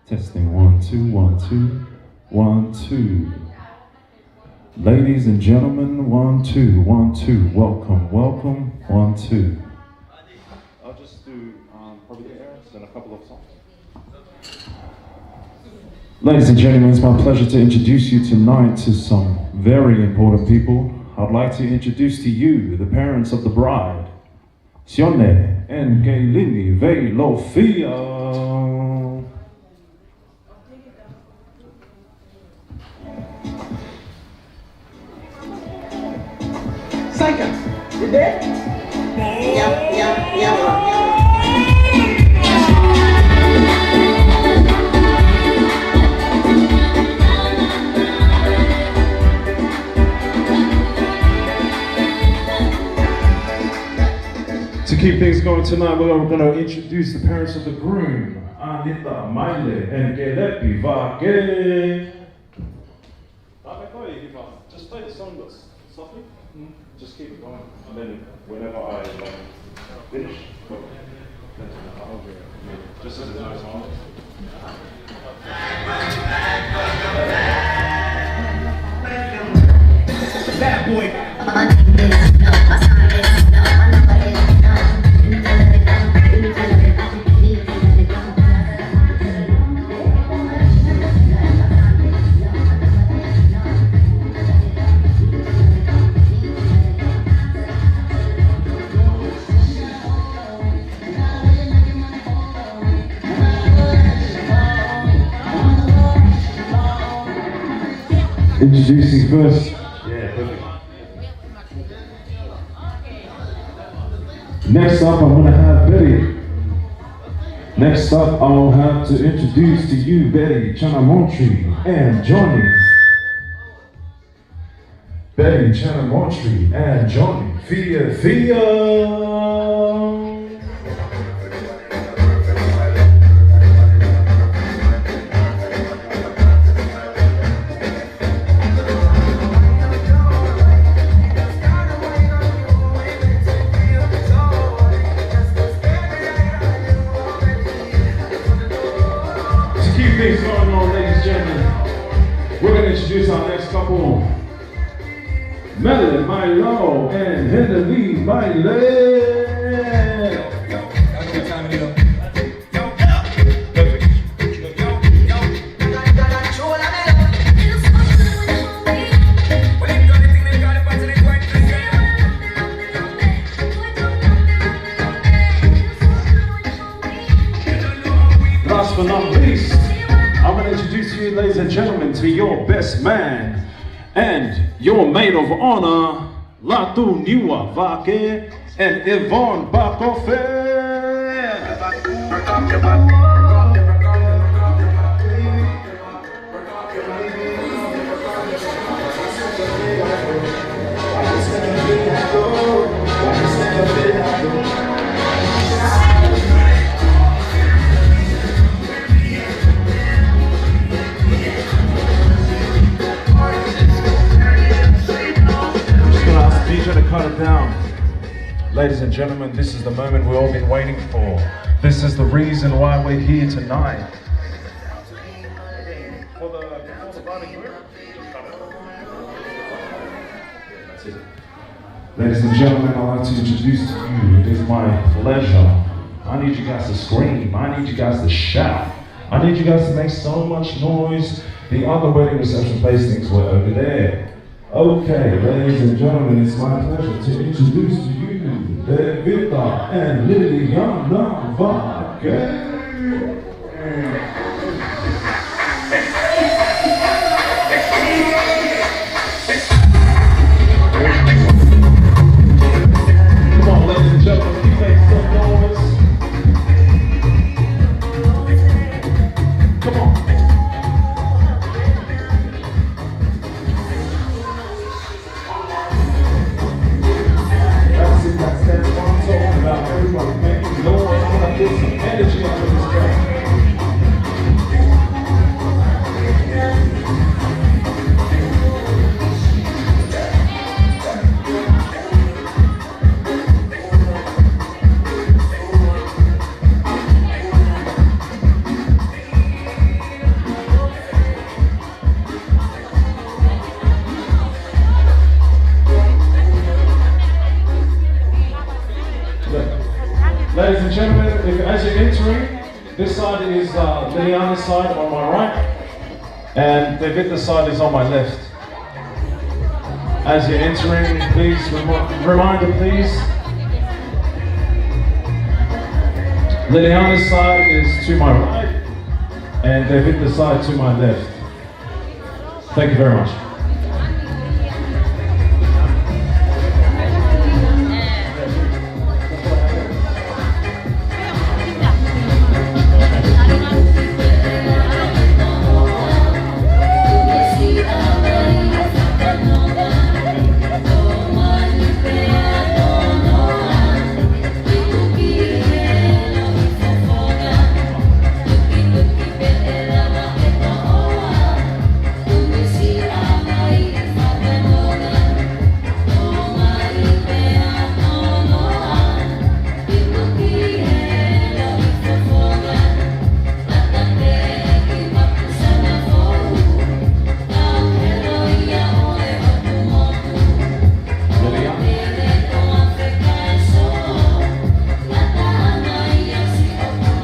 Testing 1 2 1 2 1 2. Ladies and gentlemen, 1 2 1 2. Welcome, welcome. 1 2. I'll just do probably the airs and a couple of songs. Ladies and gentlemen, it's my pleasure to introduce you tonight to some very important people. I'd like to introduce to you the parents of the bride, Sione and Gaylini Veilofia. Second, you there? Yeah. To keep things going tonight, we're going to introduce the parents of the groom, Anita, Maile, and Gelepi Vake. Just play the song softly. Just keep it going, and then whenever I finish, just as a nice song. Bad boy. Introducing first. Yeah, perfect. Next up, I'm going to have Betty. Next up, I'll have to introduce to you Betty, Chanamontri, and Johnny. Betty, Chanamontri, and Johnny. Fia. Things going on, ladies and gentlemen. We're going to introduce our next couple, Melon Milo and Henry Milo. Last but not least, I'm going to introduce you, ladies and gentlemen, to your best man and your maid of honor, Latu Niwa Vake and Yvonne Bakofe. To cut it down. Ladies and gentlemen, this is the moment we've all been waiting for. This is the reason why we're here tonight. Ladies and gentlemen, I'd like to introduce to you, it is my pleasure. I need you guys to scream. I need you guys to shout. I need you guys to make so much noise. The other wedding reception placings were over there. Okay, ladies and gentlemen, it's my pleasure to introduce to you Devita and Liliana Vake. Come on, ladies and gentlemen, keep making some noise. Come on. That's what I'm talking about. Everybody making noise. I want to put some energy on the as you're entering, this side is Liliana's side on my right, and David's side is on my left. As you're entering, please, reminder please, Liliana's side is to my right, and David's side to my left. Thank you very much.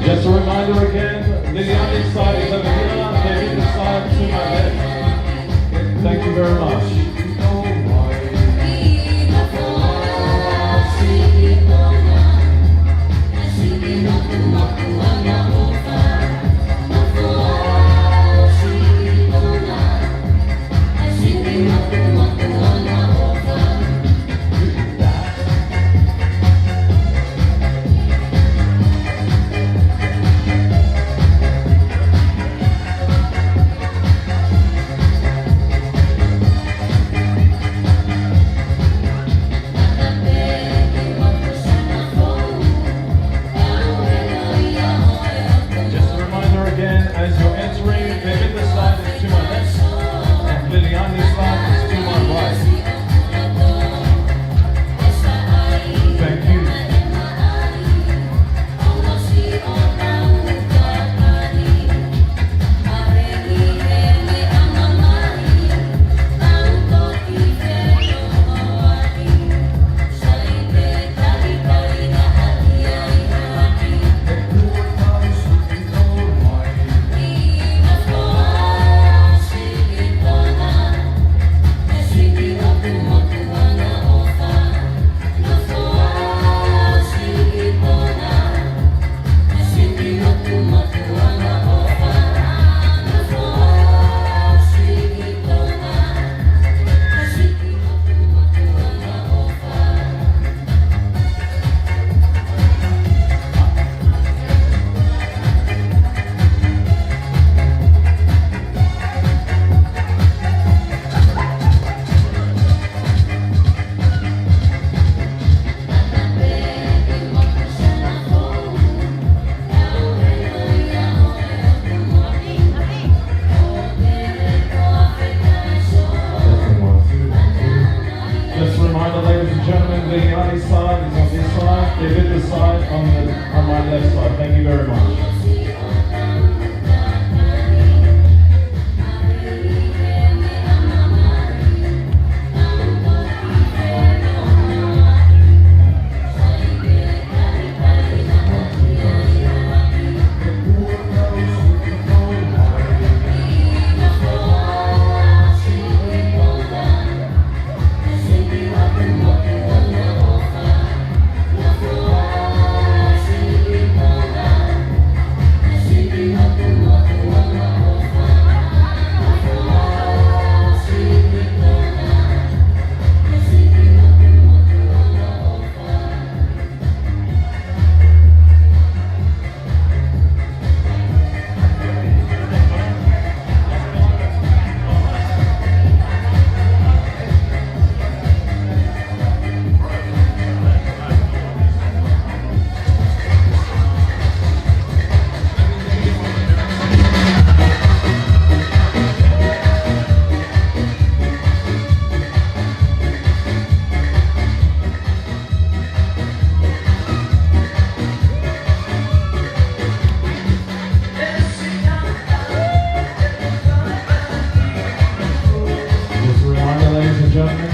Just a reminder again, Liliana's side is over here, David's side to my left. Thank you very much. Liliana's side is on this side, David's side on my left side. Thank you very much.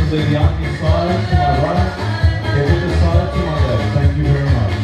Liliana's side to my right, David's side to my left. Thank you very much.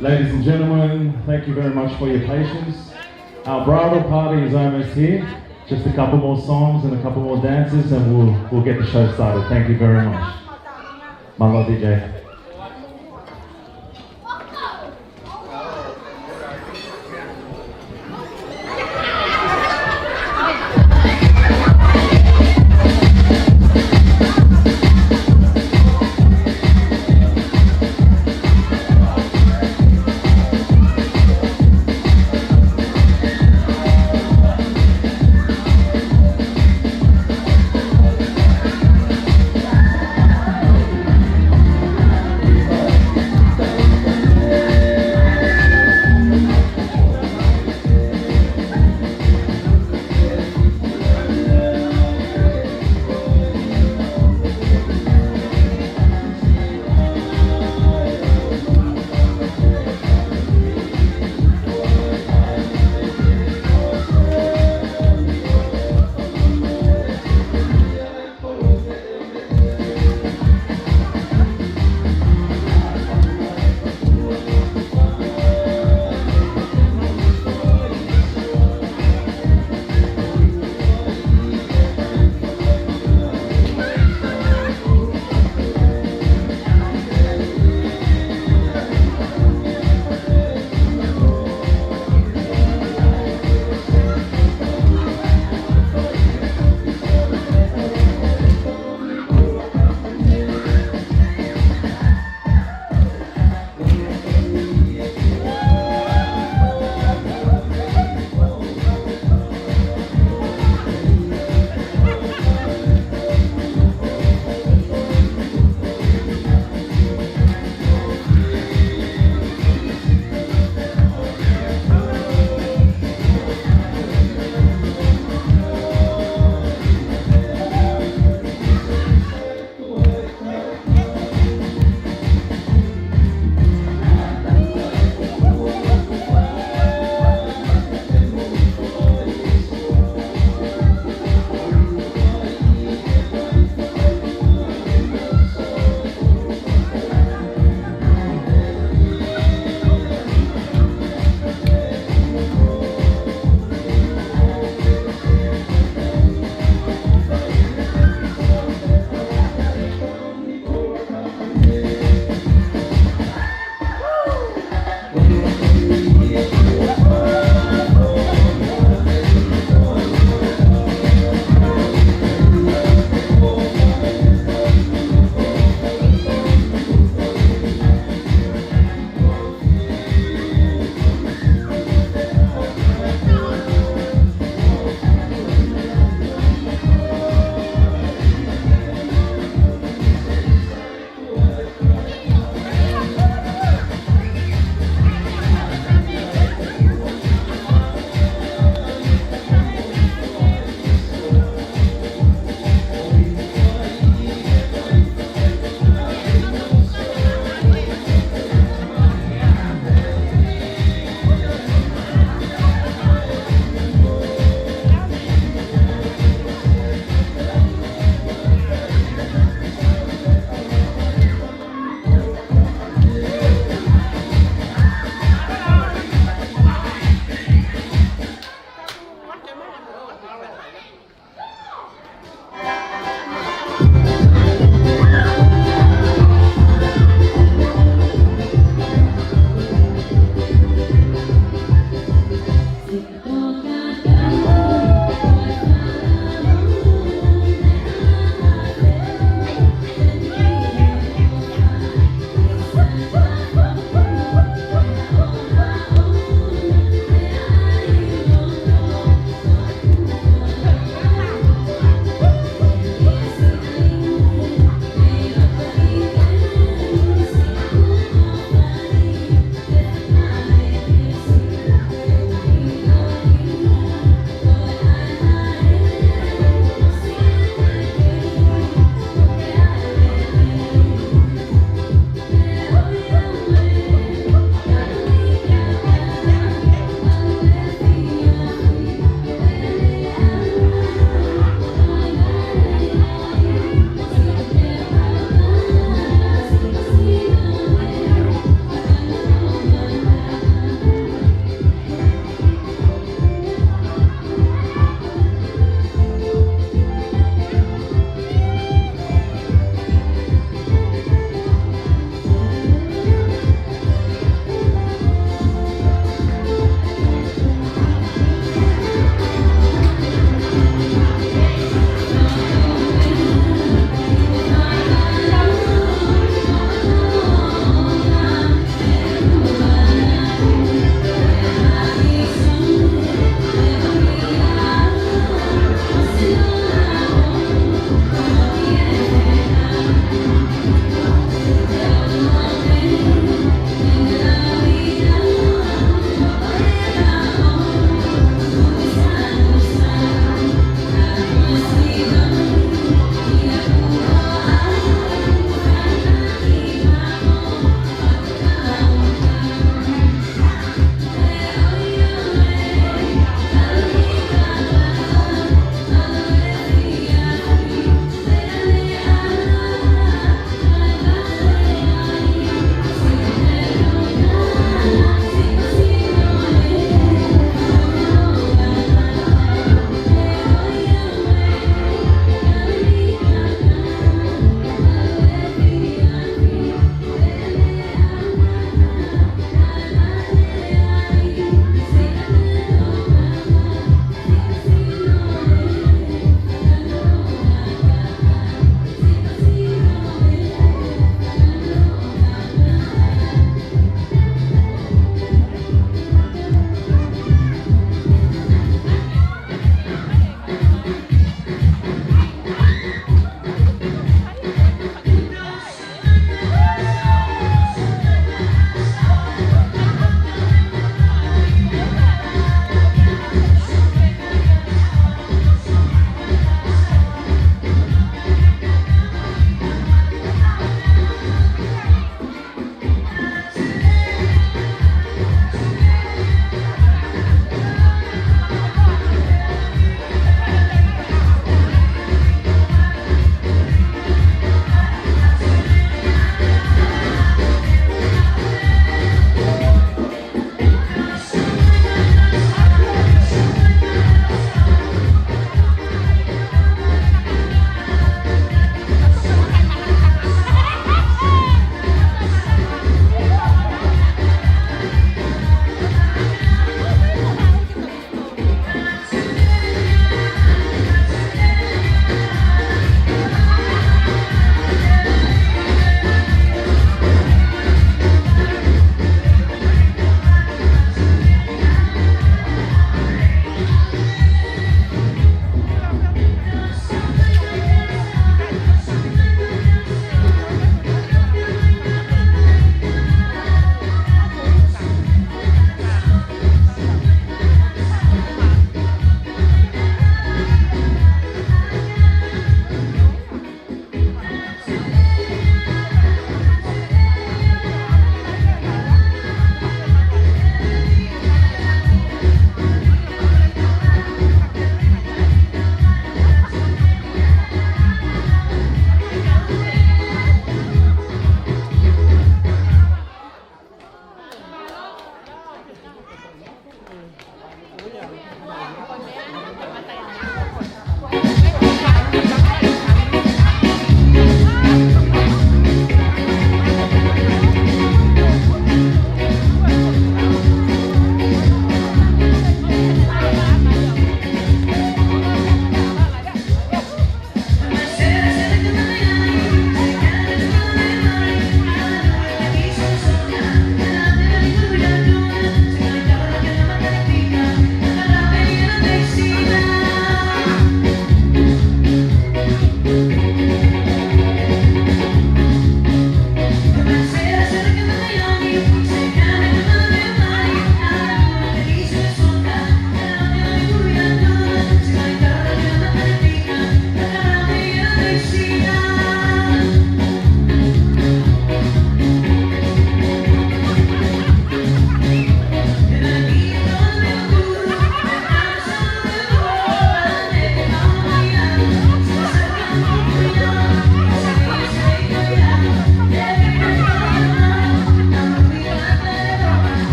Ladies and gentlemen, thank you very much for your patience. Our bridal party is almost here. Just a couple more songs and a couple more dances and we'll get the show started. Thank you very much. Malo DJ.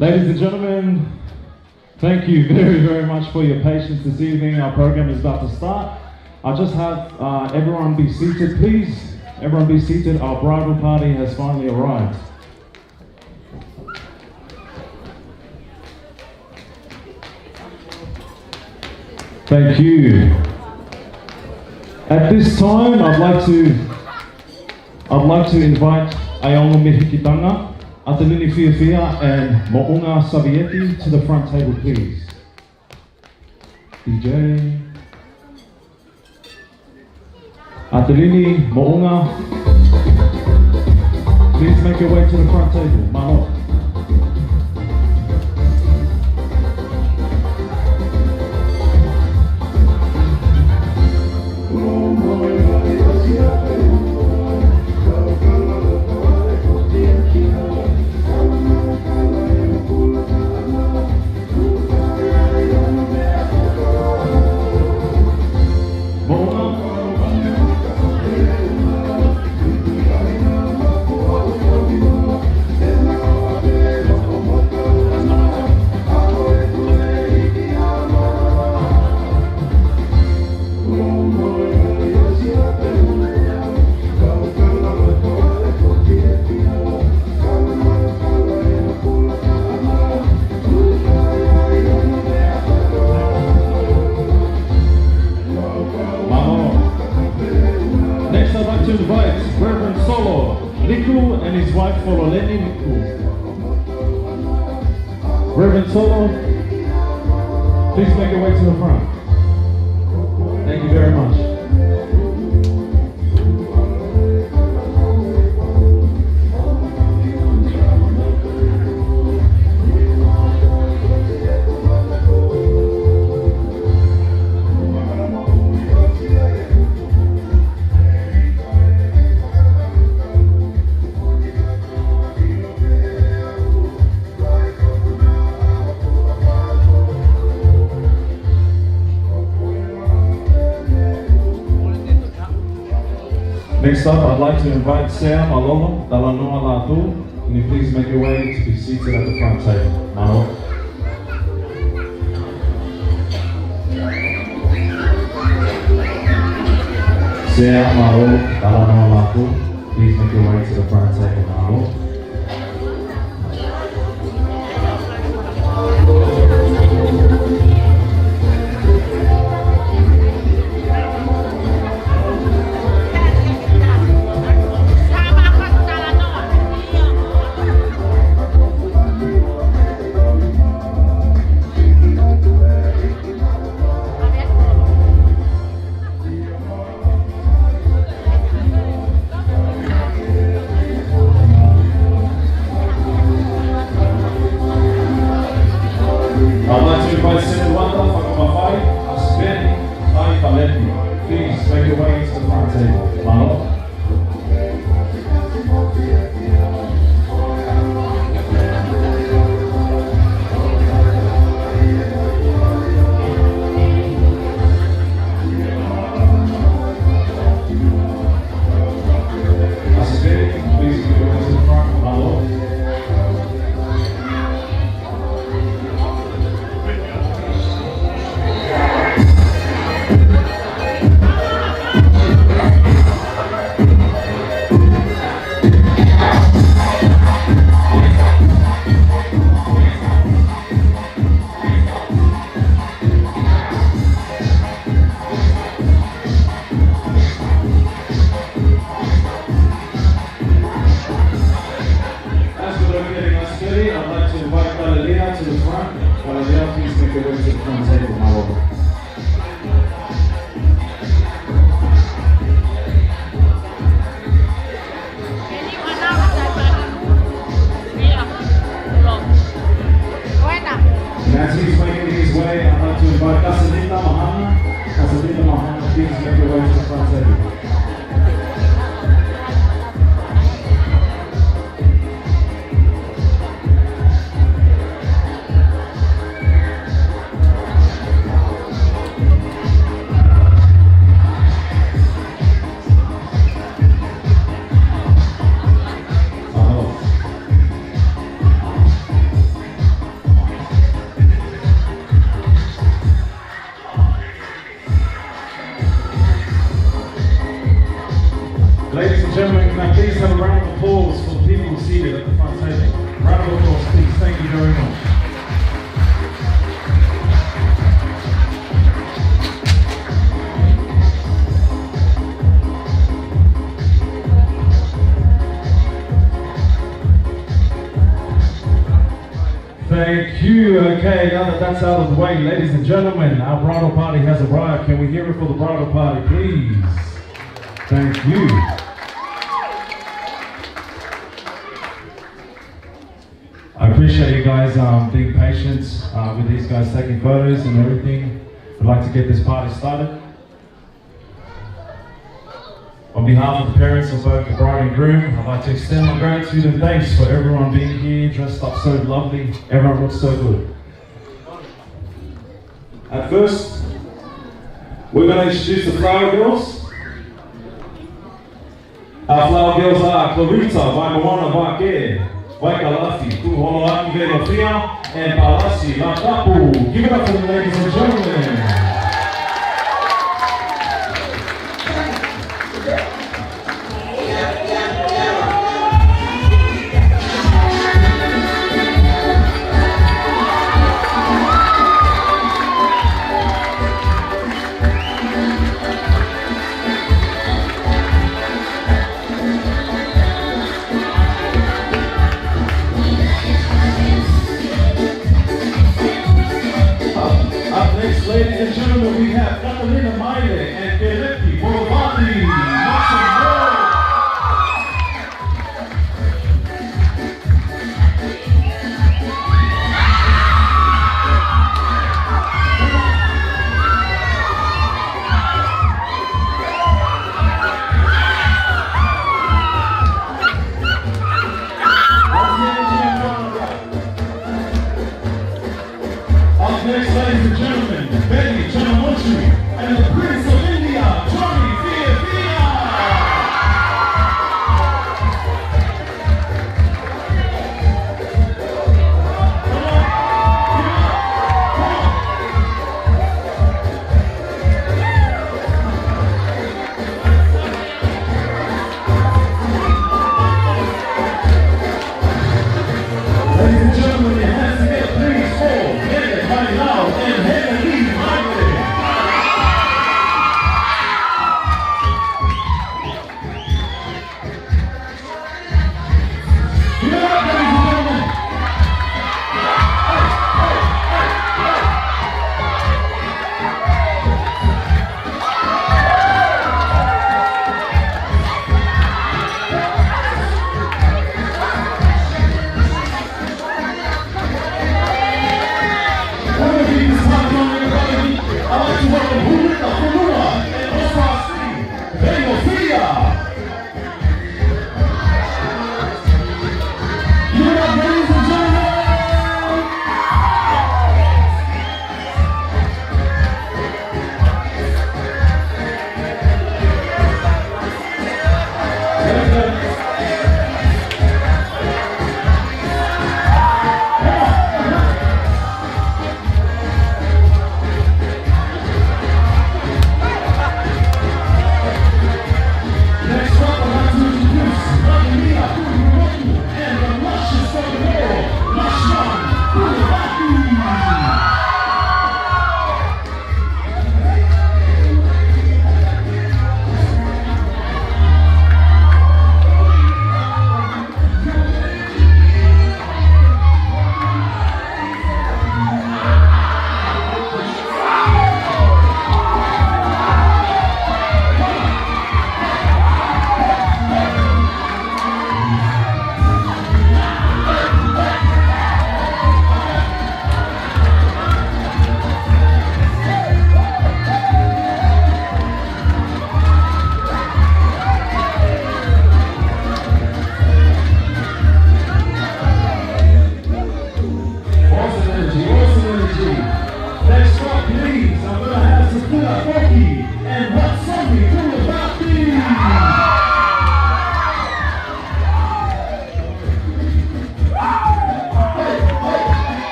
Ladies and gentlemen, thank you very, very much for your patience this evening. Our program is about to start. I'll just have everyone be seated, please. Everyone be seated. Our bridal party has finally arrived. Thank you. At this time, I'd like to invite Aionga Mihikitanga, Atalini Fiafia and Mo'unga Savietti to the front table, please. DJ. Atalini, Mo'unga, please make your way to the front table. Maho. Next, I'd like to invite Reverend Solo Liku and his wife Fololeni Liku. Reverend Solo, please make your way to the front. Thank you very much. Next up, I'd like to invite Sam Alolo, Dalanoa Latu. Can you please make your way to be seated at the front table? Mano. Sam Alolo, Dalanoa Latu. Please make your way to the front table. Mano. I'd like to invite Senuata Whakamawhai, Aspeni, Tai Paleti. Please make your way to the front table. Mano. Aspeni, please make your way to the front. Mano. Thank you. Okay, now that that's out of the way, ladies and gentlemen, our bridal party has arrived. Can we hear it for the bridal party, please? Thank you. I appreciate you guys being patient with these guys taking photos and everything. I'd like to get this party started. On behalf of the parents of both the bride and groom, I'd like to extend my gratitude and thanks for everyone being here, dressed up so lovely. Everyone looks so good. At first, we're going to introduce the flower girls. Our flower girls are Clarita, Waimawana, Wake, Waikalafi, Kuholoaki, Velofia, and Palasi, Latapu. Give it up for the ladies and gentlemen. Ladies and gentlemen, we have Catalina Maile and Felipe Borovati. Up next, ladies and gentlemen, Betty Chanamochi and the Prince of India, Johnny Fiafia. Ladies and gentlemen, your hands together, please, for and Henry Michael. Give it up, ladies and gentlemen.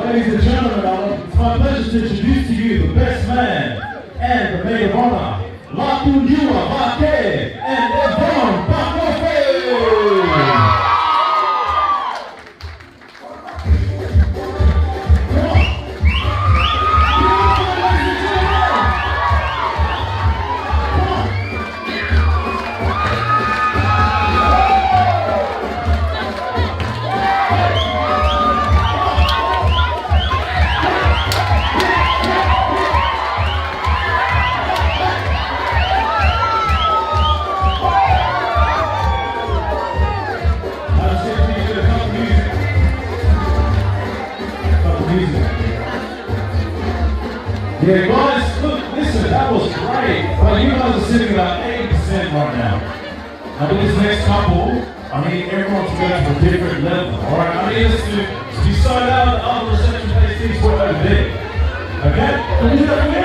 Ladies and gentlemen, it's my pleasure to introduce to you the best man and the maid of honor, Lakunyua Vake and Yvonne Bakofe. Yeah, guys, look, listen, that was great. Well, you guys are sitting about 80% right now. Now with this next couple, I need everyone to go to a different level. Alright, I need us to decide out the other reception-based things were over there. Okay? Can we do that for me?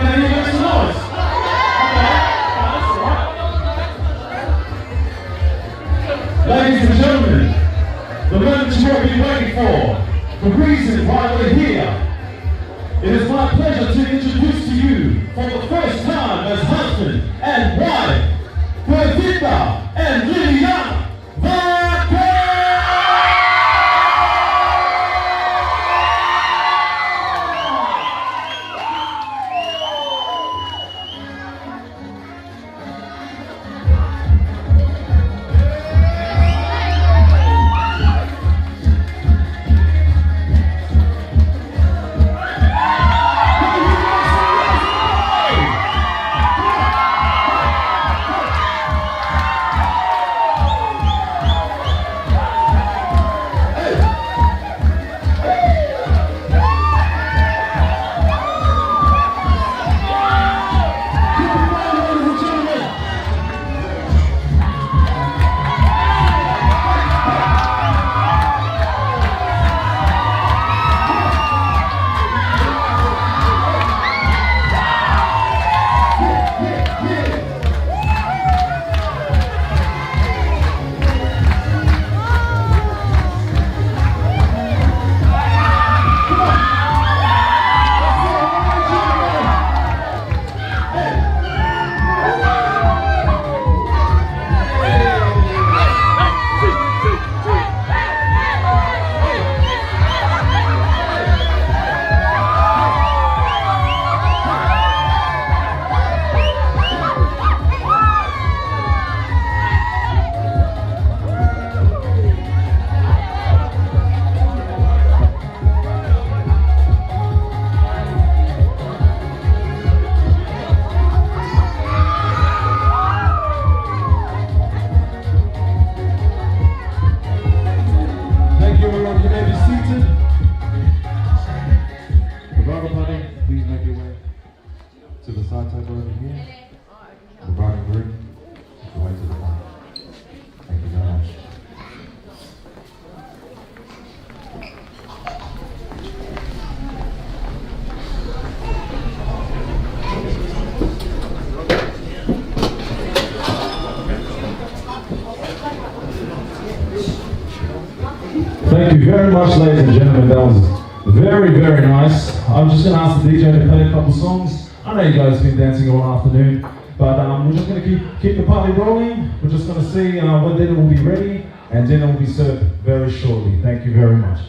Can you make some noise? Okay, that's alright. Ladies and gentlemen, the moment you have been waiting for, the reason why we're here. It is my pleasure to introduce to you, for the first time as husband and wife, Perdita and Liliana Vake! Thank you very much, ladies and gentlemen. That was very, very nice. I'm just going to ask the DJ to play a couple songs. I know you guys have been dancing all afternoon, but we're just going to keep the party rolling. We're just going to see when dinner will be ready, and dinner will be served very shortly. Thank you very much.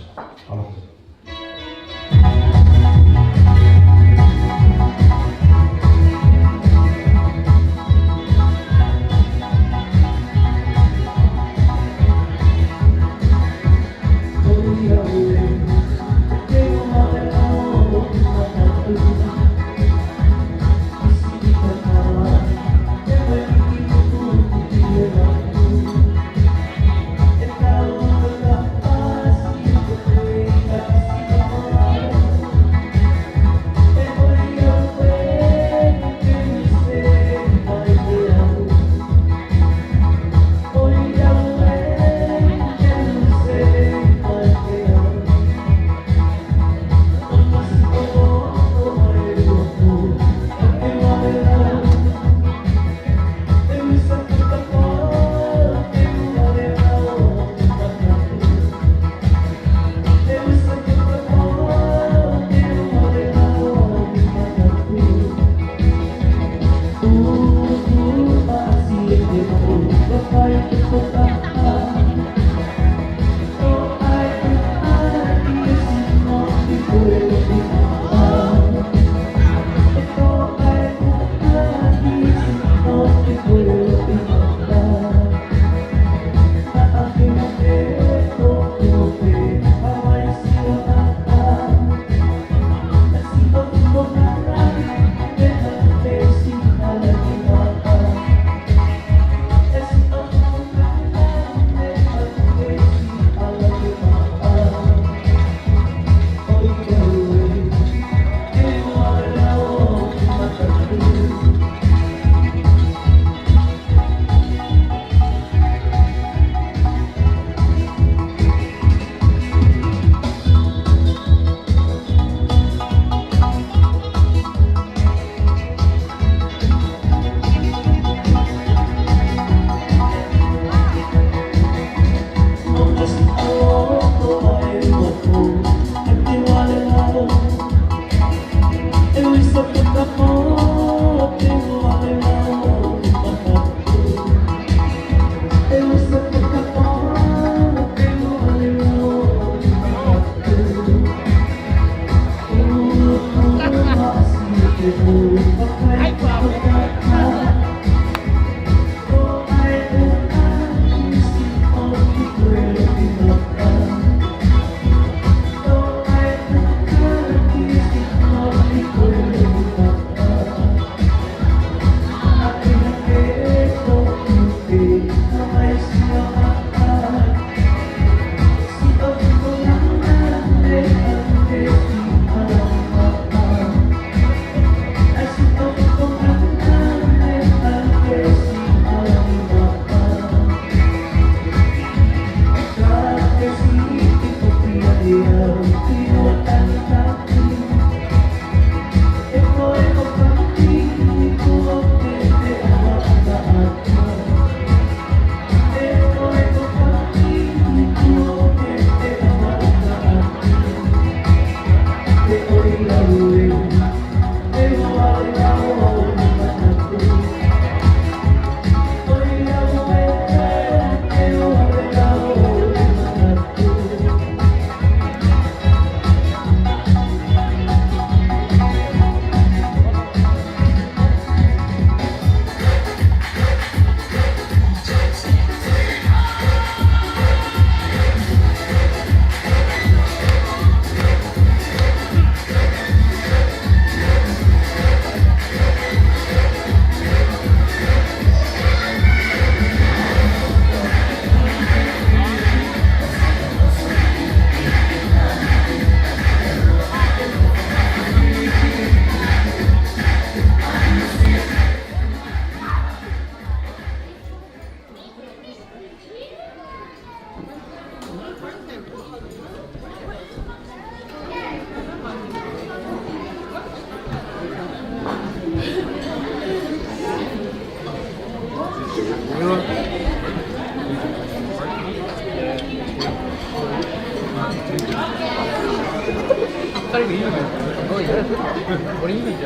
What do you DJ?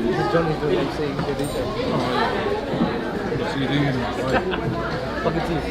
Is Johnny doing MC? You do DJ? CD and Fucking TV.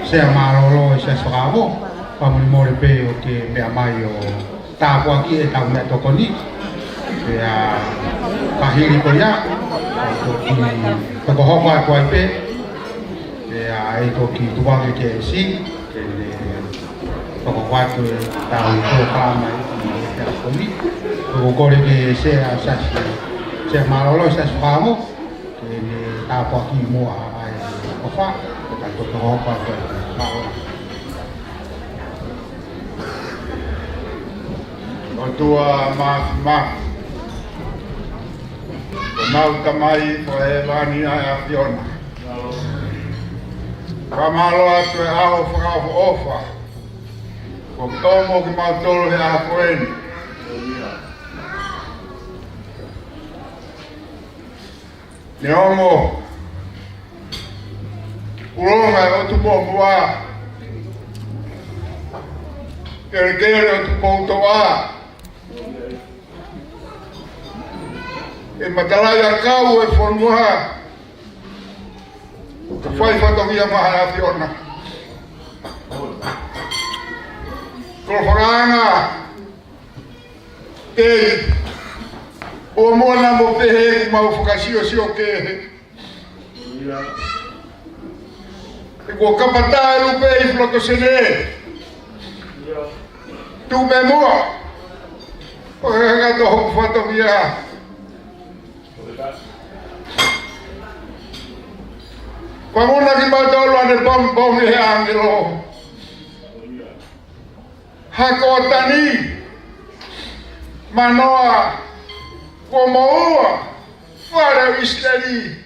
Se amarolo se sravo pamuli mole pe o ke me amai o tāpua ki e tau mea tokoni e a kahiri ko ia o ki toko hoko a koai pe e a e to ki tuwangi ke e si ke le toko kwatu e tau i tō kāmai i te akoni toko kore ke se a sasi se amarolo se sravo ke le tāpua ki mua ai o wha toko hoko a koai o tua ma o mau tamai o e lani ai a Fiona ka malo atu e aho whakao ofa ko tomo ki mau tolu he a koeni ne omo Uronga o tu mua. Kere o tu poutoa. E matalaya kau e fonua. Ka fai fatongia mahara fiona. Koloranga. Tei. O mona mo pehe mau whakasio sio ke. E kua kapata lupe I floto sene. Tu me mua. O hanga to hoku whatongia. Panguna ki matolo ane bom he angelo. Hako tani. Manoa. Komoua. Fara isteri.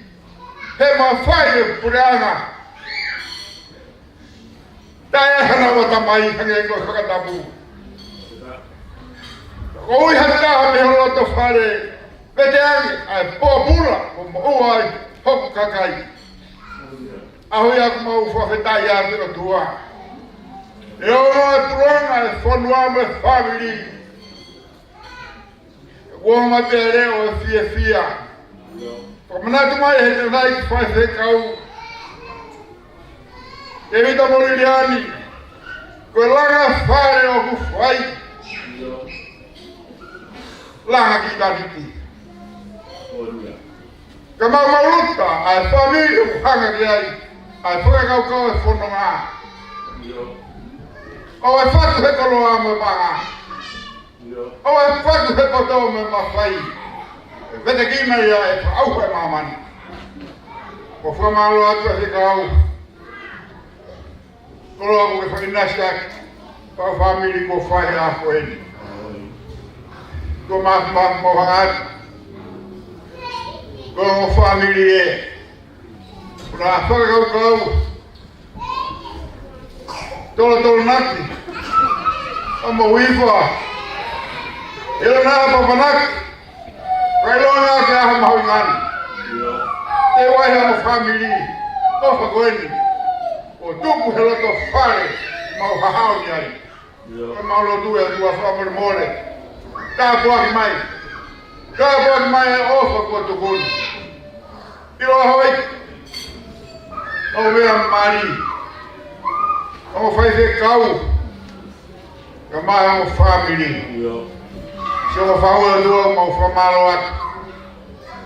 He ma fai purana. Daya hana wata mai hange ko hakatabu. Oi hata me holo fare. Veteangi ai popula komoua ai hoku kakai. Ahui aku mau whawhetai atu o tua. E ono e puronga e whanua me family. E wonga te reo e fia fia. Whamanatu mai he te nai ki whai whekau. E vita moriliani. Koe langa whare o ku whai. Langa ki tatiti. Ka mau mauluta ai family o hanga ki ai. Ai foi kau e fononga. O e fatu he koloa me maga. O e fatu he koto me mawhai. Vete kina ia e au he mamani. Ko whamalo atu e kau. Koloa ko e whakinasiak. Pau family ko whai a koeni. Ko mahu mohangat. Ko family e. Pra whakakau tolo naki Amo wifa Ilo na papanaki Kailona ke aha mahawingani Te wai hamo family Ofa koeni O tuku heloto whare Mau hahao ni ai Mau lo due a tua whamare more Ka puaki mai Ka puaki mai e ofa kua tukuni Ilo ahoi O mea mari. O fai kau. Ka mai o family. Se o fau e dua mau whamalo atu.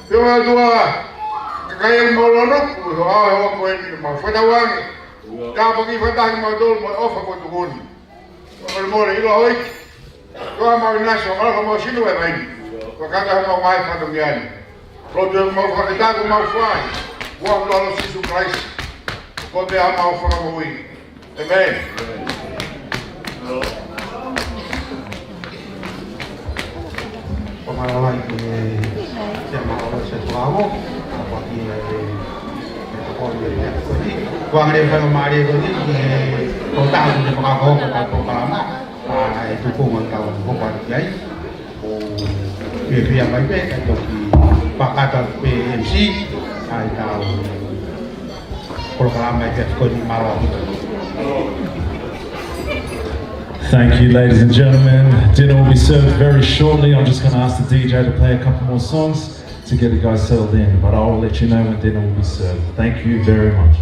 Se o dua ka kai mo lono ku o ao o koeni mau whatawangi. Ka paki whataki mau tolu mo ofa ko tukuni. O more ilo hoi. Ko mau naso mau mau sinu e mai. Ko kaka mau mai whatongiani. Ko te mau whakataku mau whai. Wa lolo Jesus Christ. Ko te ama o whakamui. Amen. Pamalawa i te maolo se tuago. Apa ki e koni e koni. Kuangre whakamari e koni. Ko tāku te whakako ko kato kalama. E tukunga tau hopa ki ai. O pia mai pe. E toki pakata PMC. Ai tau. Thank you, ladies and gentlemen. Dinner will be served very shortly. I'm just going to ask the DJ to play a couple more songs to get you guys settled in, but I'll let you know when dinner will be served. Thank you very much.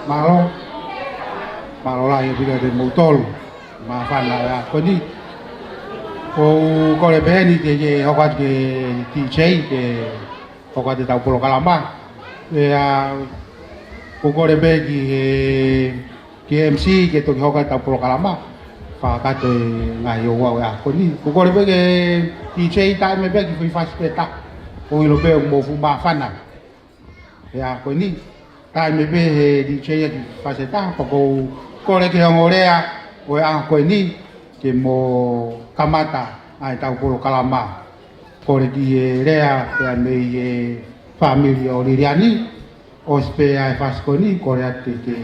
malo la ia bila de motol ma fana ya ko ni ko le beni ke o ka ke DJ ke o ka te tau polo kalama ya ko le begi ke MC ke to ho ka tau polo kalama fa ka te ngai o wa ya ko ni ko le begi DJ ta me begi fi fa speta o lo be mo fu ma fana ya ko ni ta me be DJ ya fa speta ko le ke ngorea o a ko ni ke mo kamata ai tau polo kalama ko le ki rea pe me family o liriani o spe ai fasconi ko le te ke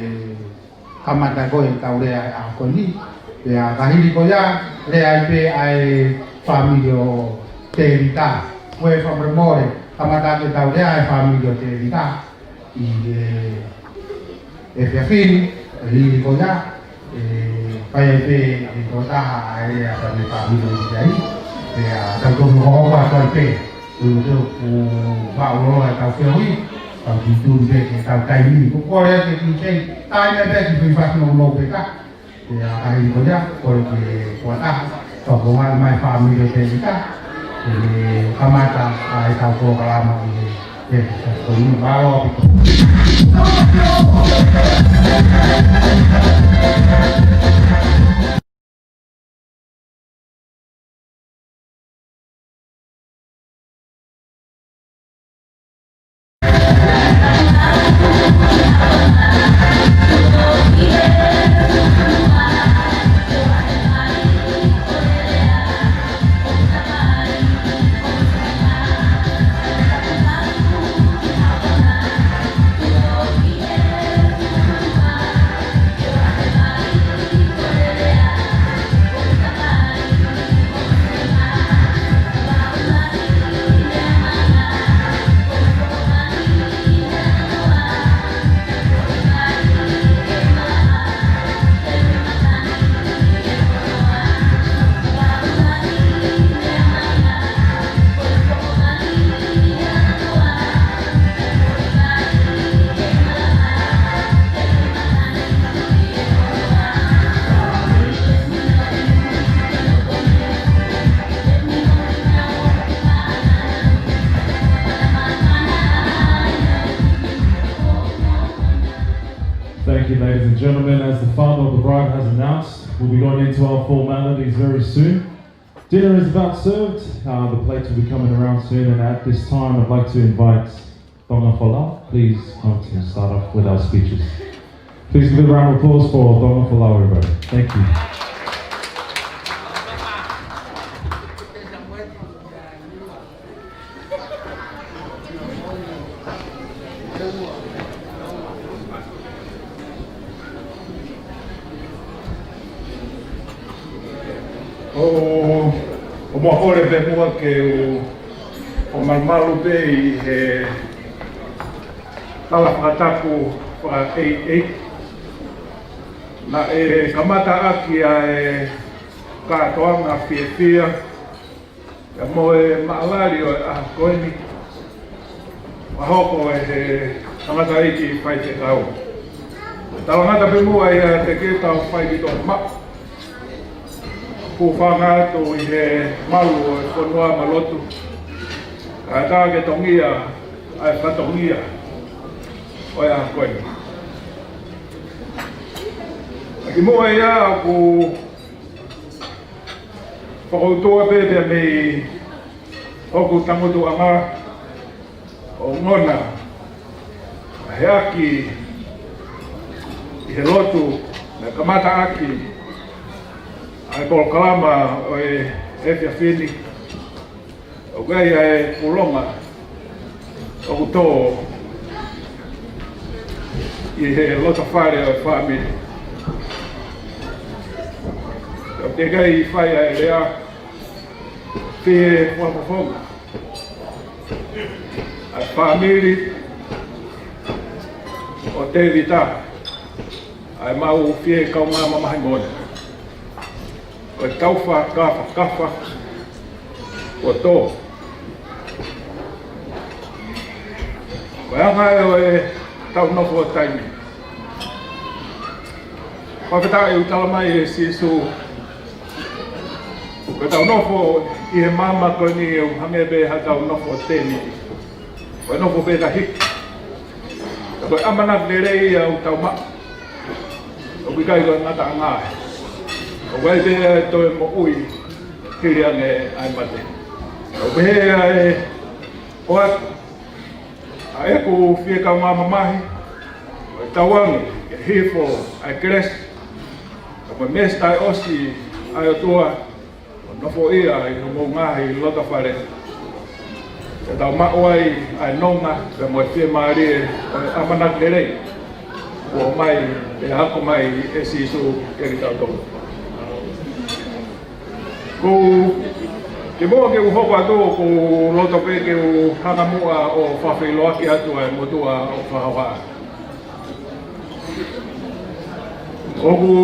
kamata ko e tau rea a ko ni pe a kahiri ko ya rea pe ai family o te vita we from remore kamata ke tau rea ai family o te vita i e fiafini li ko ya pai pe di kota ai apa ni family di sini ya tau ko ho ba ko pe tu ba lo tau ke hui tau di tu de ke tau kai ni ko ya ke di sei tai me be ki fa no no pe ka ya ai ko ya ko ke kota to ko mai family de kita kamata ai tau ko kalama ni ya ko ni ba lo Thank you, ladies and gentlemen. As the father of the bride has announced, we'll be going into our formalities very soon. Dinner is about served. The plates will be coming around soon, and at this time, I'd like to invite Tonga Fola. Please come to start off with our speeches. Please give a round of applause for Tonga Fola, everybody. Thank you. O mo hore pe mua ke o malmalu pe i he tala whakataku wha 88 na e kamata aki a e kātoanga whiawhia ia mo e maalari o e aha koeni wa hoko e he kamata iki i whai te tau talangata pe mua i te ke tau whai ki tō mak Pufanga to i he malu o e whanua malotu. A tā ke tongia, a e whatongia o e aha koe. A ki mua ia ku whakautoa pēpea mei hoku tangotu anga o ngona. A he aki i he lotu na kamata aki ai polo kalama o e fiafini o gai e kulonga o kuto i he lota whare o e whaamiri o te gai i whai a e rea whie whapafonga a whaamiri o te vita ai mau whie kaunga mamahi mone o tauwha, kafa, o tō. Ko anga e o e tau nofo o taimi. Whakata e utala mai e sisu. Ko tau nofo i he mama ko ni e hange be ha tau nofo teni. Ko nofo be ta hik. Ko amana lere ia u tau ma. O bikai ko ngata ngā. O wai be to e mo ui kiri ange ai mate. O be e oat a e ku fie ka ngā mamahi. O tawangi e hifo ai kres. Ko mesta ai osi ai o tua. Nofo ia i mo ngahi lota whare. E tau mauai ai nonga pe mo fie maari e amanak nerei. O mai e hako mai e sisu e ki tau tau. Ko ke moa ke uhoko atu ko loto pe ke u hana mua o whawhiloaki atu ai motua o whahawa. O ku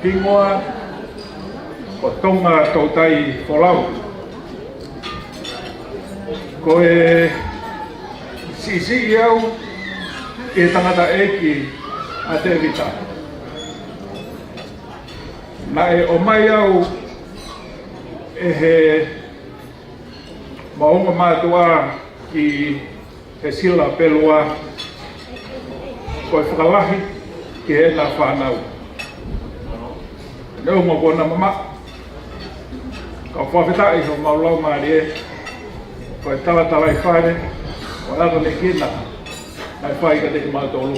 kingoa o tonga tautai wholau. Ko e sisi iau e tangata eki a te vita. Na e o mai au e he maunga mātua ki he sila pelua ko e whakalahi ki he na whanau. Neu mo kona mama ka whawhetai ho maulau maari e ko e talatala i whaere o ato ne kina nai whai ka te mātolu.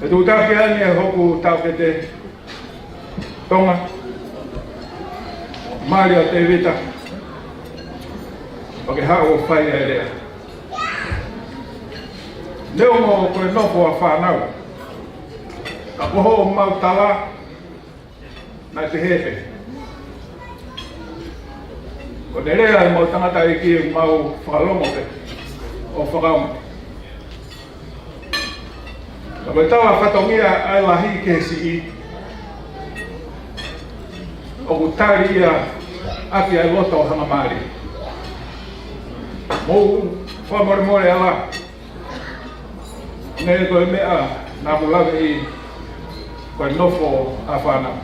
E tū tāke ani e hoku tāke te tonga maari o te vita o ke hao o whai e rea. Neu mo koe nofo a whanau ka poho o mautala nai te hepe. Ko ne rea e mau tangata e ki mau whakalongo pe o whakaunga. Ka koe tawa whatongia ai lahi ke si i o ku tari ia aki ai loto o hanga maari. Mou whamore more ala ne koe mea nā mulawe i koe nofo a whanau.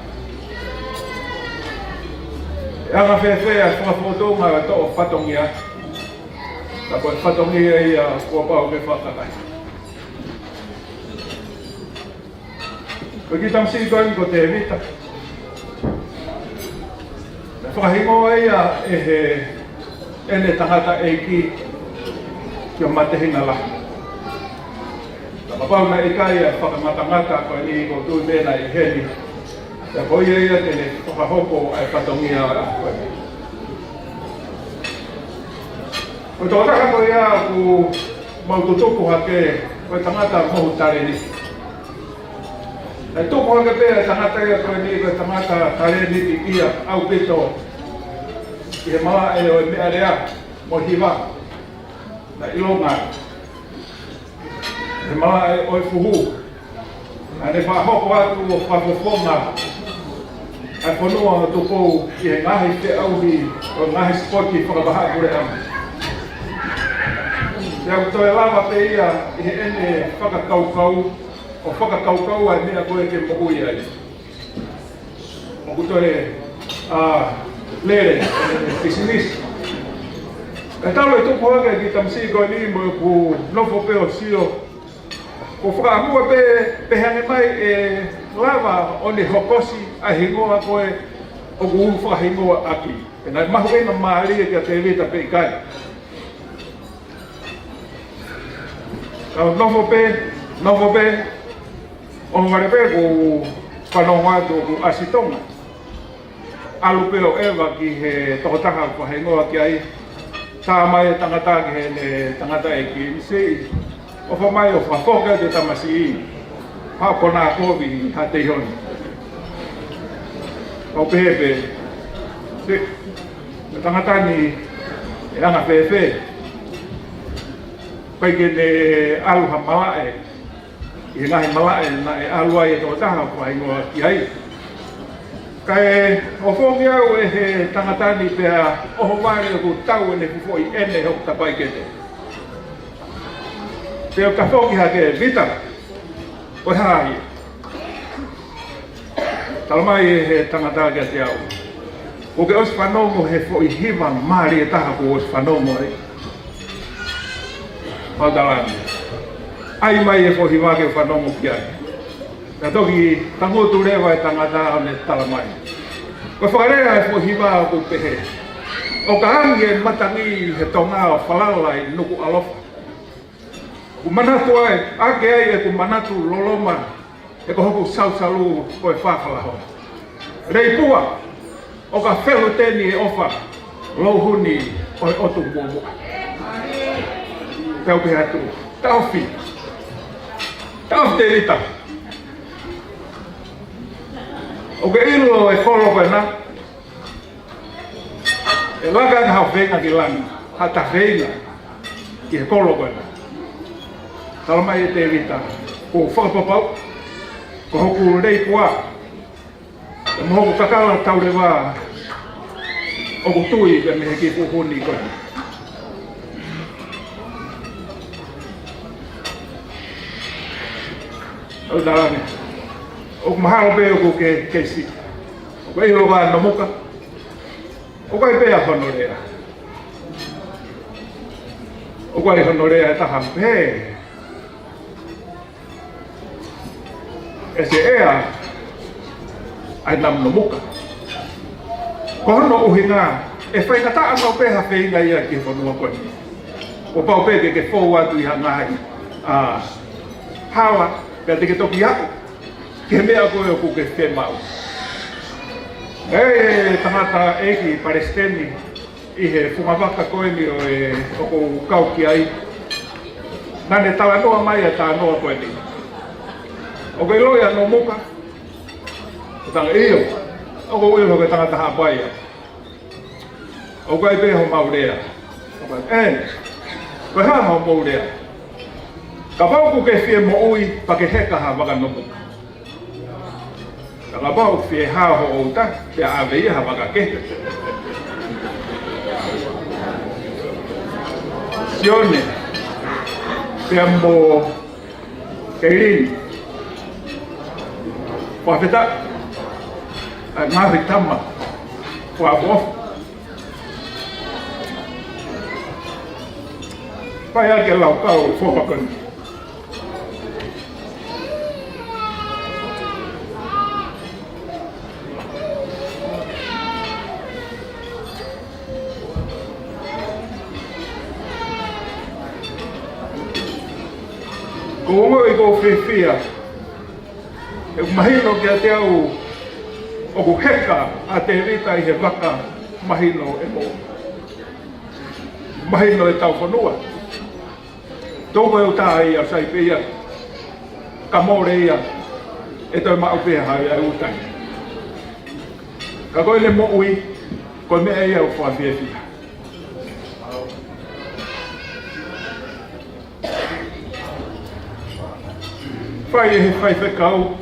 E anga whewhea whakawhotonga to o whatongia ka koe whatongia i a kua pao me whakakai. Koe ki tamsi koe ko te vita. Whakahingo ia e he ene tangata e ki o matehina la. Ka pau na ikai e whakamatangata koe ni ko tui mena i heni. Te hoi ia tene whakahoko ai whatongia a koe. Koe tō taka koe ia ku maututuku hake koe tangata mohu tareni. Ai tuku hake pēr tangata ia koe ni koe tangata tareni ki ia au pito i he maa e o mea rea mo hiwa na ilonga. He maa e o fuhu. A ne whahoko atu o whafofonga ai whanua o tukou i he ngahi te auhi o ngahi spoti whakabaha kure ama. Te au toe lava pe ia i he ene whakakaukau o whakakaukau ai mea koe ke mohui ai. O kutoe lere, kisinis. E talo e tuku hake ki tamsi koe ni mo ku nofo pe o sio. Ko whakaamua pe hange mai e lava o ne hokosi a hingoa koe o ku whakahingoa aki. E nai mahu ena maari e kia te vita pe ikai. Nofo pe o ngare pe ku whanonga atu ku asitonga. Alu pe o ewa ki he tokotaka whahingoa ki ai. Tā mai e tangata ki he ne tangata e ki isi. O wha mai o whakoka te tamasi i. Hako nā kovi ha te honi. O pehepe. Se, tangata ni e anga pehepe. Pai ke ne aluha malae. I he ngahi malae na e alua e tō taha whaingoa ki ai. Kai o whongi au e he tangatani pēa oho wāre o ku tau e ne fufo i ene hoku tapai kete. Te o ka whongi hake vita. o hai. Talamai he tangata kia te au. O ke os whanongo he fo I hiwa maari e taha ko os whanongo e. Pautalani. Ai mai e fo hiwa ke whanongo kia. Ka toki tangotu rewa e tangata o ne talamai. Ko whakarea e fo hiwa o ko pehe. O ka hange matangi he tonga o whalalai nuku alofa. Ku manatu ai, ake ai e ku manatu loloma e ko hoku sausalu ko e whawhalaho. Rei pua, o ka whehu teni e ofa louhuni o e otu mumu. Tau piha tu, tauwhi. Tauwhi te rita. O ke ilo e kolo koe na. E laga hau whenga ki langa, hata whenga ki he kolo koe na. Talamai e te rita, ko whakapapau, ko hoku rei pua, e mohoku kakala tau rewa, o ku tui e me heki puhuni koe. O darane, o ku mahalo pe o ku ke keisi, o ku eho wa no muka, o ku e pea honorea. O ku e honorea e taha, hei, e se ea ai nam no muka. Ko hono uhinga e whaingata anga o peha whainga ia ki whanua koe. O pau peke ke fōu atu I hangai. Hawa, pia te ke toki aku. Ke mea koe o ku ke whemau. E tangata eki Palestini I he whungawaka koe ni o e oko kau ki ai. Nane tawa noa mai a tā noa koe ni. O ke loia no muka, o tanga iyo, o ko uiho ke tangata hapaia. O ko ai peho maurea. O ko koe haha o maurea. Ka pau ku ke fie mo ui pa ke heka ha waka no muka. Ka pau fie haho o uta, pia ave ha waka ke. Sione, pia mo keirini. Wa feta ngari tama wa bof pa ya ke lau kau fo pakon ko go fefia e mahino ki a te au o ku heka a te rita I he waka mahino e mo. Mahino e tau whanua. Tōko e uta ia sai pia. Ka more ia e toi mau pia hai ai utai. Ka koe le mo ui, koe mea ia u whawhiawhia. Whai e he whaiwhekau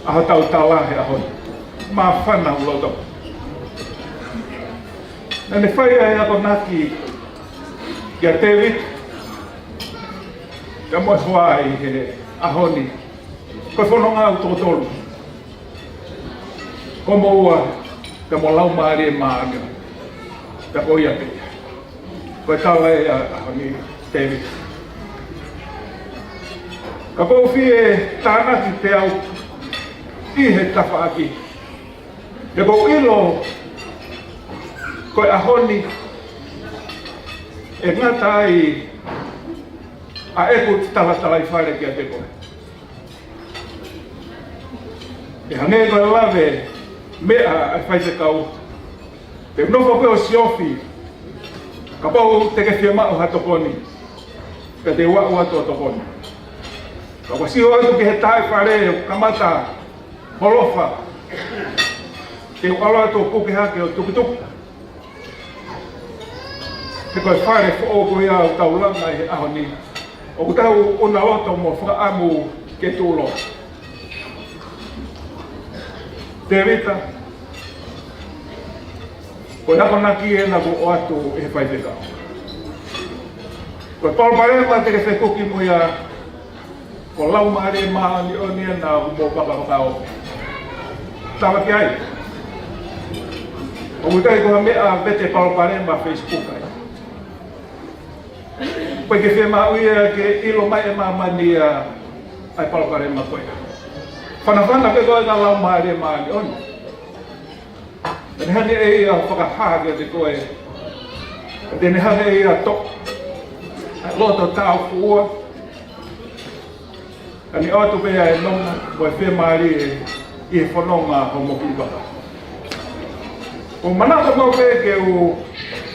aha tau talahe ahon, mā whana uloto. Nane whai ai ako naki kia David, ka moe hoa I he ahoni, koe whanonga au tōtolu. Ko mo ua, ka mo lau maari e maanga, ka koia pia. Koe tala e ahoni David. Ka pou fie tānaki te au, I he tafa aki. Te kou ilo koe ahoni e ngata ai a eku talatala I whaere kia te koe. E hange koe lawe mea ai whaise kau. Te nofo peo siofi ka pau te ke whia mao ha tokoni. Ka te wau atu a tokoni. Ka wasio atu ki he tae whaere kamata holofa, te alo atu o kuke hake o tukutuku. Te koe whare o koe au taulanga I he ahoni. O kutau una loto mo whakaamu ke tūlo. Te rita, koe hako naki e na o atu e he whaiteka. Koe palparema te ke whekuki mo ia ko lau maare maani o nia na mo kakakao. Tawa ki ai. O mutai ko mea vete palopare ma Facebook ai. Pai ke whema uia ke ilo mai e mamani ai palopare ma koe. Whanawhana ke koe ka lau maare maani o nia. Tene hane e ia whakahāge te koe. Tene hane e ia tok. Loto tau fua. Ani atu pea e nonga, mo e whemari i e whanonga ho moki baka. O manata mau pea ke u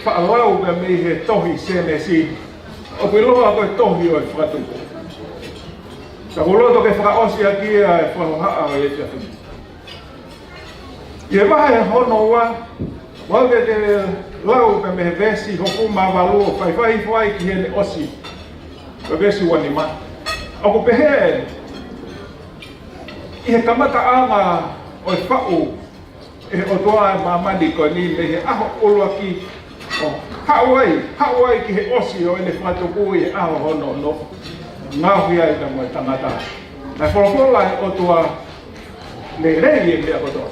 whaalau pea mei he tohi sene si. O kui loa koe tohi o e whatuko. Ka kuloto ke whakaosi a kia e whahohaa o e te awhi. I e waha e hono wa, wauke te lau pe me vesi ho kuma walu whai whai ki hene osi. Pe vesi wani ma. Ako pehe, i he kamata ama o e whau, e o toa e mamani ko ni me he aho ulua ki o hauai ki he osi o ene whatuku i he aho hono no. Ngāhui ai ka mo e tangata. Nai wholofola e o toa le rei e mea kotoa.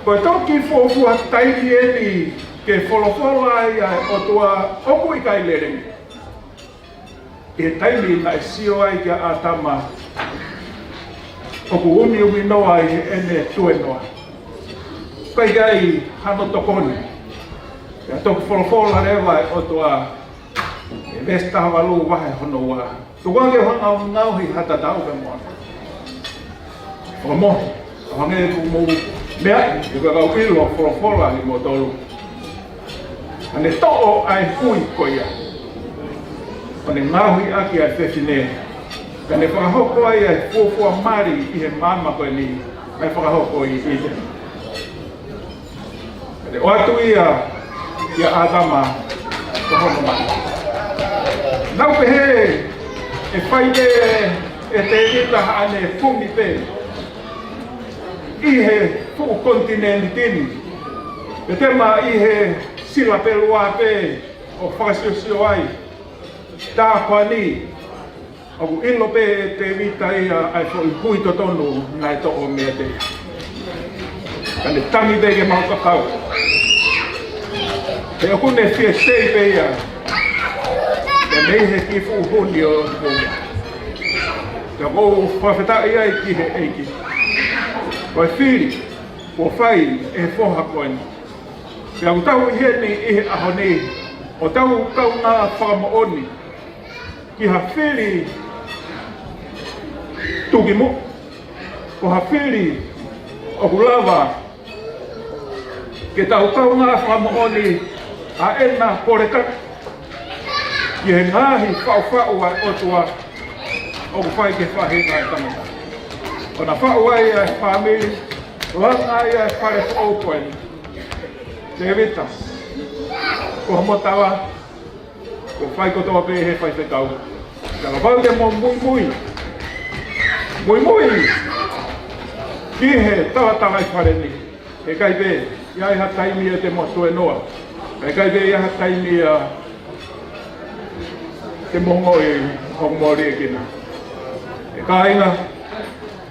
Ko e toki fōfua taiki e ni ke wholofola ia o tua oku i kai lere. E taimi na e sio ai kia atama oku umi umi noa i ene tue noa. Kai gai hano tokoni. Ia toki wholofola rewa o tua e vesta hawalu wahe hono wa. Tuwange hona ngauhi hata tau ka moana. O mohi. Hange ku mou mea, e ka kau ilo wholofola i mo tolu. Ane to'o ai hui koia. Ane ngāhui aki ai whewhine. Kane whakahoko ai ai fuafua mari i he mama koe ni. Mai whakahoko i ite. Ane o atu ia Adama o hono mai. Nau pehe e whaide e te ita ane fumi pe. I he fuku kontinentini. E tema i he sila pelua pe o whakasiosio ai. Tā koa ni. Oku ilo pe te vita ia ai fo i hui to tonu nai to o mea te. Kane tangi bege mau kakau. He oku ne fie sei pe ia. E mei he ki fu huni o huni. Te kou whawheta ia i ki he eiki. Koe whiri, ko whai e whoha koeni. Te au tau i heni i he aho ni, o tau kau ngā whakamooni, ki ha whiri tuki mu, ko ha whiri o kulawa, ke tau kau ngā whakamooni a ena poreka, ki he ngāhi whau ai o tua, o ku whai ke whahinga e tamata. Ona whau ai ai whamiri, langa ai ai whare whaopoeni. Te vita, ko hamotawa, ko whai kotoa pe he whai whetau. Ka wau te mo mui. Ki he tawa i whare ni. He kai pe, iai ha taimi e te motu e noa. He kai pe iai ha taimi te mongo i hongmori e kina. He ka inga,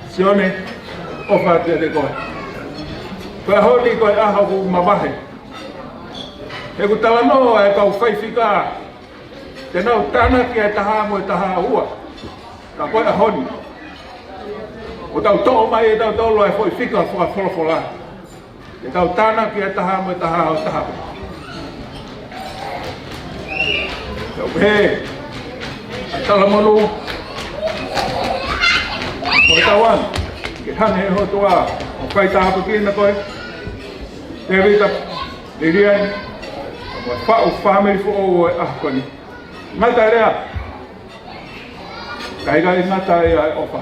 sione, o whate te koe. Koe honi koe aha ku mawahe. He ku tala noa e kau whaiwhika. Te nau tāna ki e taha mo e taha ua. Ka koe a honi. O tau to'o mai e tau tolo e whaiwhika whakawholofola. E tau tāna ki e taha mo e taha o taha. Tau he. A tala monu. Koe tawan, ke hane ho toa, o kai tāpu kina koe, te rita, te riai, o whau whamiri fu o e ahkoni. Ngata rea, kai gai ngata e ai ofa,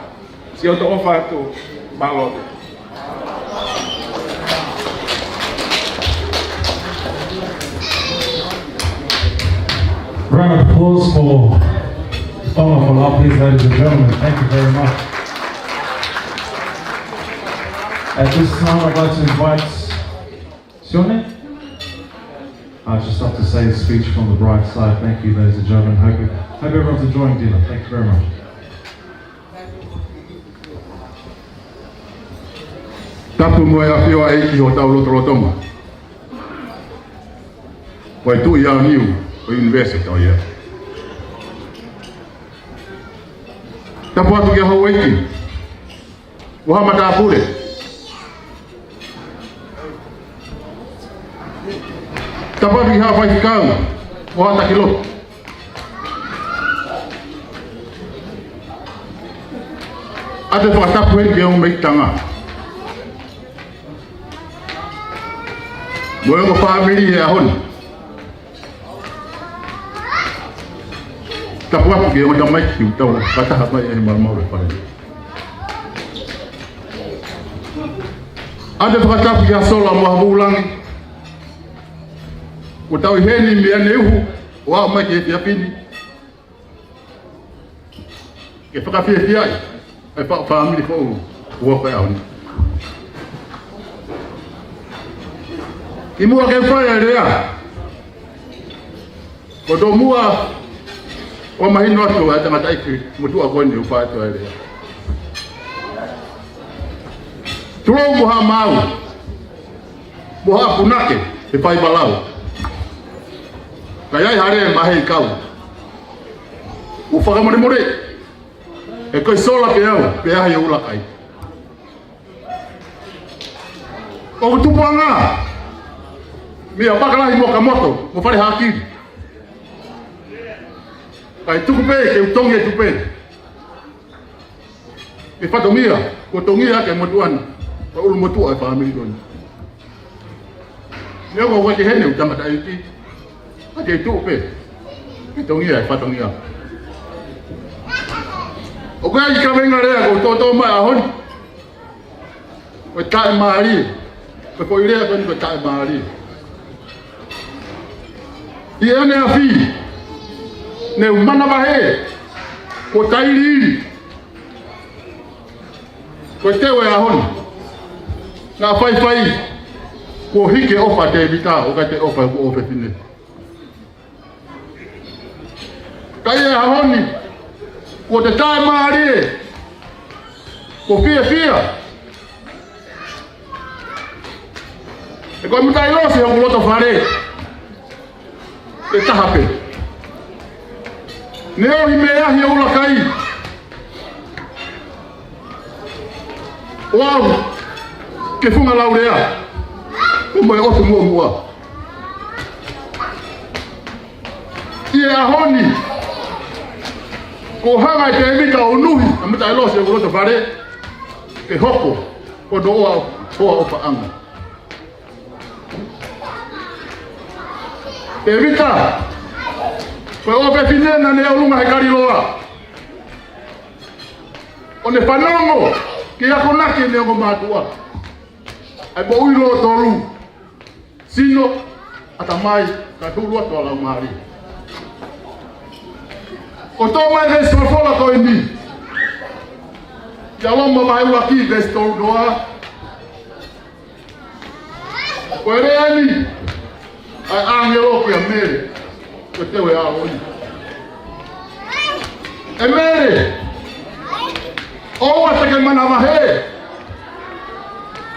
si o to ofa atu malote. Round of applause for Donna for love, please, ladies and gentlemen. Thank you very much. At this time, I'd like to invite Sione. I'd just like to say a speech from the bride side. Thank you, ladies and gentlemen. Hope everyone's enjoying dinner. Thank you very much. Tapu mo e a whio e ki ho tau loto tonga. Wai tu ia niu o university o ia. Tapu atu ki a Hawaii. Waha mata apure. Tapu atu ki ha whai kikau. Waha takilo. Ate whakatapu hei ki o mei tanga. Moe ngo family e ahon. Tapu atu ki o tamai ki utau. Kata hapa e marmau e whare. Ate whakatapu ki a sola mua hamulangi. O tau i heni mi ane uhu. O au mai ki e fiapini. Ke whakawhia fiai. Ai family ko o ko au. I mua ke whai rea. Ko do mua o mahino atu a tangata iki mutu a koni upa atu a rea. Tulo muha mau. Muha punake e whai balau. Kaya hare mahe kau. U whakamore more. E koe sola pe au, pe ahi o ula kai. O kutupuanga. Mia bakalahi mo kamoto, mo whare hakiri. Kai tukupe ke utongi e tupe. E whatongia, ko tongia ke motuana. Ka ulu motua e whamiri doni. Nea ko wake hene utamata iti. Ate e tukupe. E tongia e whatongia. O koe i ka venga rea ko tō mai ahoni. Ko tae maari. Ko i rea ko tae maari. I ane a fi. Ne umana wahe. Ko tairi iri. Ko tewe ahoni. Nga whai. Ko hike ofa te vita. O ka te ofa ko ofe fine. Kai e ahoni. Ko te tae maari. Ko fia. E koe mutai losi hongu loto whare. E tahape. Neo hi me ahi o ula kai. Oau. Ke funga laurea. O moe otu mua. I e ahoni. Ko hanga te emita o nuhi, a mutai losi o roto whare, ke hoko, ko do hoa o whaanga. Te emita, koe o pepinena ne aulunga he kariloa. O ne whanongo, ke ako nake ne o mātua. Ai po uilo o tolu, sino, ata mai, ka tulu atu ala maari. O tō mai resto fola ko i mi. Kia lomba mai ua ki resto doa. Ko e rea ni. Ai angelo ki a mere. Ko tewe a oni. E mere. Oua te ke mana mahe.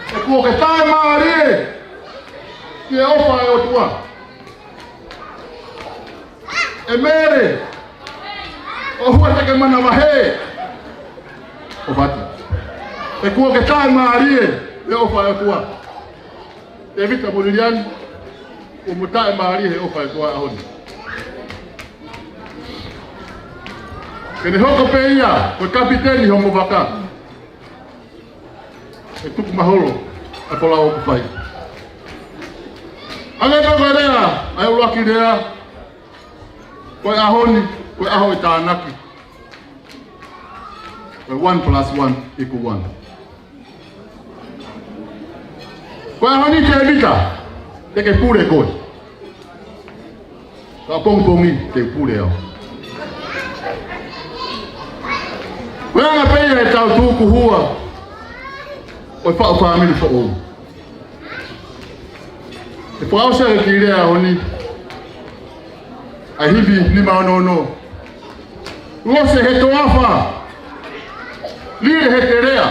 E kua ke tae maari. Ki e ofa e o tua. E mere. O hua te ke mana wahe. O whati. E kua ke tae maarie. E ofa e kua. E vita moririani. O mu tae maarie e ofa e kua ahoni. Kene hoko pe ia. Ko kapiteni hongo waka. E tuku maholo. A kola o kupai. Ane toko rea. Ai ulaki rea. Koe ahoni. Koe aho i tānaki. Koe 1 + 1 = 1. Koe aho ni te evita. Te ke pure koe. Ka pongpongi te pure au. Koe anga peia e tau tūku hua. Koe whao whamiri wha ou. E whao sere ki rea aho ni. Ai hivi ni maonono. Lose he toafa. Lire he te rea.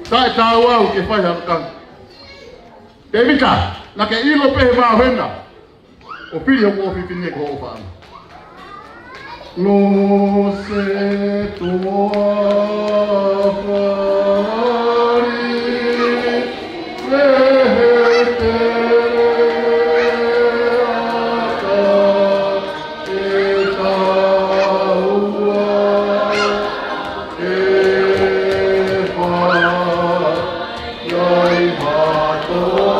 Tae tau au ke whai harakanga. E mika, na ke ilo pehe maa hena. O pili au ofi pini ko o whaana. Lo se toa whari lehe te ata e taua e wha iai mātoka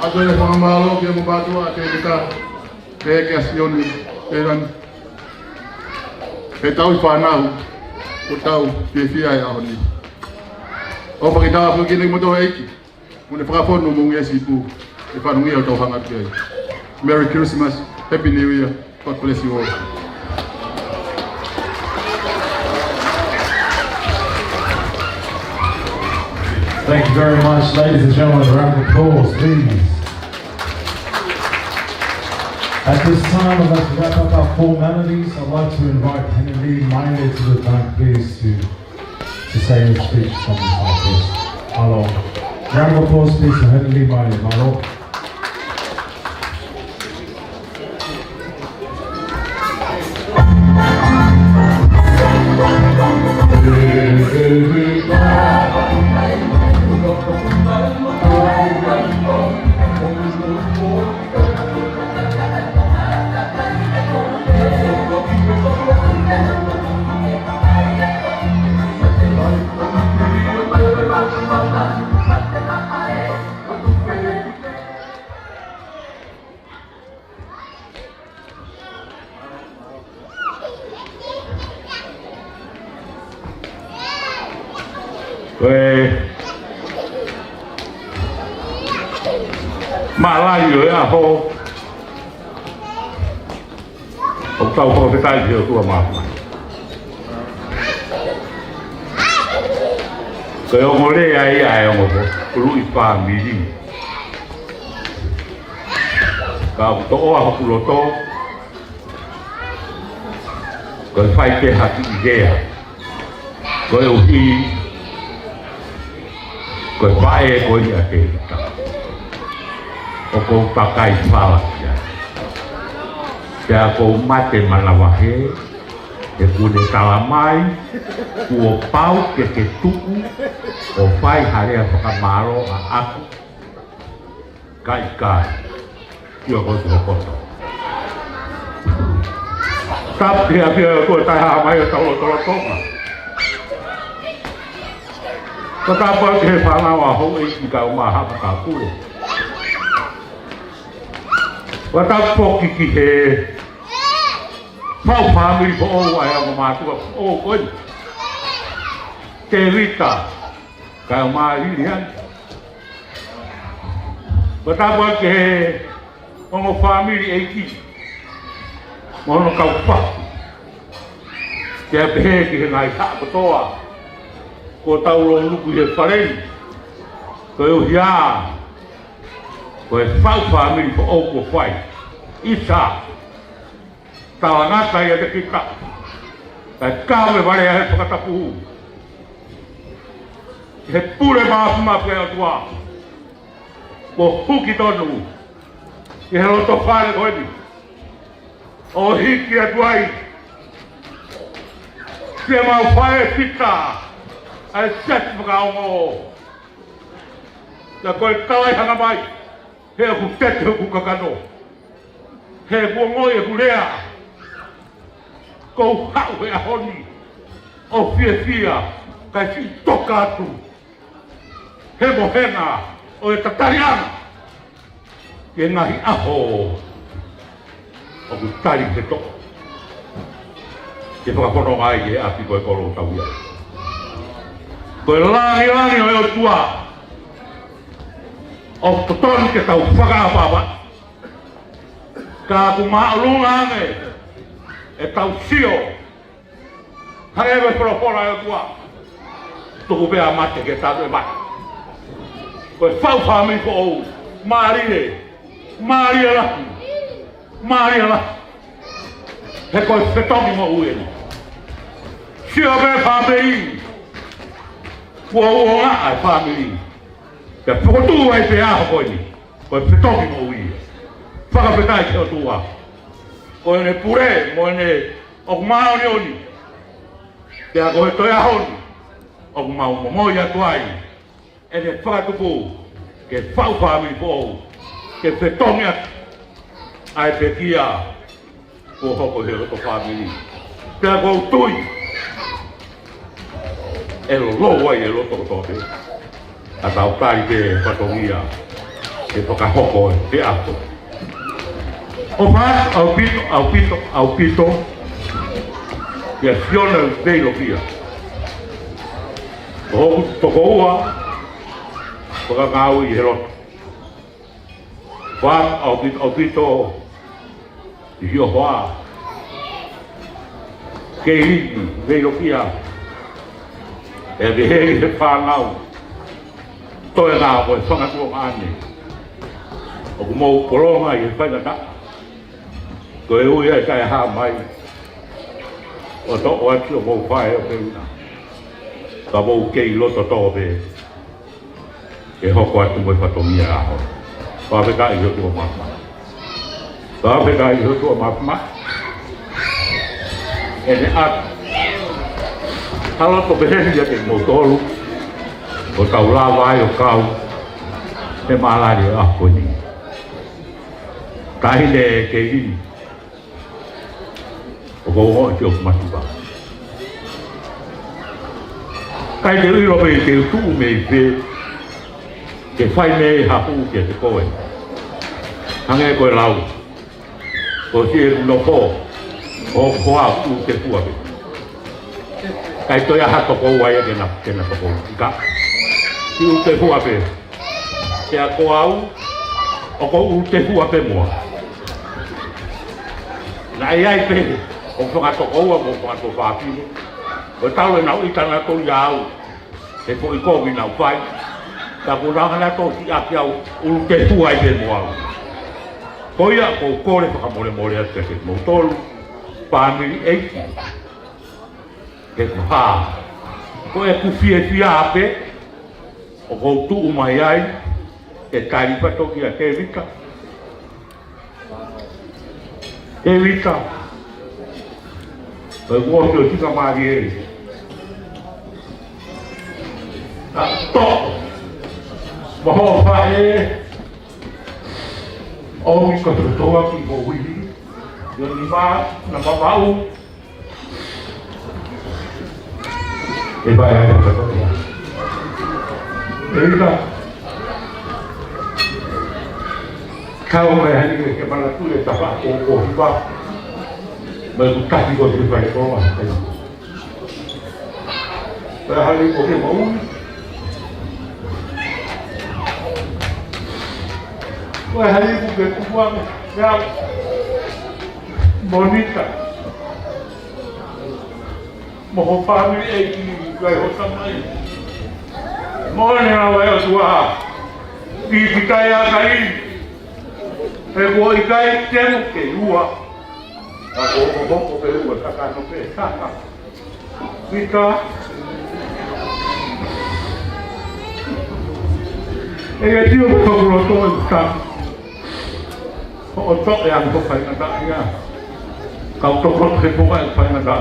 Adoe whamalo ke mo batua te tika te ke asioni te rani. He tau I whanau o tau te whia e ahoni. O pakitawa whuki nei moto eiki. Mo ne whakapono mo ngia sipu e whanungia o tau hangatu ai. Merry Christmas, Happy New Year, God bless you all. Thank you very much, ladies and gentlemen. A round of applause, please. At this time, I'd like to wrap up our formalities. I'd like to invite Henry Maile to the back, please, to say his speech from the side, please. Hello. Round of applause, please, for Henry Maile. Hello. Malai rồi à ho. Ông tàu có cái tay giờ tua mà. Cái ông ngồi đây ai ông ngồi, lui pha mì đi. Cái tổ học lô tô. Cái phải cái hạt gì cái ông đi. Cái phải cái nhà cái. O ko pakai fala ya ko mate malawahe e kune talamai ku pau ke tuku o fai harea whakamaro a aku kai yo ko ko tap dia ko tai ha mai tolo tonga ko ta pa ke fala wa ho e ka ma ha ka ku Wata poki ki he Pau family po o ai o matua o koi Te rita Ka o maa irian Wata poki he Ongo family eiki Mono kau pa Te pehe ki he ngai ha kotoa Ko tau lo luku he whareni Ko eo hia Ko e whau family po o ko whai Isa Tawa ngata ia te kita Kai kawe wale he whakatapu He pure maafuma pia atua Ko huki tonu I he roto whare koeni O hiki atuai Se mau whae pita Ai set whakaongo Ia koe kawai hanga mai He ku tete ku kakano He buongoi e kulea Kou hau e ahoni O fia Kai si toka atu He mohenga O e tatariana Ke ngahi aho O ku tari te toko Ke whakapono ai ke api koe koro tau ia. Koe langi o eo tua. O totoni ke tau whakaapapa. Ka ku maulunga ane. E tau sio. Hae koe whakapona eo tua. Tuku pea mate ke tau e mate. Koe whau whami ko ou. Maria la. He koe whetongi mo ueni. Sio me whamei. Kua uonga ai whamei. Te whakotu ai pe aho koe ni. Koe whetongi mo ui. Whakawhetai te o tua. Koe ne pure mo ne oku mao ni oni. Te a koe toi ahoni. Oku mao momoi atu ai. E ne whakatupu. Ke whau whamei po ou. Ke whetongi atu. Ai pe kia. Ko hoko he roto whamiri. Pea kou tui. E lo ai e roto tote. A tau tari te whatongia. E whakahoko e te ato. O wha, au pito. Ia fiona u teilo pia. O hoku toko ua. Whakangau i he roto. Wha, au pito. I hio hoa. Kei hiki, veiro pia. E vehe he whanau. Toe ngā koe whangatua maane. O ku mou koronga i he whaingata. Koe ui e kai haa mai. O toko ati o mou whae o peuna. Ka mou kei loto tō pe. E hoko atu moi whatongia aho. Whaweka i hotu o mama. Whaweka i hotu o mama. E ne atu. Hala to behendia ke motolu. O tau la vai o kau. Te malari o akoni. Kahine ke ini. O koho te o matuba. Kai te uiro me te utu me i pe. Ke whai me hapu ke te koe. Hange koe lau. Ko si e no ko. O koa u te puape. Kai toi aha toko uai e kena toko ika. Ki u te huape. Te a ko au. O ko u te huape mua. Na ai pe. O whanga toko ua mo whanga toko whapino. O tau e nau itana to iau. E po i komi nau whai. Ka kuranga na to si aki au. U te huai pe mua. Ko ia ko kore whakamore more ate ke moutolu. Pāmiri eiki. Ke kuhā. Ko e kuwhie whia ape. O kou tuu mai ai. Ke tāripato ki a te rika. Te rika. Koe kuohi o tika maari eri. Ta to. Maho whae. O mi kototoa ki ko wili. Yo ni ba na babau. E vai ai ka to. Eita. Kau me hani ke mana tu le tapa o hiba. Me gusta ki ko tu vai ko ma. Pero hari ko ke mau. Ko hari ko ke kuwa me. Ya. Bonita. Moho family e ki kai ho tamai. Morning na vai o tua. Ki fikai a kai. E ko i kai temo ke ua. A ko pe ua ka no pe. Vita. E tio ko ko to ta. O to e an ko fai na ya. Kau to ko ke ko fai na da.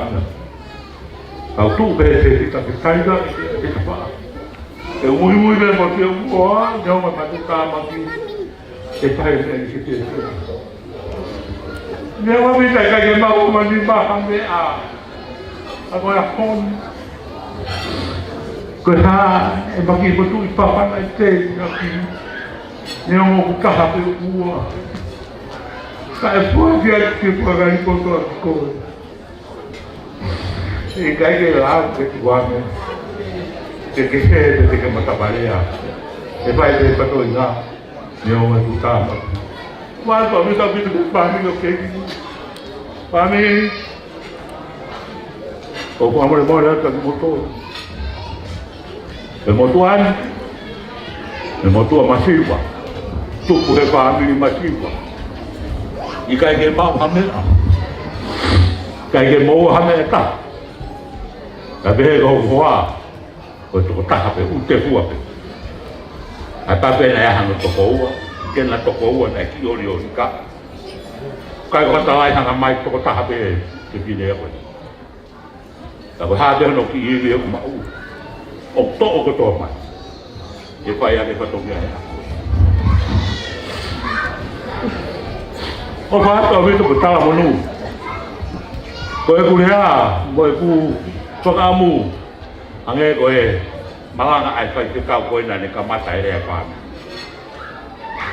Kau tu be te ta kai da e ta pa. E ui me mo te ua, ne o ma tu ka ma ki. E pai ne ki te. Ne wa mi ta ka ke ma o ma ni ba ha me a. A ko ya kon. Ko ha e ba ki po tu I pa pa na te na ki. Ne o mo ka ha pe ua. Sa e po ki a ki po ga I po to ko. Si kai ke la ke tuane. Ke ke mataparea. E vai te patoina. Nyo e kutama. Wala pa mi sabi ko pami ko ke. Pami. O po amore mora ta motor. E motuan. E motua masiva. Tuku he pami masiva. I kai ke mau hamena. Kai ke mau hamena. Ka be go hoa. Ko to ta pe u te fu pe. A ta pe na ha no to ko ke na to ko na ki ori ori ka. Kai ko ta ai ha mai to ta pe ke bi ne ko. Ta ko ha de no ki i le ma u. O to o ko to mai. E pa ya ke pa to ya. O fa to vi to ta mo nu. Ko e ku le ha, mo e ku Whakamu, ange koe, malanga ai whai te kau koe na ne ka mata ere a whāmi.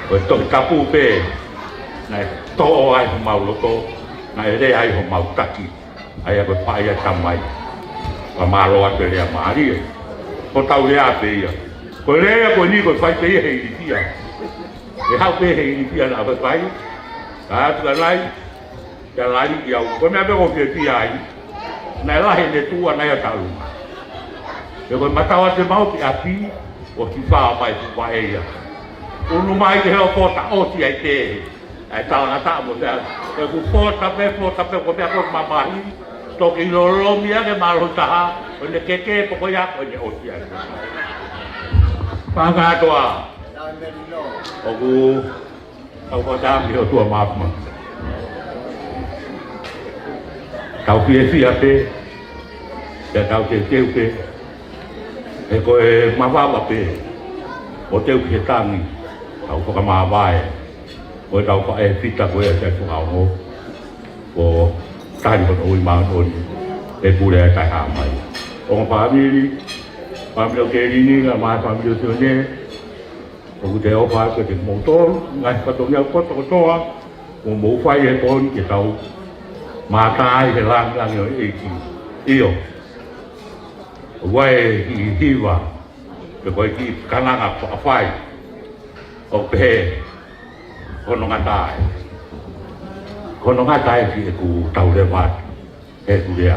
Koe toki tapu pē, nai to'o ai ho mau loto, nai ere ai ho mau taki, ai a koe whae a tamai, ka mālo atu ere a maaria. Ko tau rea pē ia. Koe rea koe ni koe whai pē he iripia. E hau pē he iripia na whai whai, ka atu ka nai, ka lari ki au, koe mea peko pē pia ai. Nai lahe ne tua nai a taurunga. E koe matawa te mau ki api, o ki whaa mai tu wa eia. Unu mai te heo pōta oti ai te, ai tālanga tā mo te ala. Koe ku pōta pe, ko mea koe mamahi, toki loromi ake maro taha, o ne keke poko ia, o ne oti ai. Pānga atoa. O ku, au ko tāmi o tua mapuma. Tau fia pe, te tau te teu pe, e koe mawawa pe, o teu ki he tangi, tau whakamāwae, koe tau wha e whita koe e te whakao o tari kono ui maanoni, e pure e tai hāmai. O ngā whaamiri o ke rini, ngā mai whaamiri o tione, o ku te opa koe te mōtoru, ngai whatongi au koto kotoa, o mō whai e pōni ke tau, Mātai he langi o eiki, io. Wai hi hiwa, pe koe ki kananga whakawhai, o pe kono ngatai. Kono ngatai ki e ku tau le wāt, e ku rea.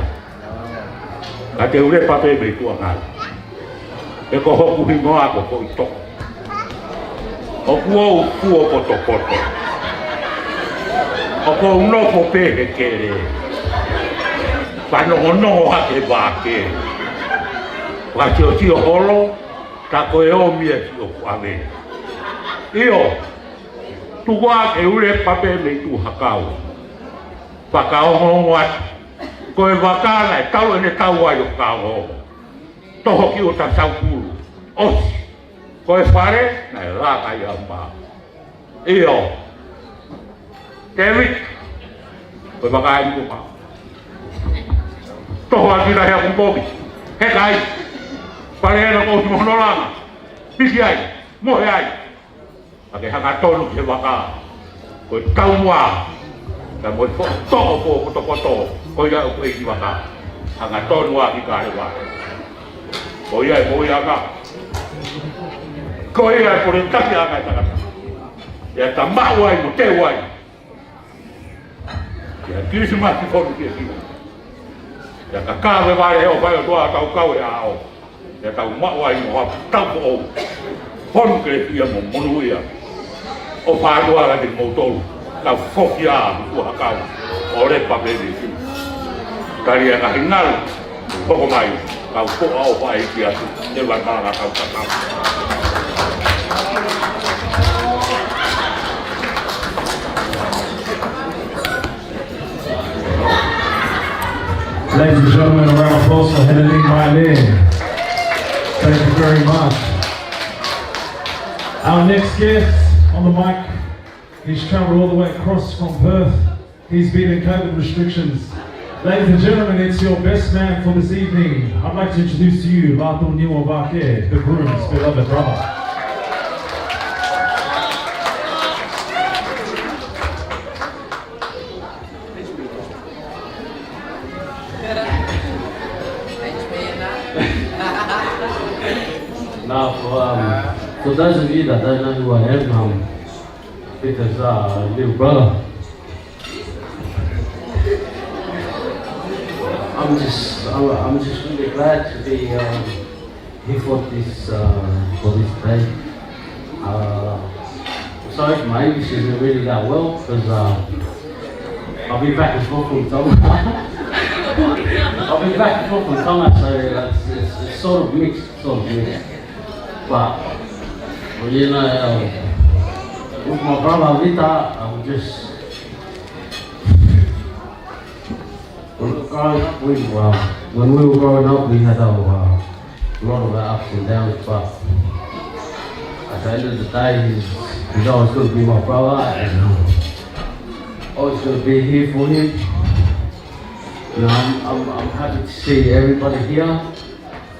Ka te ure pape me tua ngai. E ko hoku hingoa ko i toko. O kuo kuo poto poto. O ko uno po pe he kere. Whano ono hake wāke. Whaki o tio holo, ta koe o mia ki o kuame. Io, tu wā ke ure pape me tu hakau. Whakao hongo atu. Koe wakana e tau ene tau ai o kao. Toho ki o ta tau kuru. Osi. Koe whare, na e rāka i amma. Io, David, koe wakai ni kupa. Toho ati na hea kumpoki. He kai. Pare ena ko si mohonoranga. Pisi ai, mohe ai. Ake hanga tonu ki he waka. Koe tau mua. Ka moe toho po koto. Koe ia uko eki waka. Hanga tonu a ki kare waka. Koe ia e moe anga. Koe ia e pore taki anga e takata. Ia ta mau ai mo te wai. Ia Kirsimasi fonu ki e kiwa. Ia ka kawe ware heo whai o toa tau kawe a ao. Ia tau mau ai mo hapu tau po ou. Fonu ke ia mo monu ia. O whātua la ki moutoru. Tau whoki a kua hakau. O repa pene ki. Tari a ngahi ngaru. Hoko mai. Tau whoka o whai ki atu. E wai maranga tau kakau. Ladies and gentlemen, a round of applause for Henning Maile. Thank you very much. Our next guest on the mic, he's travelled all the way across from Perth. He's been in COVID restrictions. Ladies and gentlemen, it's your best man for this evening. I'd like to introduce to you Lato Niwa Vake, the groom's beloved brother. those of you that don't know who I am, Peter's little brother. I'm just really glad to be here for this day. Sorry if my English isn't really that well, because I'll be back and forth from Tonga. I'll be back and forth from Tonga, so it's sort of mixed. But you know, with my brother Vita, I'm just growing up. When we were growing up, we had a lot of our ups and downs, but at the end of the day, he's always going to be my brother, and always going to be here for him. You know, I'm happy to see everybody here.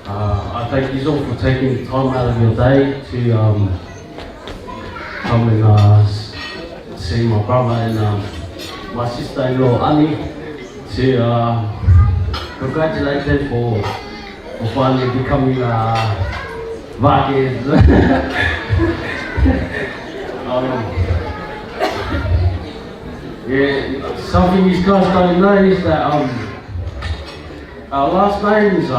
I thank you all for taking the time out of your day to come and see my brother and my sister-in-law Annie, to congratulate them for finally becoming Vakis. Yeah, something you guys don't know is that our last names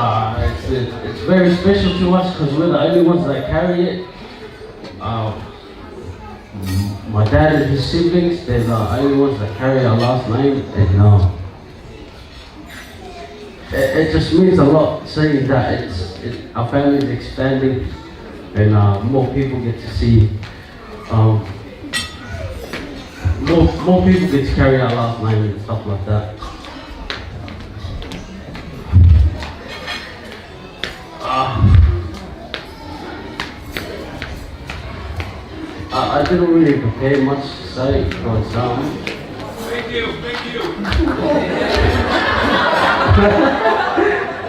it's very special to us because we're the only ones that carry it. My dad and his siblings, they're the only ones that carry our last name, and it just means a lot seeing that our family is expanding and more people get to see. More people get to carry our last name and stuff like that. I didn't really prepare much to say because Thank you.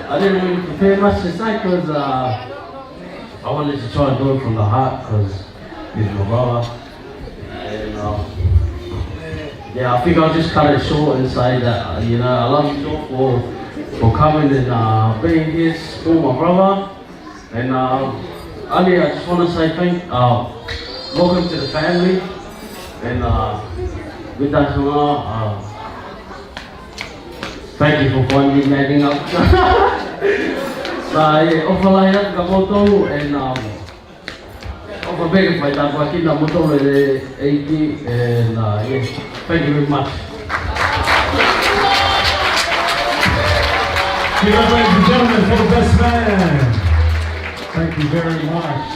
I didn't really prepare much to say because I wanted to try and do it from the heart because he's my brother. And yeah, I think I'll just cut it short and say that you know, I love you all for coming and being here for my brother. And Ali, I just want to say welcome to the family. And with that, thank you for finally landing up. So yeah, ofalaya kamoto and ofabega fight up wakina moto le 80 and yeah, thank you very much. Give it up, ladies and gentlemen, for the best man. Thank you very much.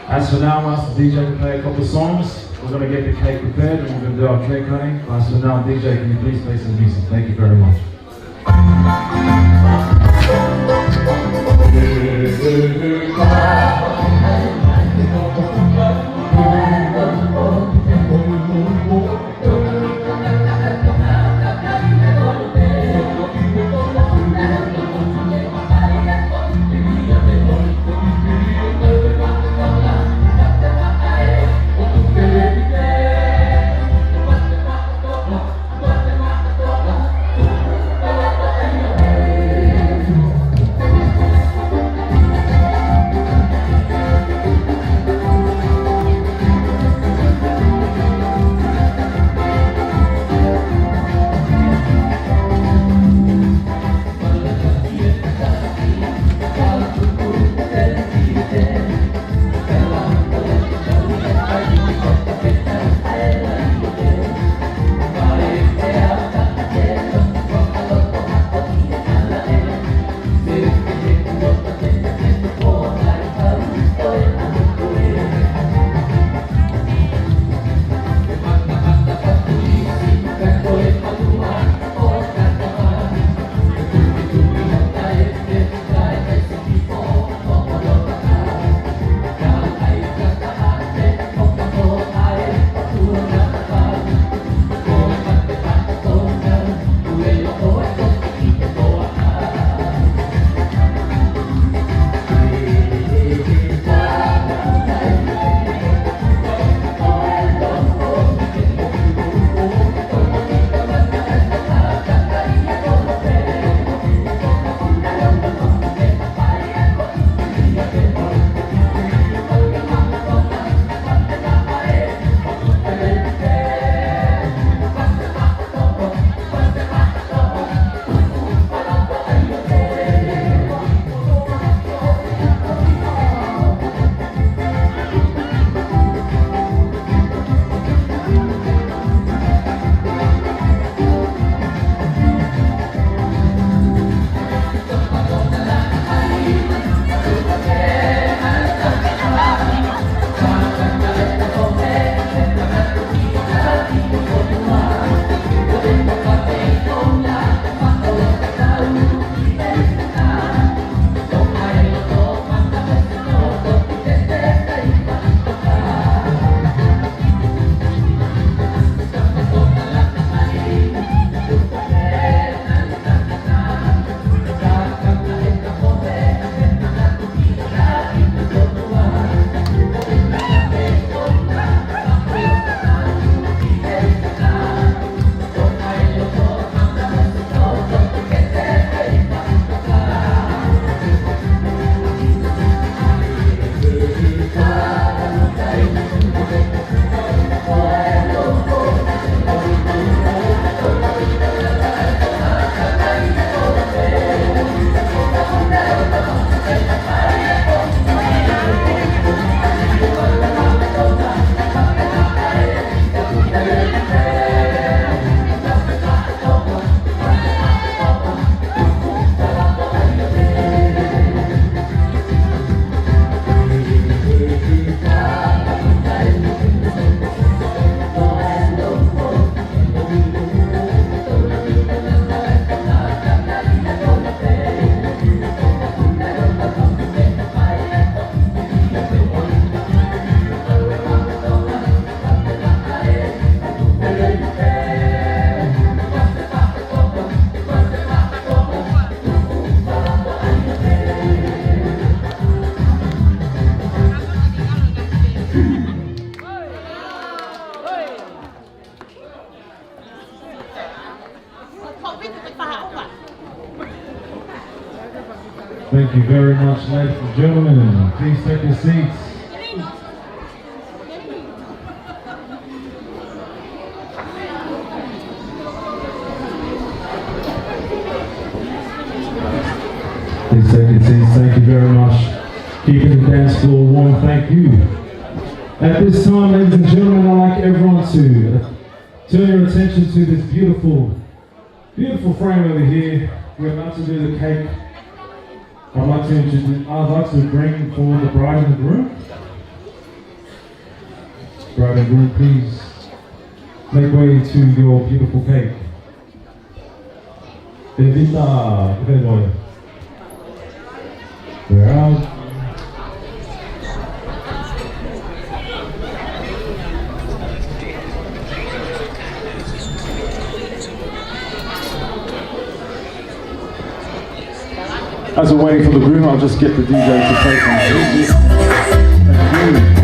As for now, Master DJ can play a couple of songs. We're going to get the cake prepared and we're going to do our cake cutting. As for now, DJ, can you please play some music? Thank you very much. Thank you very much, ladies and gentlemen. Please take your seats. Please take your seats. Thank you very much. Keeping the dance floor warm. Thank you. At this time, ladies and gentlemen, I'd like everyone to turn your attention to this beautiful frame over here. We're about to do the cake. I'd like to bring forward the bride and the groom. Bride and groom, please make way to your beautiful cake. Evita, we're out. As we're waiting for the groom, I'll just get the DJ to play some music. Thank you.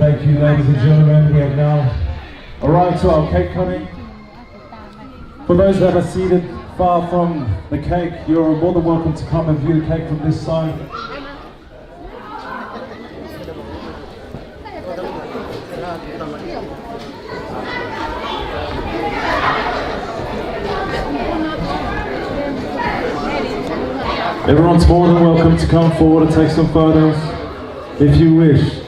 Thank you, ladies and gentlemen. We have now arrived to our cake cutting. For those that are seated far from the cake, you're more than welcome to come and view the cake from this side. Everyone's more than welcome to come forward and take some photos if you wish.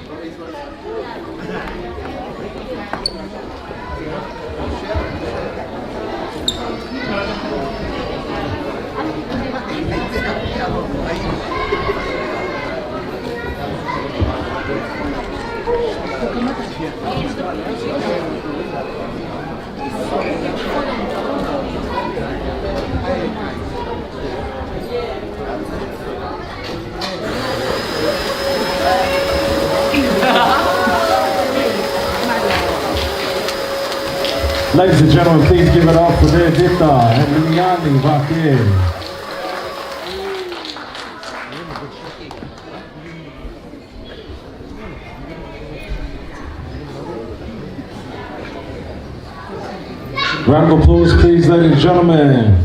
Ladies and gentlemen, please give it up for Evita and Liliani back here. Round of applause, please, ladies and gentlemen.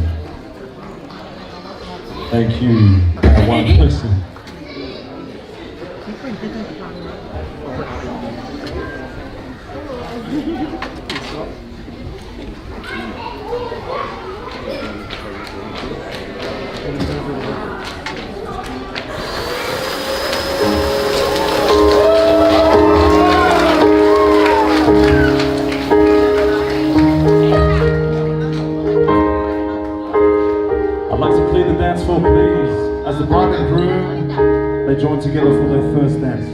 Thank you. One person. I'd like to clear the dance floor, please, as the bride and groom, they join together for their first dance.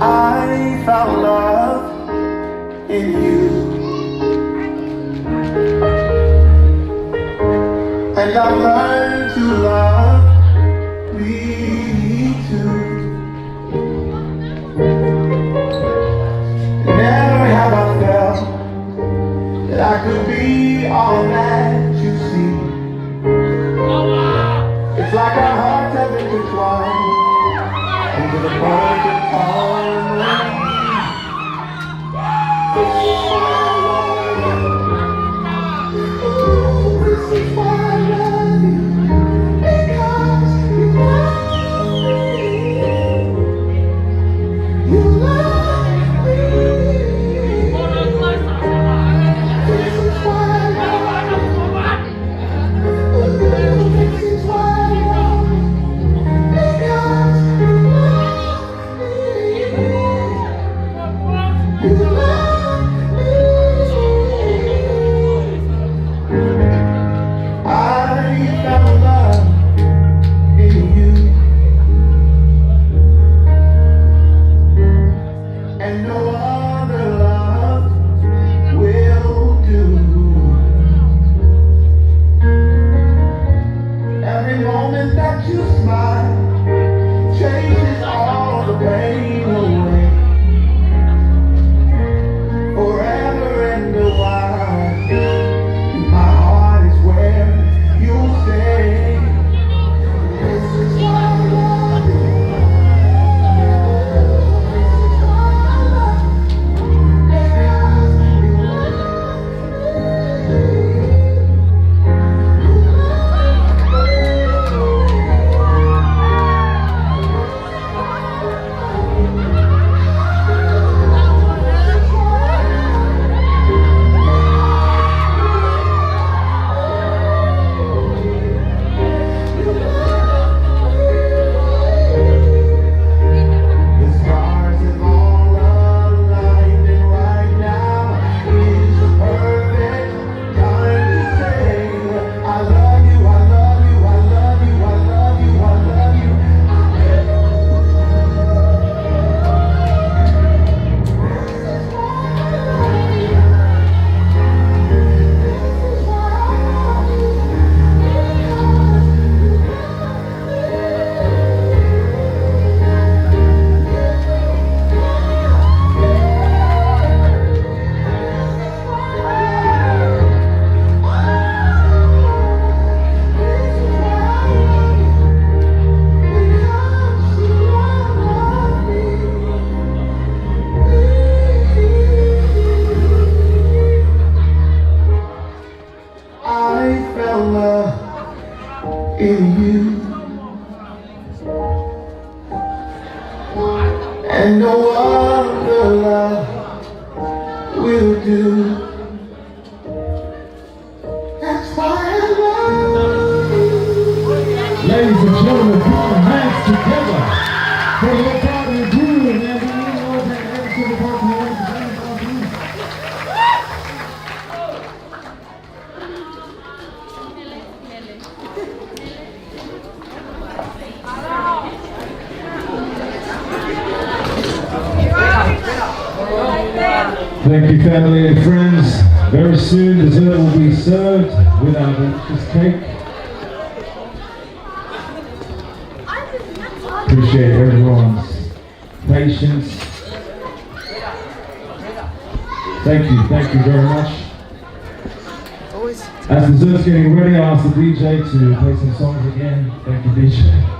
I found love in you, and I learned to love me too. Never have I felt that I could be all that you see. It's like our hearts have been intertwined into the perfect harmony. This is why I love you. This is why I love you. Because you love me. You love me. This is why I love you. This is why I love you. Because you love me. You love me. I found love in you, and no other love will do. Every moment that you smile chases all the pain away. Forever and a while, my heart is where you'll stay. This is why I love you. This is why I love you. Because you love The stars have all aligned, and right now is the perfect time to say, I love you, I love you, I love you, I love you, I love you. I found love in you, and no other love will do. That's why I love you. Ladies and gentlemen, put your hands together for your bride and groom, and we all take every single person who wants to dance on you. Thank you, family and friends. Very soon, dessert will be served with our delicious cake. Appreciate everyone's patience. Thank you very much. As dessert's getting ready, I'll ask the DJ to play some songs again. Thank you, DJ.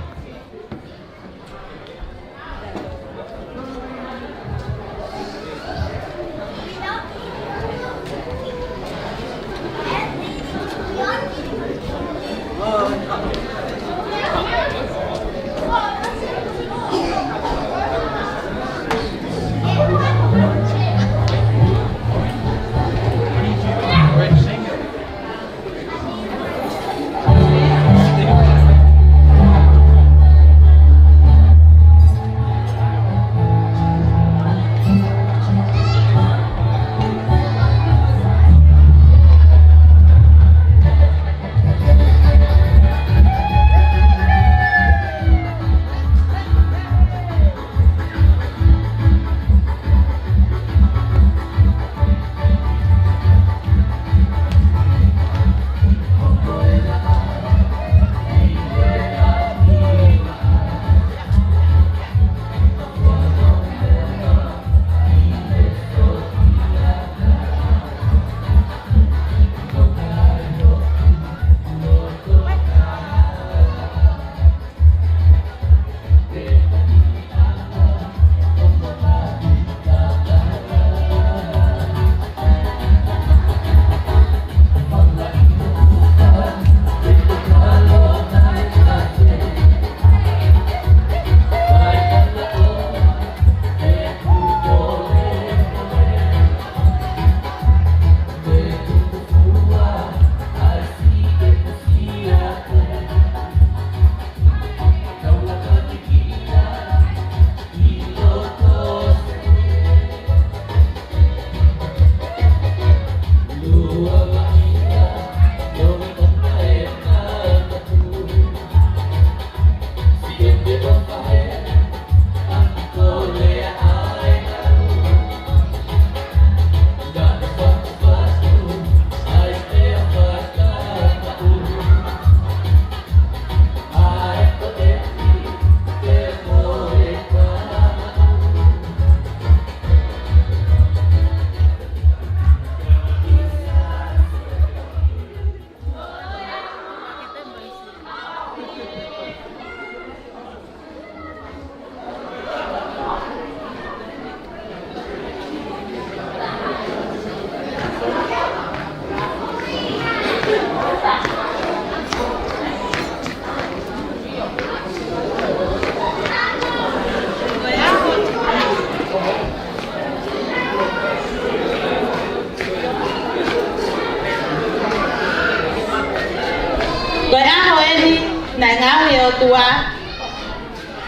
tua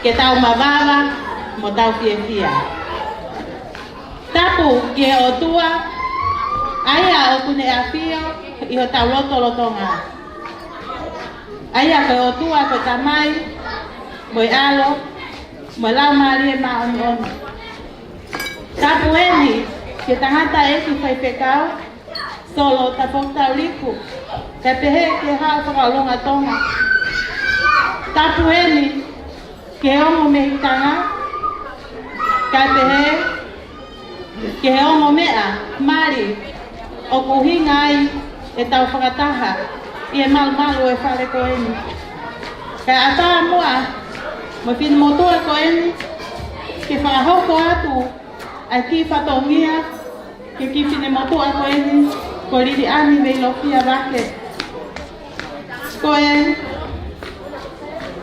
ke tau mawava mo tau fia. Tapu ke o tua aia o kune afio i ho tau lotonga. Aia ko o tua ko tamai mo alo mo lau mari ma on. Tapu eni ke tangata e ki fai pekau solo tapok tau liku. Ka pehe ke hao whakalonga tonga. Tapu eni ke ongo mehitanga. Ka pehe ke ongo mea mari o kuhinga ai e tau whakataha i e malu e whare ko eni. Ka ata mua mo whina motua ko eni ke whakahoko atu ai ki whatongia ke ki whina motua ko eni ko riri ani vei lofia wake. Ko e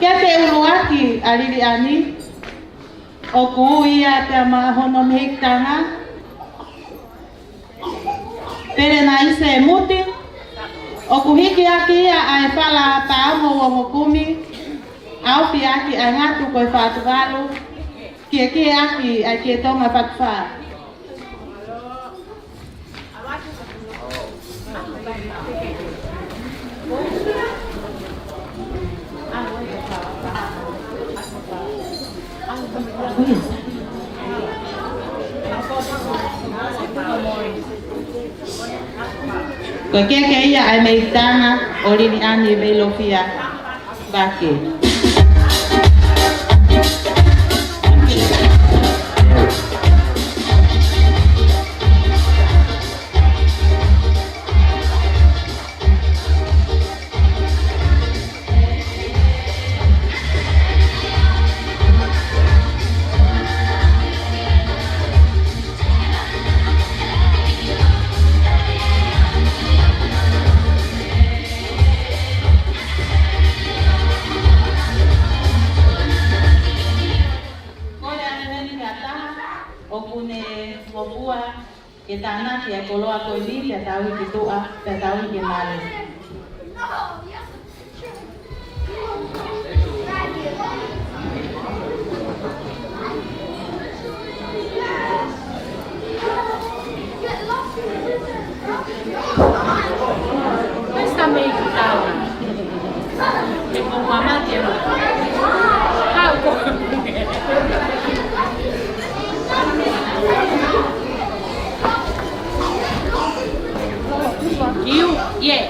ke te uruaki a riri ani o ku ia te mahono mehitanga. Pere na ise e muti, o kuhiki aki ia ai whala paongo o mokumi, au pi aki ai ngatu koe whātuwalu, kia aki ai kia tonga whatuwha. Ko keke ia ai meitanga o rini ani vei lofia wake. Ke tāna ki a koloa koe ni, te tau ki toa, te tau ki mare. Questa meitana che con mamma ti you, yeah.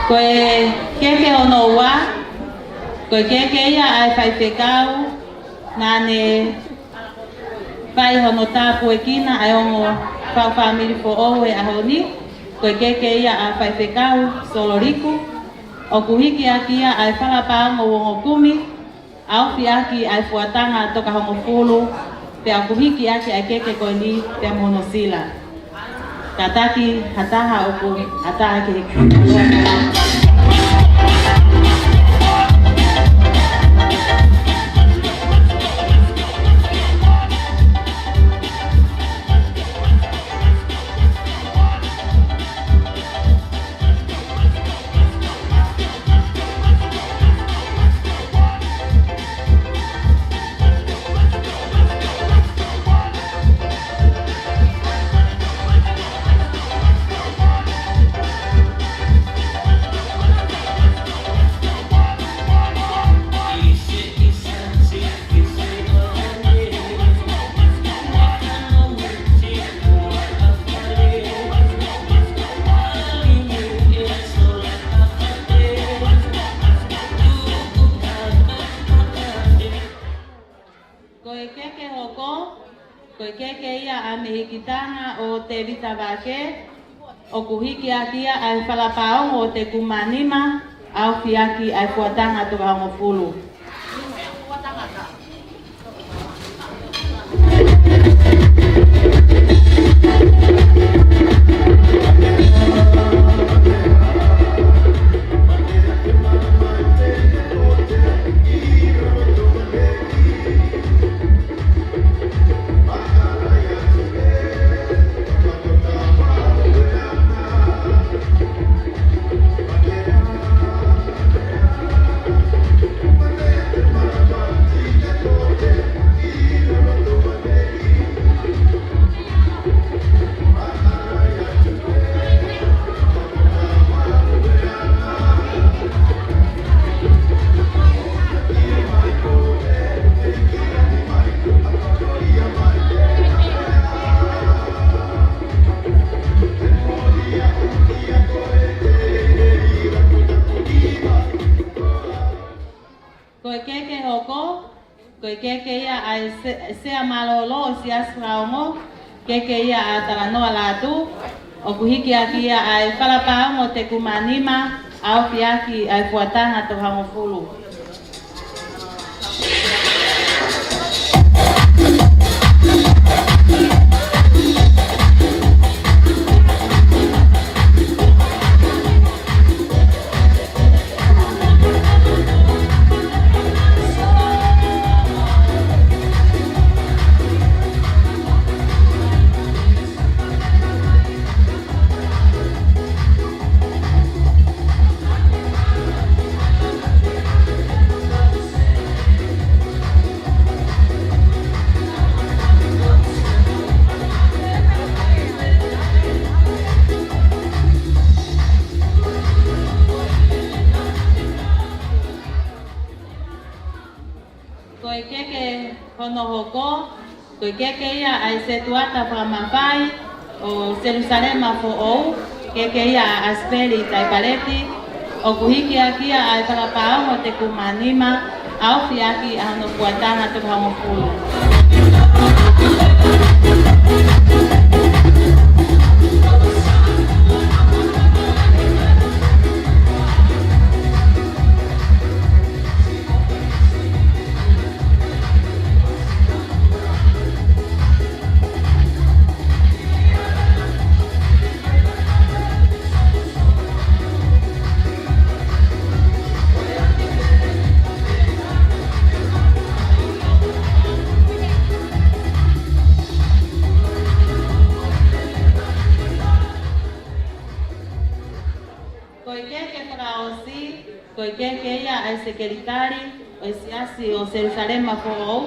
Koe keke ono wa, koe keke ia ai whai whekau, nane whai hono tāpu e kina ai ongo whau whamiri po oe ahoni, koe keke ia ai whai whekau soloriku, o kuhiki aki ia ai whalapaongo wongo kumi, au fi aki ai fuatanga toka hongo fulu, pe au kuhiki aki ai keke koe ni te monosila. Kataki hataha oku hataha ki koe keke ia a mehikitanga o te vita wake, o kuhiki akia ai whalapaongo o te kumanima, au fiaki ai fuatanga tuka hongo fulu. keke ia ai sea malolo si asraongo keke ia atala noa latu o kuhiki aki ia ai whalapaongo te kumanima au fiaki ai fuatanga to hangofulu. Koe keke honohoko, koe keke ia ai setuata whamawhai o Jerusalema fo ou, keke ia asperi tai paleti, o kuhiki akia ai whakapaongo te kumanima, au fiaki ahano kuatanga te hangofulu. Koe keke ia ai sekeritari o siasi o Jerusalema fo ou,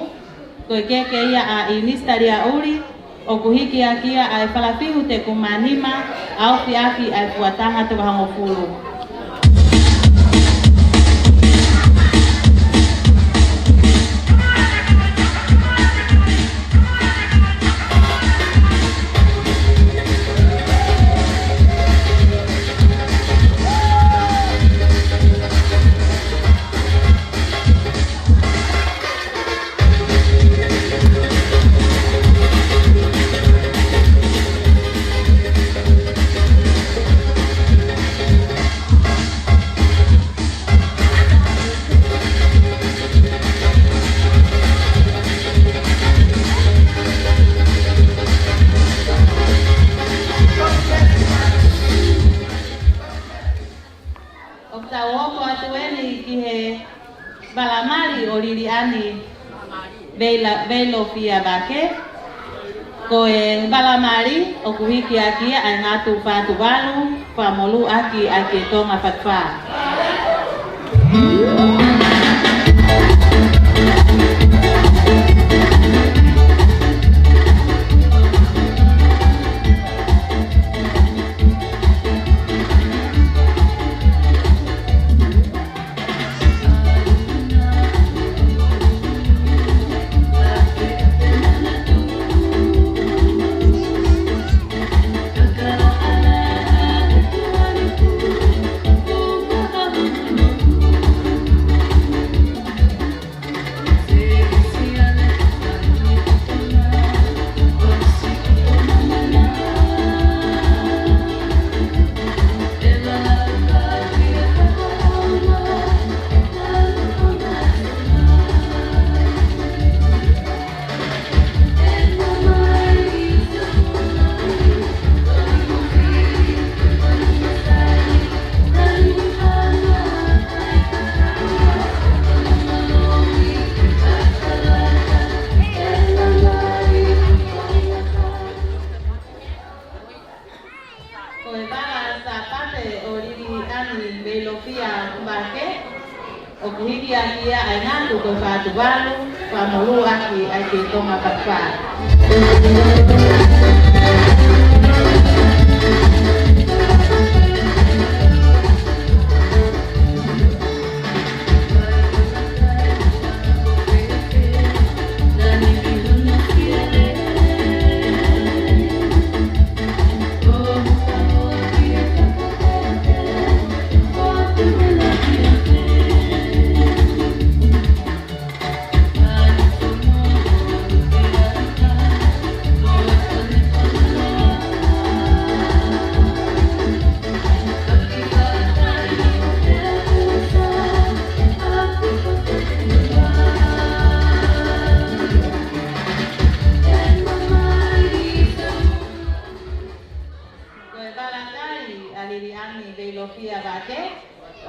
koe keke ia a inistari a uri, o kuhiki akia ai whalapihu te kumanima, au fiaki ai puatanga te wahangofulu. Balamari o liliani velo pia bake koe balamari o kuhiki aki ai ngatu patu balu pamolu aki ake tonga patfa. Okuhiki akia ai ngatu ko fatu balu pamolu aki ake tonga patfa.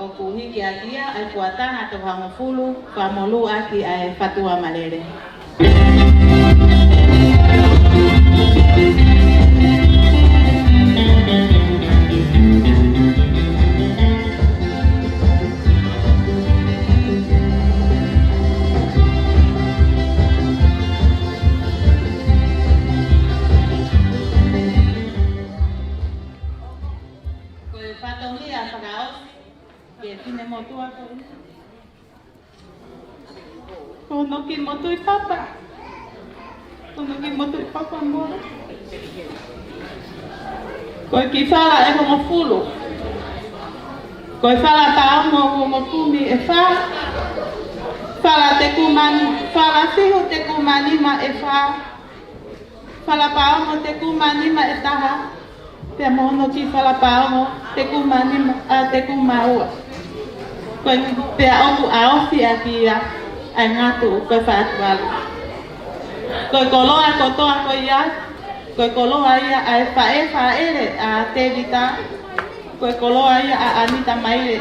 o kuhiki akia ai kuatanga to hangofulu pa molu aki ai fatua malere. Kono ki motui papa. Kono ki motui papa mora. Koe ki whala e hongo fulu. Koe whala tau mo hongo kumi e wha. Whala te kumani, whala fiho te kumanima e wha. Whala paongo te kumanima e taha. Te mono ki whala paongo te kumanima a te kumaua. Koe te aoku aofi a kia. Ai ngatu koe whaatualu. Koe koloa kotoa koe ia, koe koloa ia ai whaere a te vita, koe koloa ia a anita maire.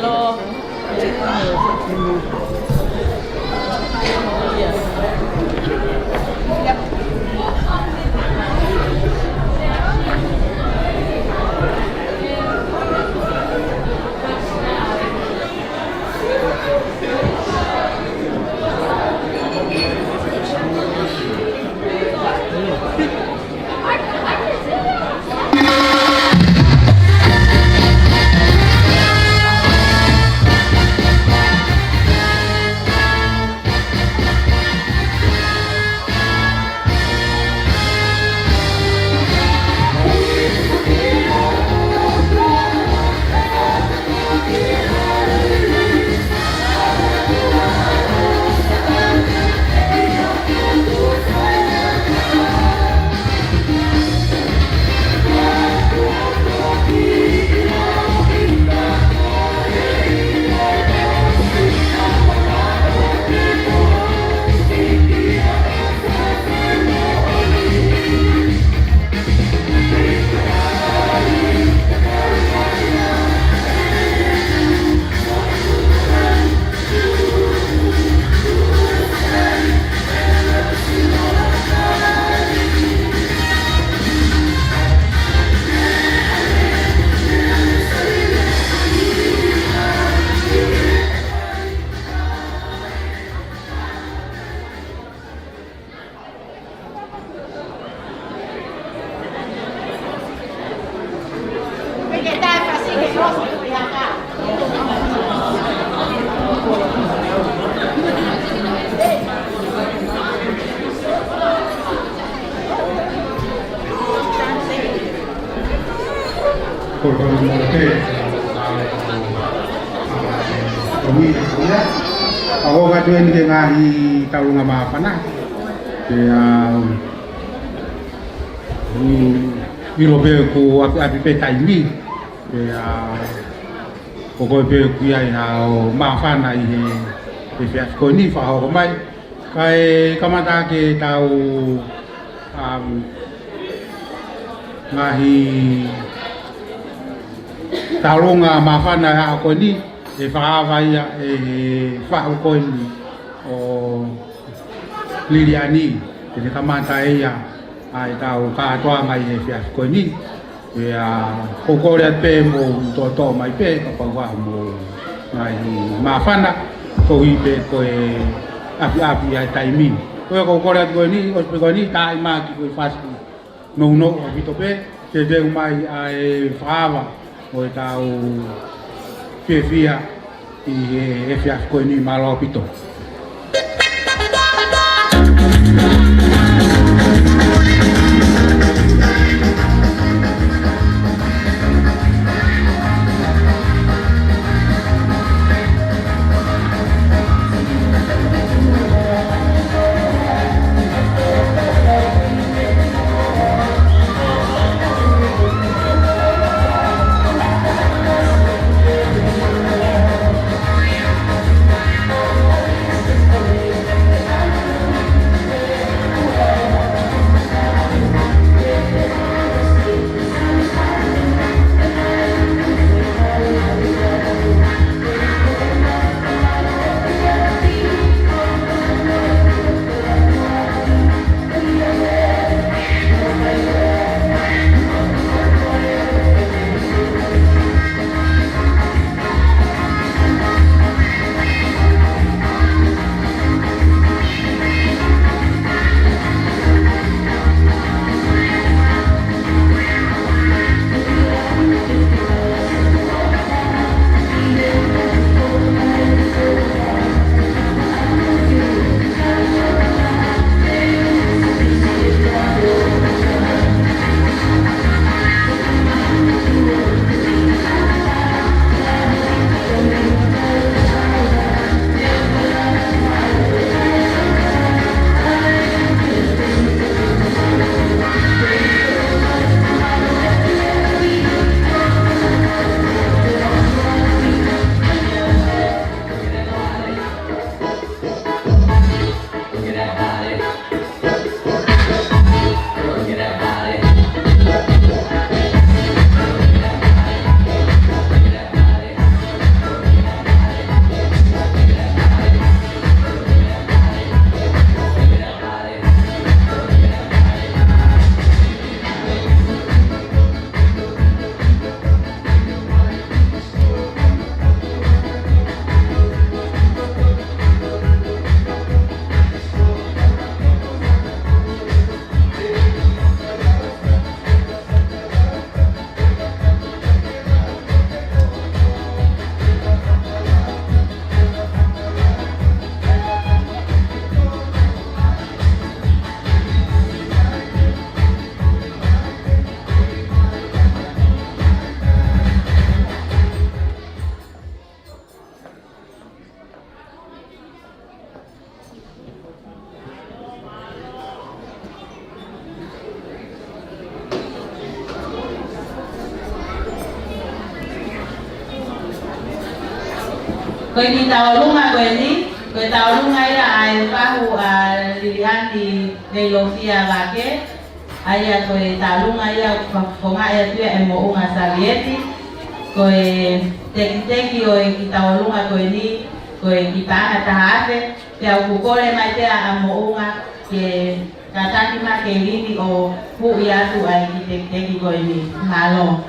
lo. Kalau mungkin kami ya, ako nga tuwing hindi nga tayo nga mapana. Kaya Europe ko api petay mi. Kaya ko pe kuya na mafana i fias ko ni fa ho mai kai kamata ke tau ngahi talunga mafana ako ni e whakawai e whakako ni o Liliani e te kamata e ia ai tau katoa mai e fiasko ni e a kokore pe mo to mai pe kapawa mo mai mafana ko i pe ko e api ai taimi ko kokore ko ni o pe ko ni tai ma ki ko fasi no o vito pe te de mai ai fava o tau fia e fiasco ni malo pito. Koe ni taolunga koe ni, koe taolunga ia ai pahu lilian di Velofia lake. Aya koe taolunga ia konga ia tua e mo unga savieti. Koe teki oe ki taolunga koe ni, koe ki paana tahate. Te au kukore mai te a mo unga ke tataki ma ke lini o hui atu ai ki teki koe ni. Malo.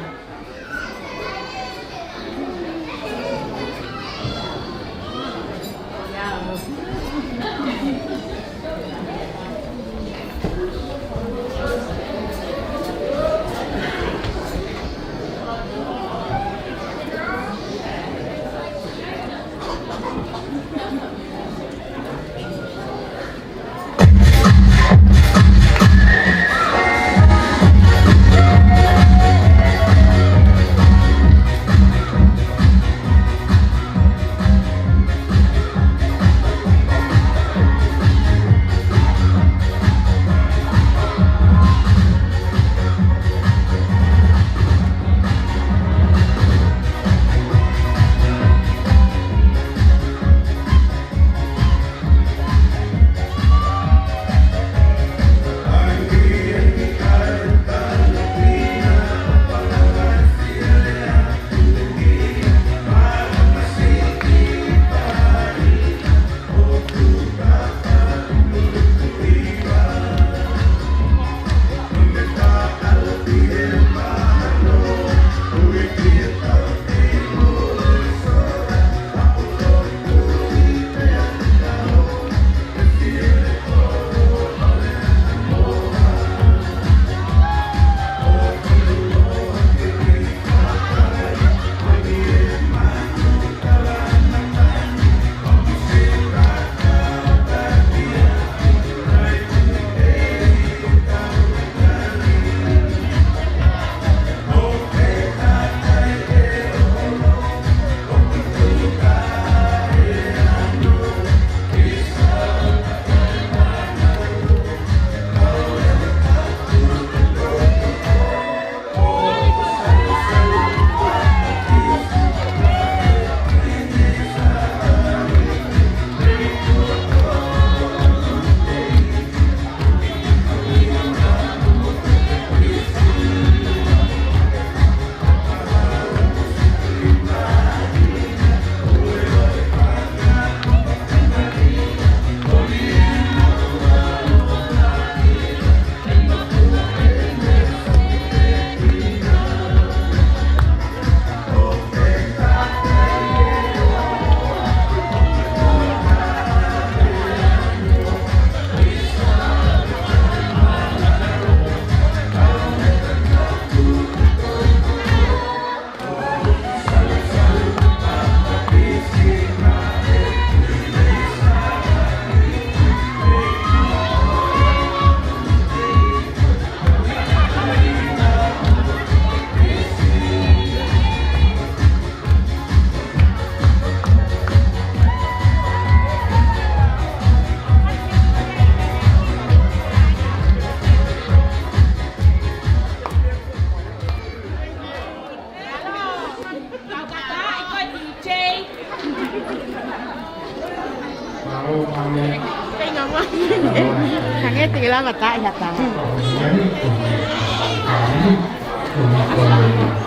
Thằng thì là mặt tại nhặt tàng.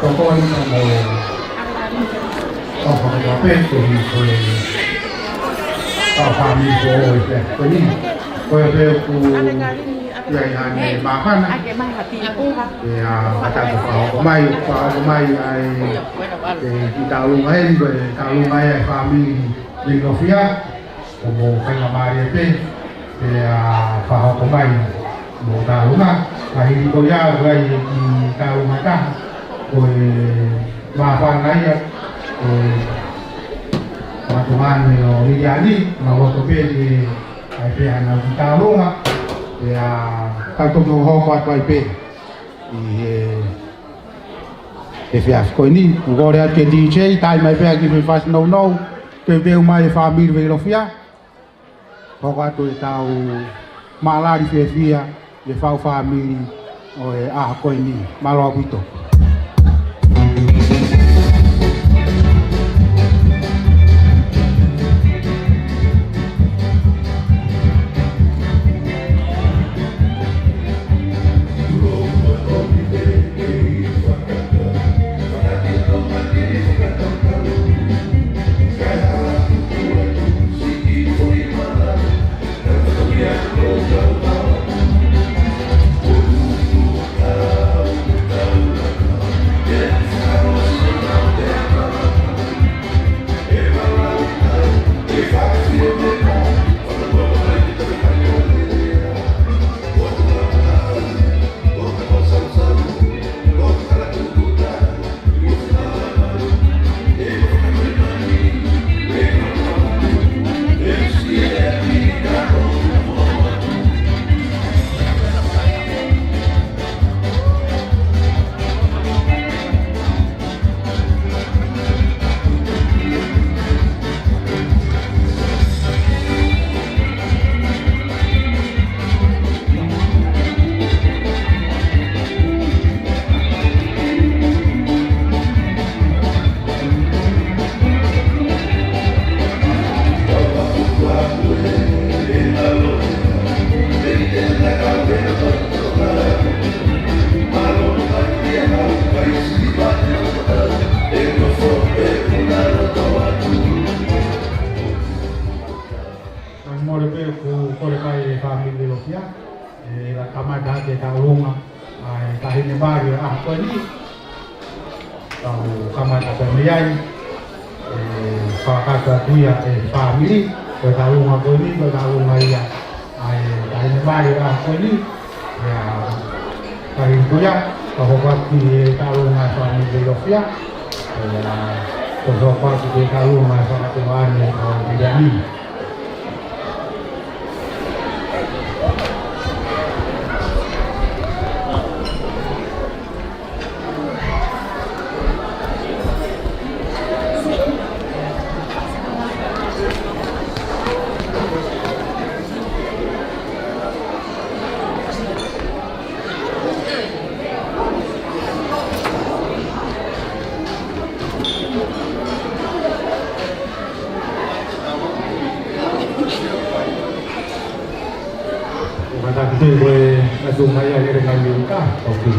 Con có phê của mình rồi phạm mình rồi cái gì rồi về của dạy hàng bà phan này thì tại của mày ai để tạo luôn hết rồi tạo luôn ai phạm mình ở phía của bộ phanh là bài để thì phá học của mày bộ tạo luôn à và hình tôi ra rồi tạo luôn ta rồi bà phan này rồi teman ni jadi mau ke di IP anak kita lu ah ya kalau tu ho buat IP FF ko ini agora que DJ time IP aqui me faz no que veio mais família veio fia ho tu tahu malah di Fevia de fau família ko ini malo itu. more pe ku kore kai family lo kia la kamada ke ta runga ai ta hine bari ko ni tau kamada pe miai pakaka dia family ko ta runga ko ni ko ta runga ia ai ta hine bari ko ni ya kai kuya ko ba ki ta runga family lo kia ko so pa ki ta runga sa ka tuane ko ni Kita boleh langsung bayar dengan minta okey.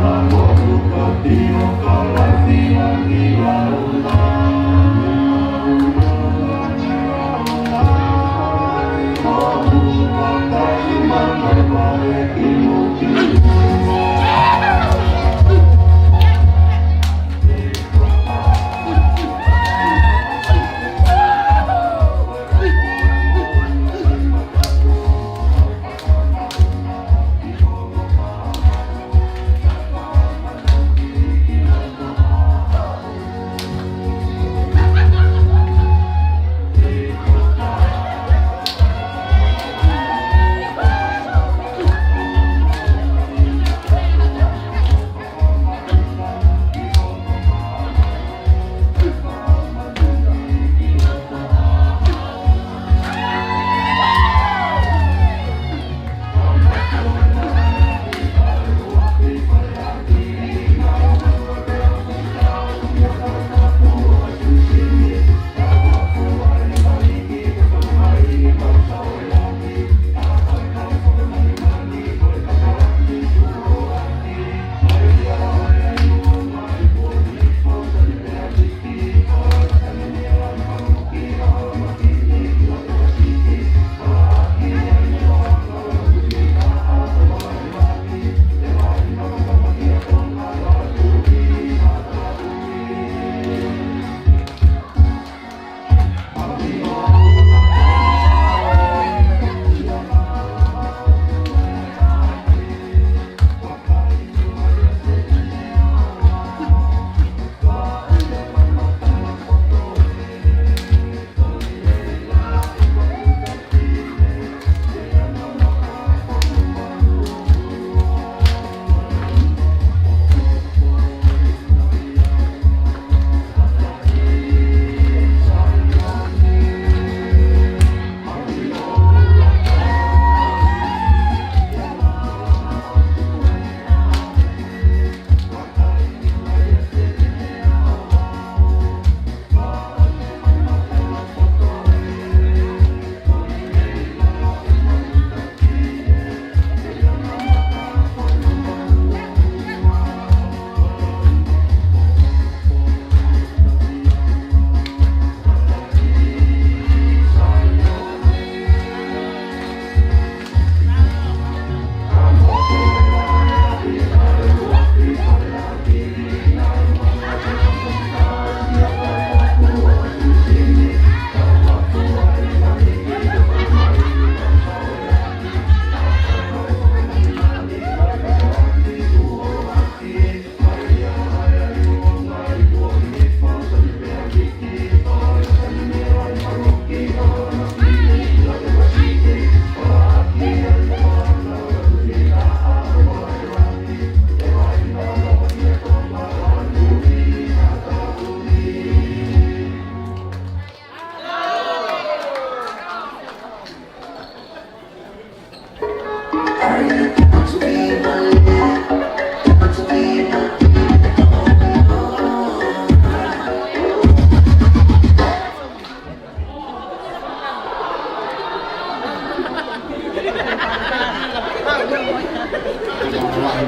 Amor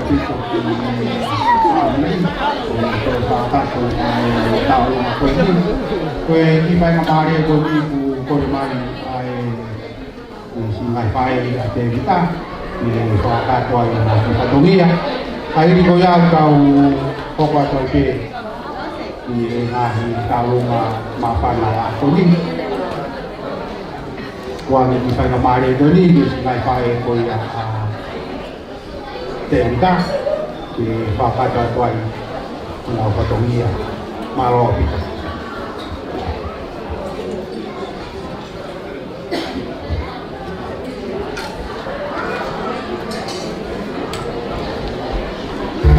piso ki family ko sa tato ai tao ko ni ko ki pai na mare ko ni ko mai ai si mai pai te vita ni ko ka to ai na ka to ni ai ni ko ya ka ko kwa to ke ni ha ni ka lo ma pa na ko ni qua ni pai na mare ko ni si mai pai ko ya tiền ta thì vào khai cho tôi nào có tổng nghĩa mà lo bị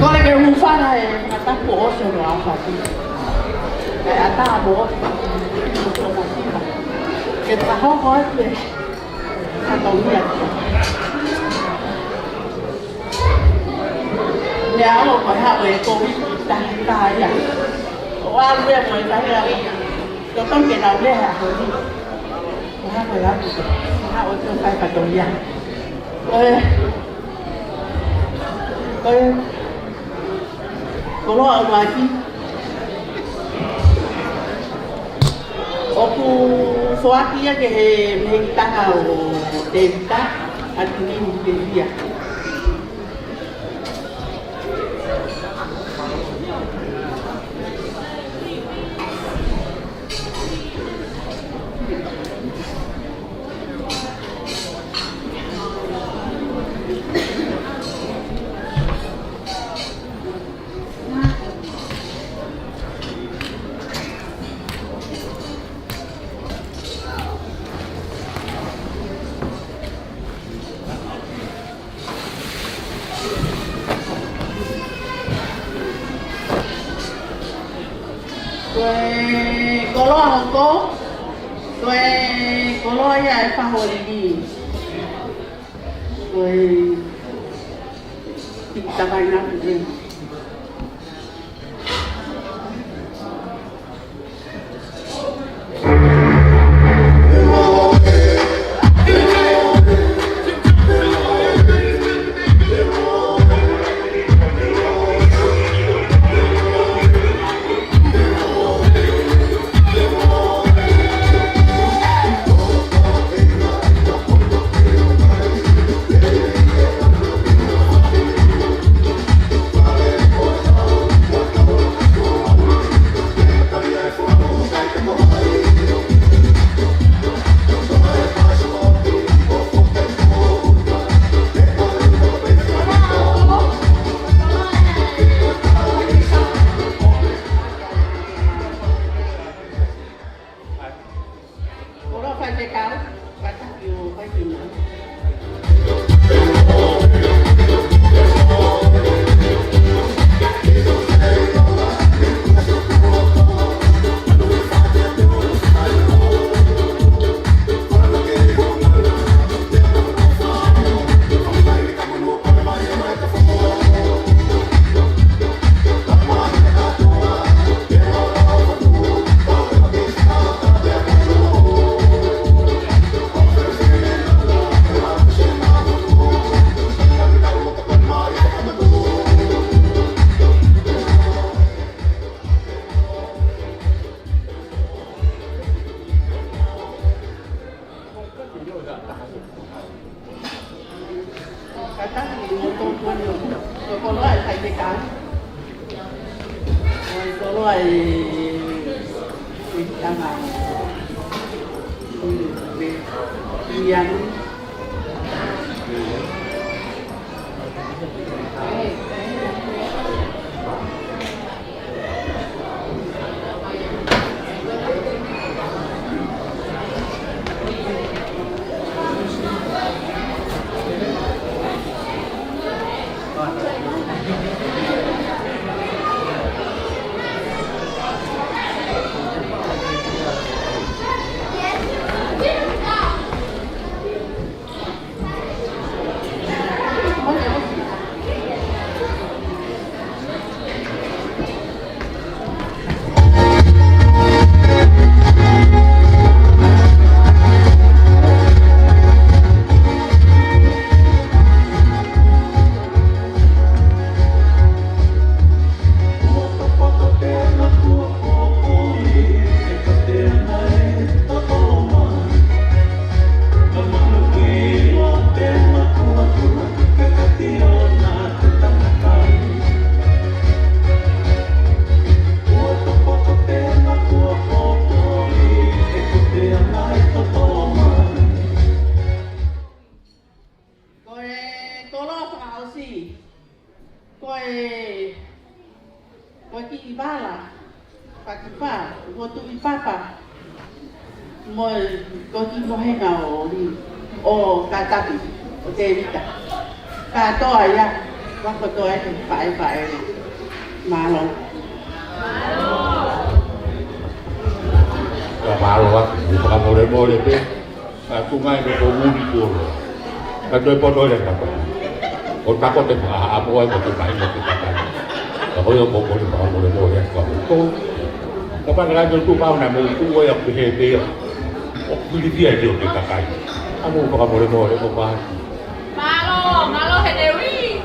có cái mũ pha này mà ta bố cho nó phải cái ta bố cái ta không có gì ta tổng nghĩa nếu mà phải học về Covid ta vậy, qua việc mới phải là cóต้องเก็บเอาได้หาคนที่ถ้าไปรับถ้าเอาตัวไปปัดตรงอย่างก็รอเอาไว้ที่aku suatu ya ke kita tahu data artinya dia có lo không cô? Tôi có lo vậy pha hồi đi tôi kita banyak tu. Koe ki I wala, pakipa, gotu I papa. Moi ko ki mohenga o kataki, o te rita. Katoa ia, wako toa e whae malo. Ka malo atu, ka more pe. Ka tungai ko muni puro. Ka toi poto le ka. O tako te apo ai ko te pai mo te taka. Ka hoi o ko te more ko. Ka pa nga tu pa na mo tu o ya ku he pe. O ku li dia yo te taka. Amo ko ka more ko pa. Malo Henry.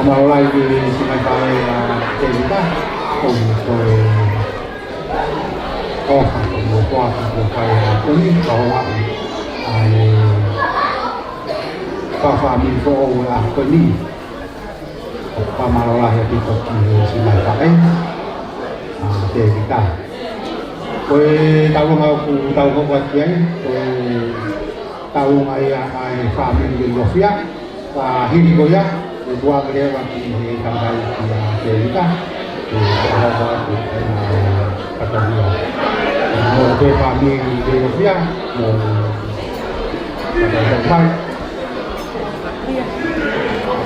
Maulai di Sungai Pare Cerita untuk untuk kuat untuk ini bahwa Papa Minfo lah ini Papa Maulai yang di Sungai Pare Cerita. Kue tahu buat dia, tahu ai family di Sofia, ini goya. Buat dia waktu ini sampai cerita bahwa kata dia mau ke kami di Rusia mau pada tempat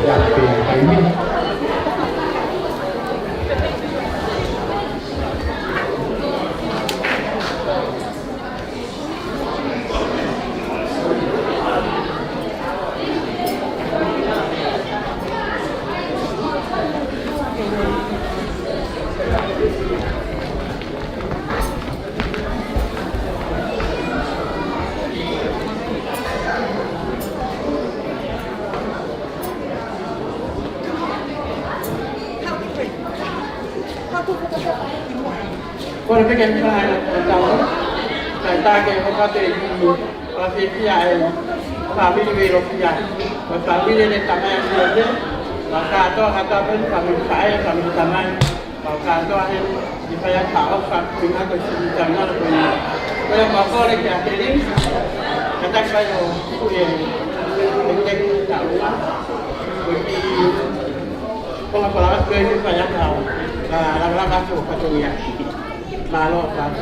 ya ini Ora pequeno então tá que eu vou ter para ser fiel família veio fiel a família de tamanho de lá cá bem família sai família tamanho lá cá de fazer tal família que se tamanho com eu vou fora que a querer que tá que vai o que tá lá porque como falar que ele vai tal lá masuk patungnya Malo kan.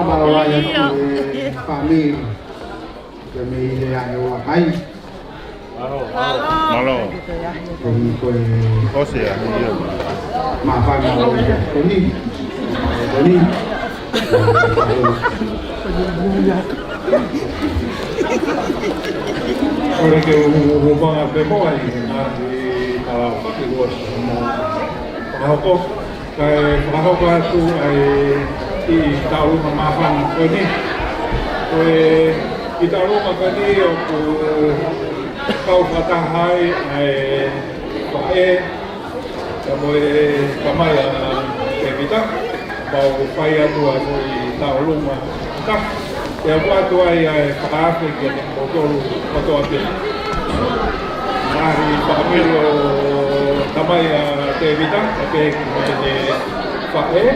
Malawaya ke family kami yang awak hai Malo. kami kue Kose ya. maafan mau ini ini. Ora que o bang ape mo ai na di kalau ke luar semua. Kalau tu ai di tahu memaafkan ini. Kita rumah kini aku kau kata hai pakai boleh kamar kita bau upaya tu aku tahu rumah tak ya buat tu ai pakai kita motor api hari kami kamar kita tapi kita pakai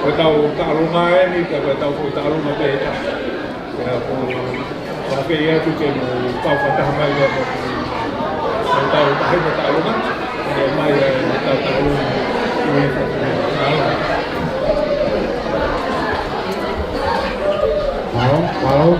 tahu tak rumah ni kita tahu tak rumah kita tapi ya tu que kau kata mai dia tahu tak tahu kan dia mai tahu ini Wow.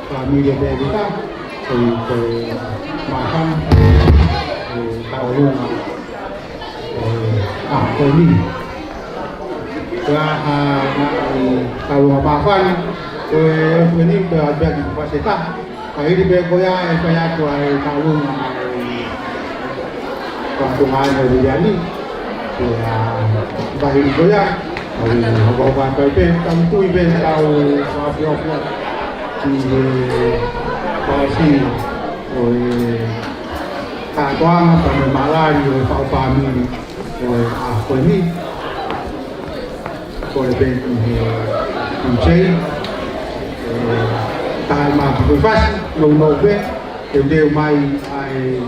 Familia de kita ke makan tahu rumah ini tahu maafan ini berada di fasilitas kali di begoya saya tahu Tuhan dari yani ya bahir goya apa kamu tu iben tahu apa thì si rồi cả quang và người Mã Lai rồi pháo phà mình rồi quên đi rồi bên cùng chơi tại mà với phát lồng nộp ấy đều may ai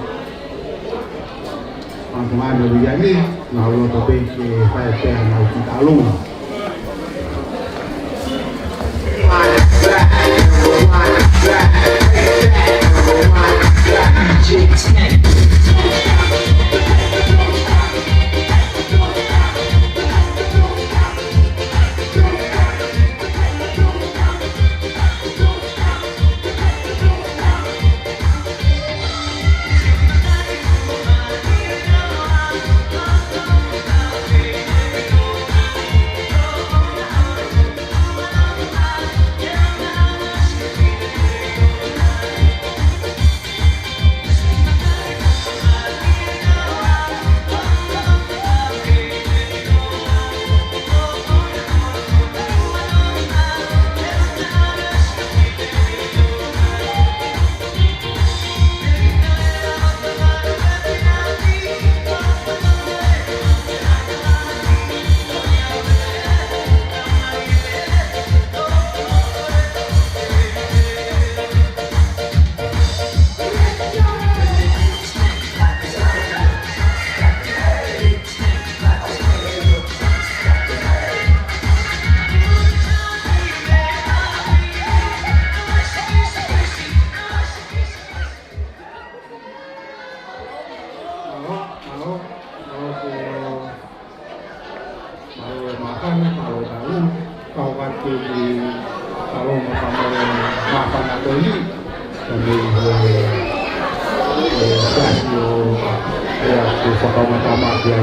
mà ai được giải đi nào rồi tụi bên thì phải xem nào chúng ta luôn tama dia.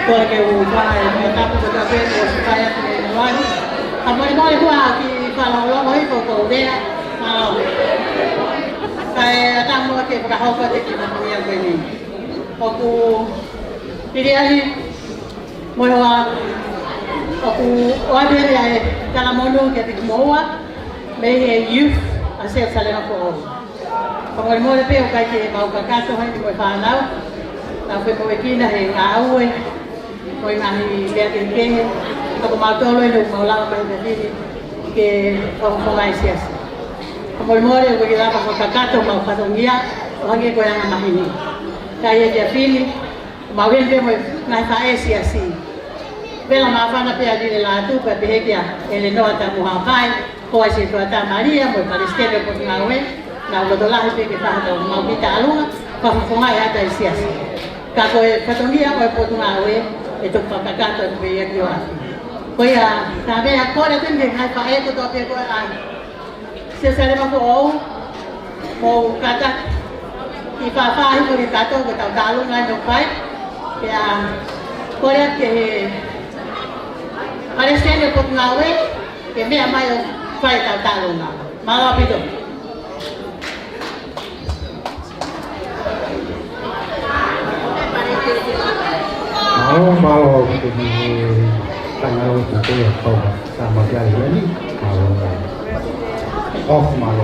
Porque o pai me está por saber que o pai é no ano. A mãe não é boa que fala logo aí por ver. Não. Aí estamos aqui para roupa de que não ia venir. Porque ele ali moa o abelha é cada mundo que tem moa meio youth a ser salema por como ele mora pelo que mau cacato aí foi falar não foi por aqui na rua foi na rua que como mau tolo ele mau lá para ele que como mais assim como ele mora eu ia lá para cacato mau patongia lagi ko yang mahini kaya dia pilih mau ver como na faese assim pela mafana pe ali lá tu pe behekia ele no ata muhapai ko asi to ata maria mo palestine ko ngawe na lo dola pe ke pa do mau kita alunga pa funga ya ta isia ka ko patongia mo po ngawe eto pa kakato pe ya yo ko ya tabe akora ten de hai pa e ko to pe ko an se sale ma ko mo kata ki pa pa hi ko kato ko ta dalunga no pai ya ko ya ke Parecendo por ngawe que me amayo fai talunga malo pido Malo itu di tanggal itu ya kau sama dia ini malo off malo.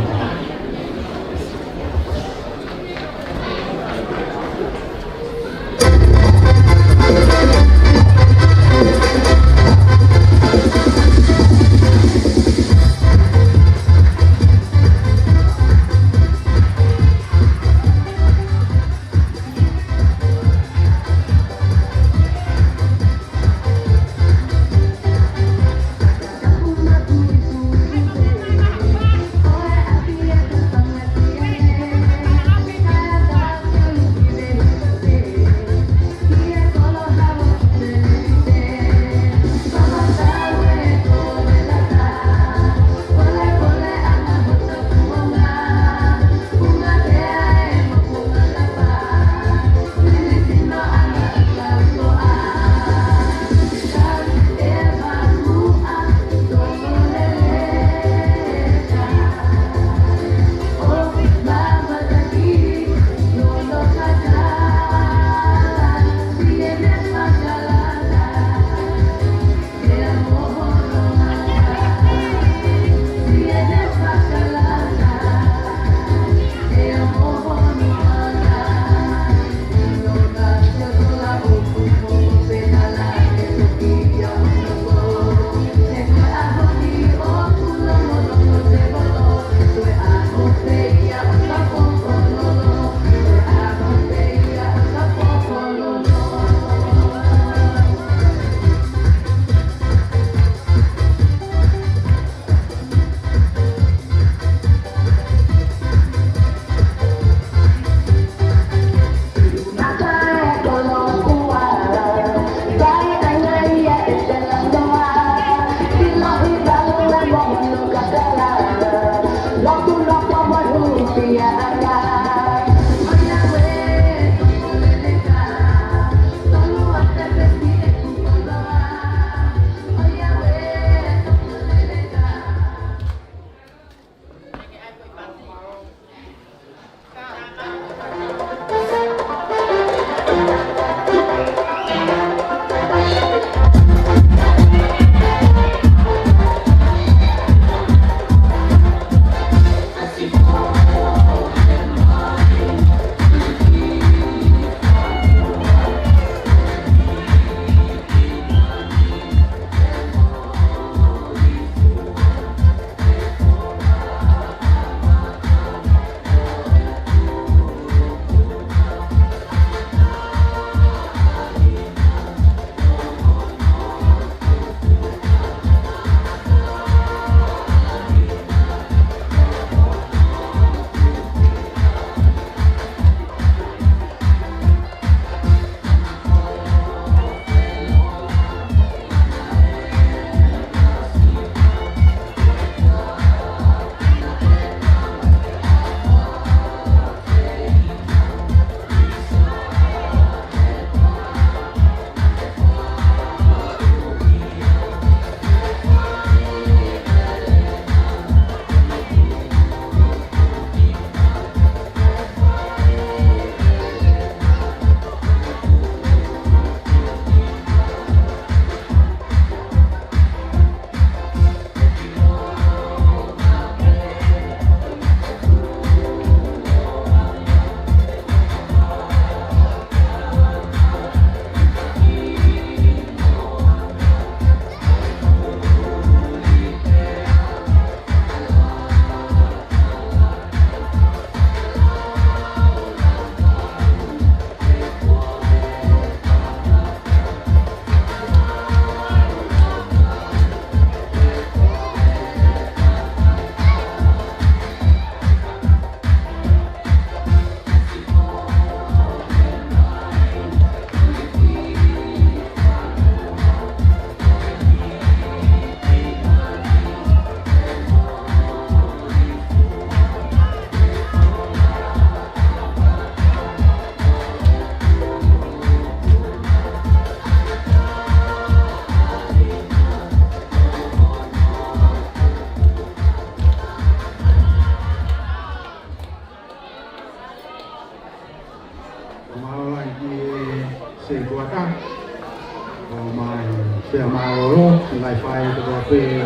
mai sẽ mà rồi lại phải rồi về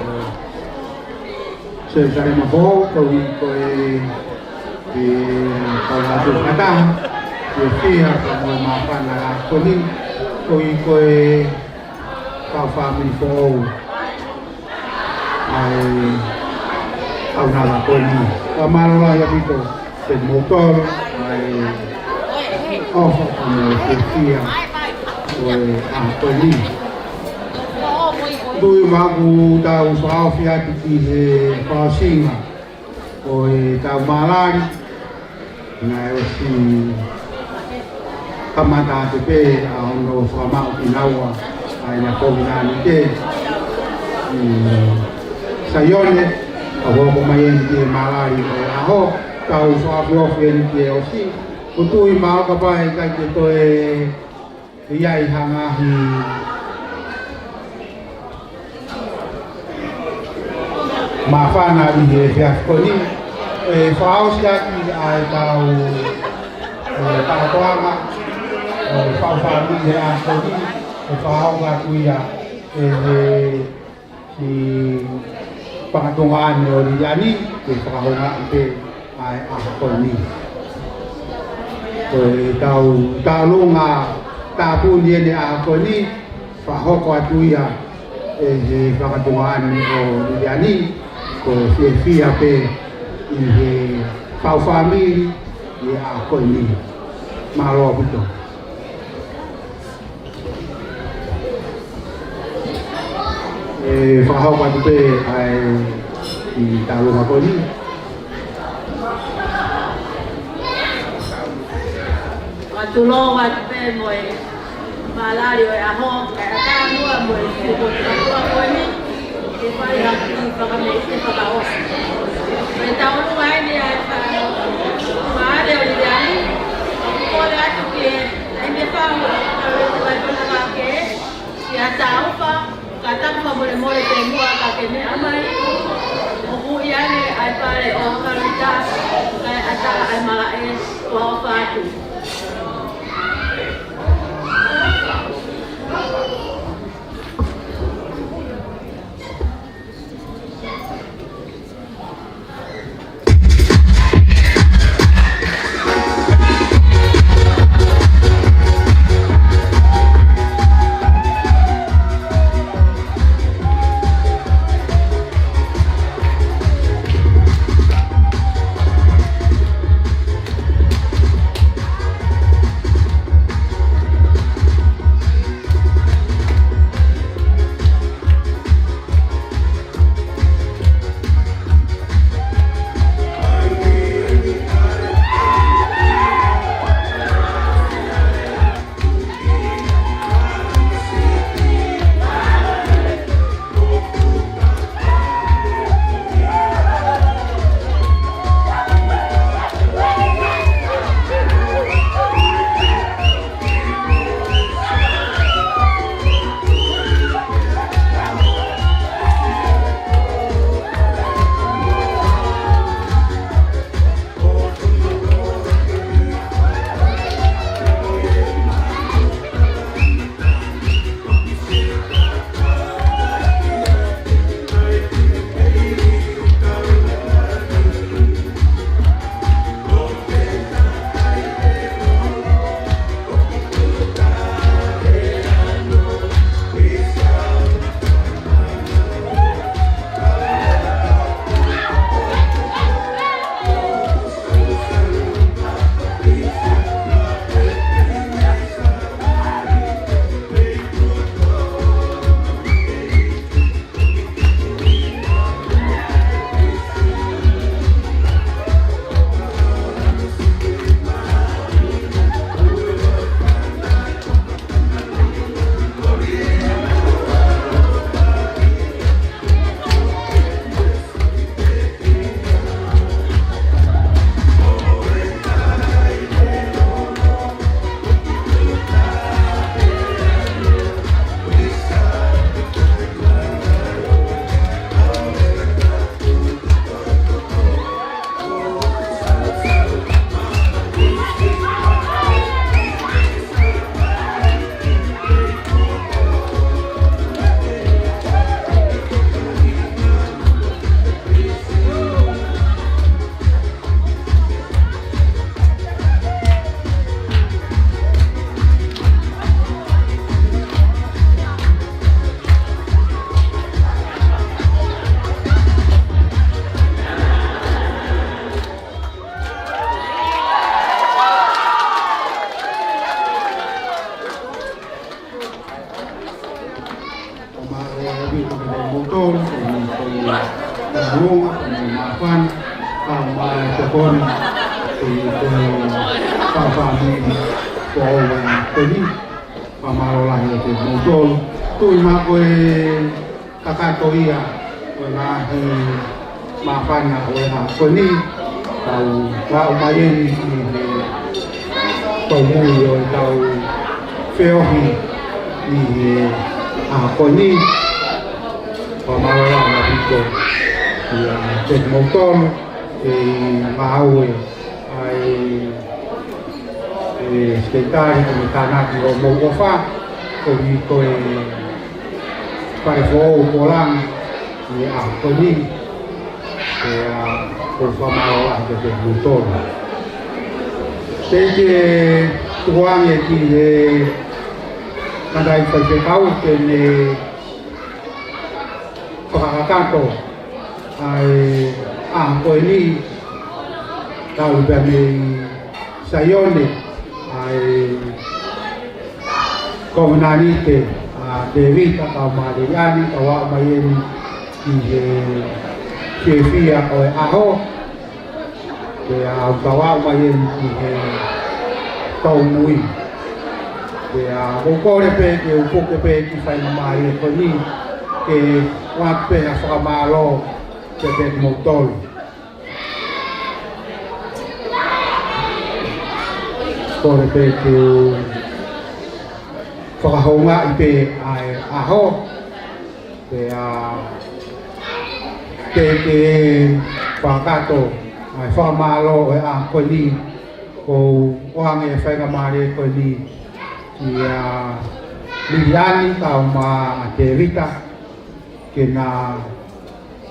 sẽ ra mà bố tôi thì còn là chủ khán đăng thì khi mà phần là tôi vào farm info aiเอาหน้าละตัวนี้ก็มาลอยไปตัวเป็นโมเตอร์ไอ้ออกของเสียงตัวนี้ดูมากูดาวสาวฟิอาติที่ฟาซิงอ่ะโอ้ยดาวมาลานนายสิธรรมดาจะเป็นเอาโนฟามาอินาวะไอ้เนี่ยโควิดนี่เจ้สายย้อนเนี่ยAko kumain di malay ako tao sa office di osi kutuy mau kapay kay dito iyay hangahi mafana di fias ko ni fao siya ki ay tao tao tuanga fao sa di ako ni fao ga kuya si pangtungan nyo di yani di pakahunga ite ay ako ni tao lunga tapun dia ni ako ni pahok watuya di pakatungan nyo di yani ko si ape di pau family di ako ni malo betul faham apa tu ai di tahu apa ni waktu lo waktu moi malari ya ho kata dua moi sibuk dua moi ni kita yang di pakai mesin pakai os tahu lu ai dia ada di dalam boleh tu ke ini faham kalau kita pakai ya tahu pak kata mole temua kakene amai oku yani ai pare o karita kai ata ai malae wa fatu Tokon Papa Tony Pamarola Yote Motol Tui Makoe Kakatoia Nahi Mapana Oeha Koni Tau Wau Mayeni Tau Mui o Tau Feohi Koni Pamarola Yote Te Motol Maui Skeitari kami tanaki o Mogofa kami koe pare fo polang Tony por famao anche del motor se tuang e ki kada i fai kau ke ne pakakato ai koe ni tau bami sayone ai komunanite Dewi atau Mariani atau Mayeni di Kevia atau Aho dia bawa Mayeni di Taumui dia buku lepe dia buku lepe di Fai Mari koni ke wape asal malo ke motor ko lepe ke Whakahonga i pe aho te whakato ai whakamalo e koe ni ko ohange e whaikamare koe ni ki Liliani tau ma te Rita ke na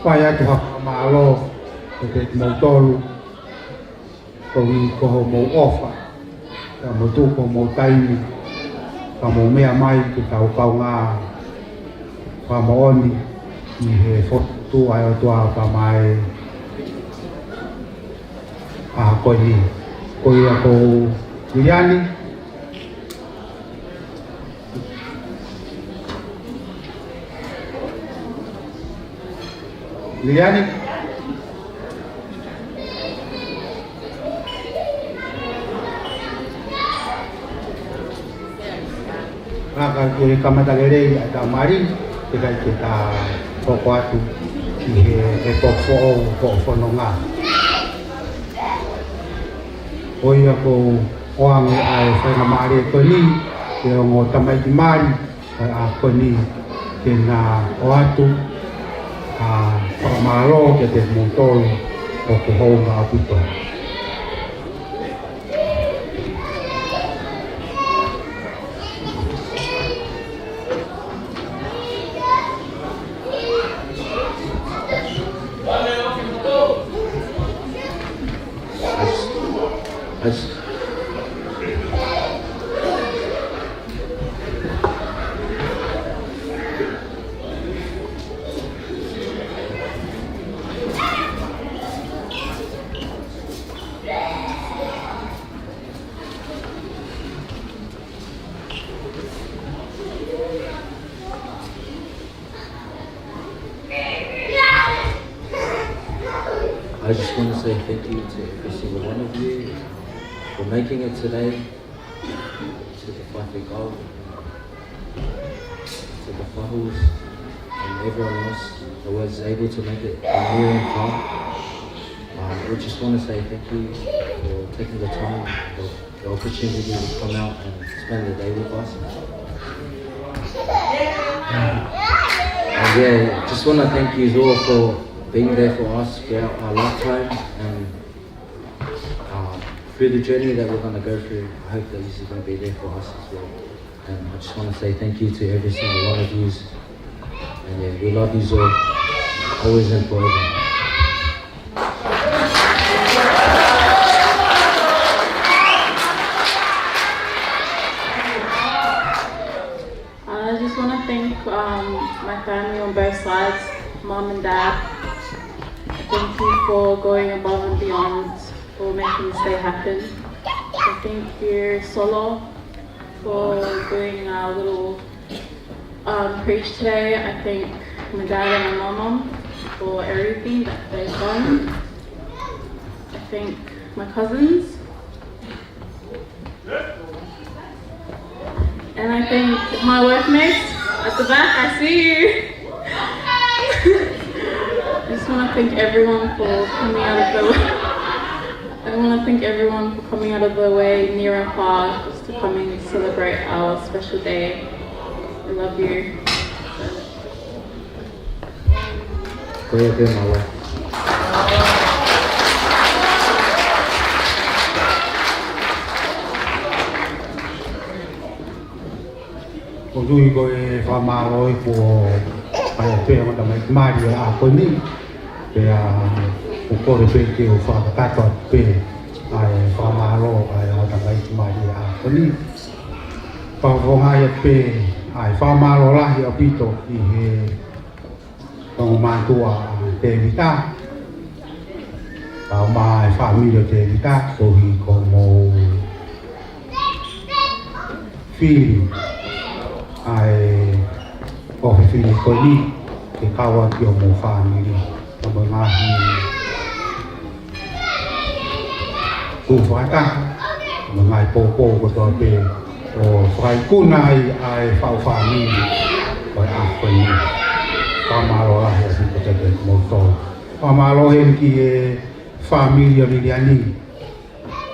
whai atu whakamalo te mautolu ko i koho mou ofa ka motu ko mou taimi ka mo mea mai ki tau kaunga pa maoni i he fotu ai o tua pa mai koe ni koe a ko Liliani Maka kuri kamatalere ada mari kita kita fokuatu di pokok nonga. Oi aku orang ai saya mari koni yang ngotamai di mari aku ni kena waktu pamalo kita montol pokok apa itu. I just want to say thank you to every single one of you for making it today, to the Whawhikau, to the Whahus, and everyone else that was able to make it near and far. We just want to say thank you for taking the time, for the opportunity to come out and spend the day with us. And yeah, just want to thank you all for being there for us throughout our lifetime and through the journey that we're going to go through. I hope that this is going to be there for us as well. And I just want to say thank you to every single one of you. And yeah, we love you all, always and forever. I just want to thank my family on both sides, Mom and Dad. Thank you for going above and beyond for making this day happen. I thank you, Solo, for doing our little preach today. I thank my dad and my mom for everything that they've done. I thank my cousins. And I thank my workmates at the back. I see you. I just want to thank everyone for coming out of the way. I want to thank everyone for coming out of the way, near and far, just to come and celebrate our special day. I love you. Kuya Kuya Mawa. Ko lui ko e whamaro i ko ai te o ta mai mari a ko ni pe a o ko re pe ke o whakatato pe ai whamaro ai o ta mai mari a ko ni pa vonga e pe ai whamaro la hi o pito i he tong mantua te vita pa mai família te vita ko hi ko mo filho ai o filho ko ni ke kawa ki o mo family o mo ngahi ku fata mo ngai popo ko to pe o fai kunai ai fa family ko a ko ni pamalo la ya si ko te mo to pamalo hen ki e family miliani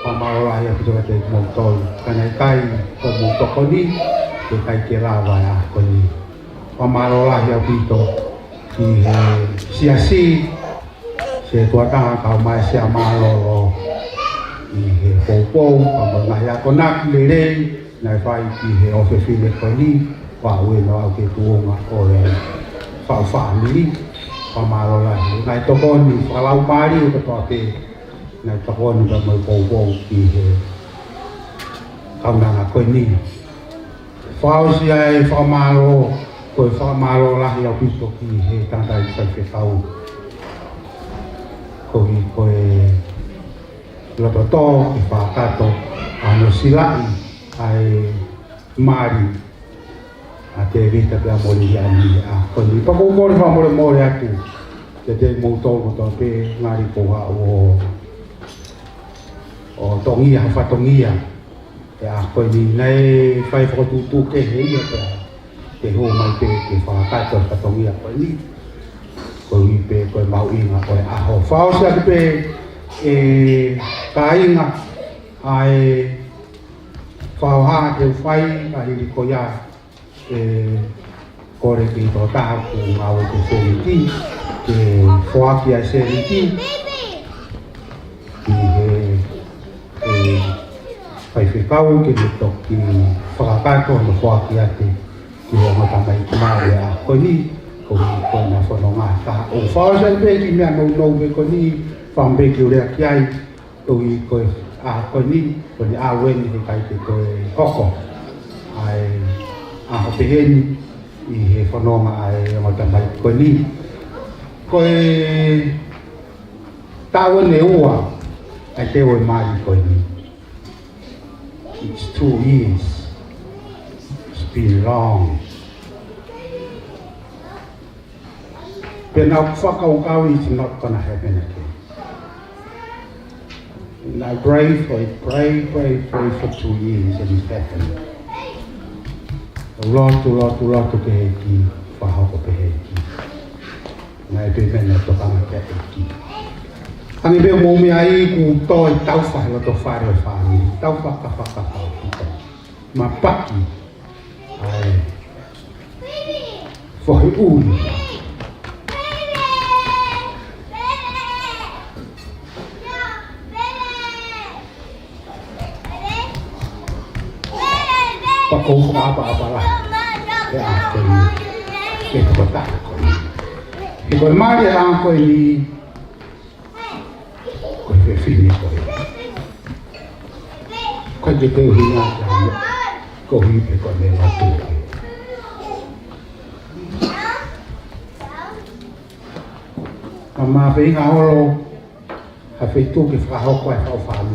pamalo la ya ko te mo to kanai kai ko mo to ko ni ke kai ke rawa ya ko ni pamalo la ya pito ki si se tua ta ka mai se amalo i he popo pa ma ya ko nak le na fai ki he o fe fine ko ni wa we no ke tu nga o e fa ni pamalo la na to ko ni fa lau mari ko to te na to ko ni ba mo popo ki he ka na ko ni fa si ai fa malo ko fa malo la ya pito ki he tanta i fa ke fa ko e lo to i fa kato ano silai ai mari a te vita pe amore ya ni a ko ni pa ko ko fa amore atu te mo to ko pe ngari po ha o tongia fa tongia ya ko ni nei fai fo tu ke he ya te ho mai pe ke fa kato fa tongia ko ni ko i pe ko mau inga ko a ho fa o sa pe e kainga ai fa ha te fai ka hi ko ya e ko re ki to ta ku ngau te se ti ke fo ki a se ti fai kau ke to ki fa ka to no fo ki a te ki o mata mai mai a ko ni ko na fo no nga ta o fa se pe ki me no be ko ni fam be ki re ki ai to i ko a wen ni kai te ko hoko ai a pe hen i he fo no nga ai mo ta mai ko ni ko ta wen ne ua ai te o mai ko ni it's 2 years it's been long but now whakau is not gonna happen again. And I pray for 2 years and it's happened. Lord to peheki, whahako peheki. Ngai pe mena to kama kia peheki. Ani be mo mi ai ku toi tau whai lo to whare whani. Tau whaka ma paki. Ai. Whahi uri. Pakou apa lah, ya ke kota. Ikut mari aku ini, kau fini kau jadi hina, kau hidup kau melatu. Mama pengen awal, hafi tu kita kau kau faham,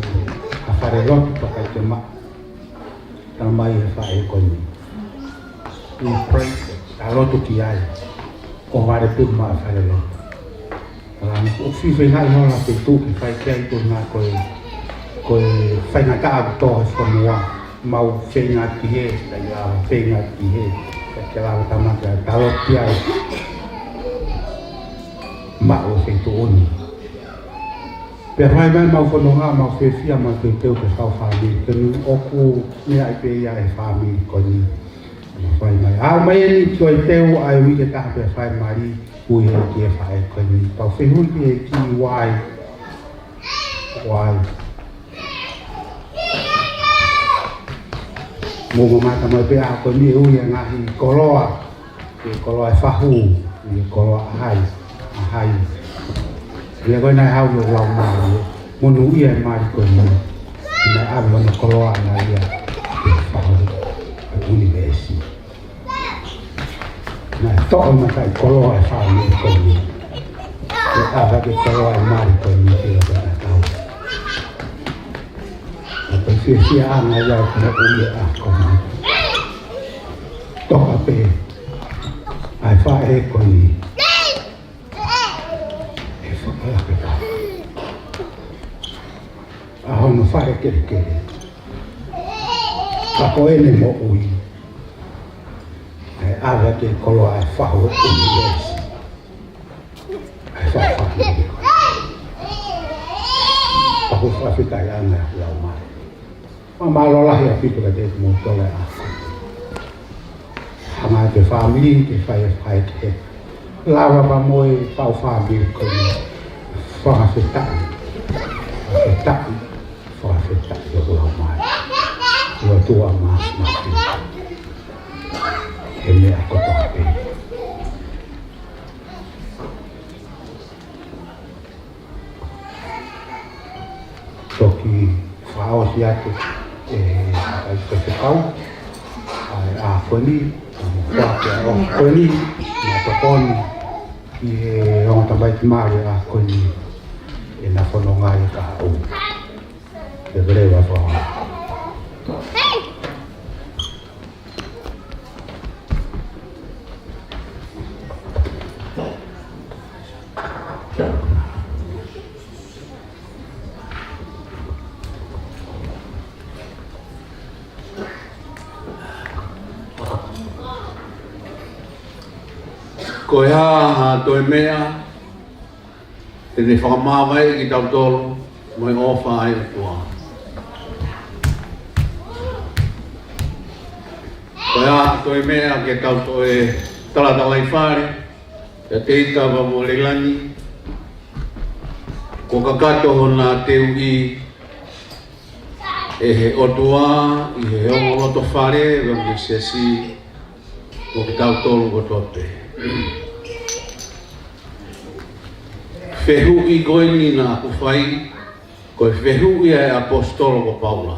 afare lot pakai cuma. Tamai fai ko ni we pray alo to kiai ko vare tu ma fare lo O fifi hai hola pe tu ki fai kai tu na ko fai na ka to fo moa mau fenga ki he la ya fenga ki he ka la ta ma ka ta lo tia ma o se tu oni pe vai mai mau fo no nga mau fe fia ma ke teu ke fa fa mi ke o ku ni ai pe ya e fa mi ko ni fai mai a mai ni choi teu ai wi ke ta pe fai mari ui he kia whae koe ni tau whenui ki he ki wai mō mata mai pe a koe ni ui a ngahi koroa e koroa e whahu e koroa ahai ria koe nai hau yo lau mai monu ia e mari koe ni nai awe wana koroa na ia e whahu a universi na to'o na kai koloa e whao ni koe ni e awa ke koloa e mari koe ni e o kona tau na koe whiwhia anga iau kona ui a kona toka pe ai wha e koe ni e whakalake pa a hono whare kere kere kako ene mo ui awa ke koloa e whaho universi e whaho ako whawhitai ana lau mai ma malolahi a whitu ka te mo tole a hanga te whamiri ke whai e whai ke lawa pa moe whau whamiri ko ni whawhitai o lau mai ua tua mas he mea koto hape. Toki whao si atu ai koe kau, ai a koni, whake a o koni, na tokoni, i he ronga tamai ki maare a koni, e na whanongai ka au. Te brewa whao. Ko ha toi mea te ne whakamawai ki tau tolu mai ofa ai tua. Ko ha toi mea ke tau toe talatalai whare te teita wa mo lelani ko kakato hona te ui e he otua i he ongo loto whare wa me sesi mo ki tau tolu ko tope. Whehu i goini na aku whai, koe whehu i e apostolo ko Paula.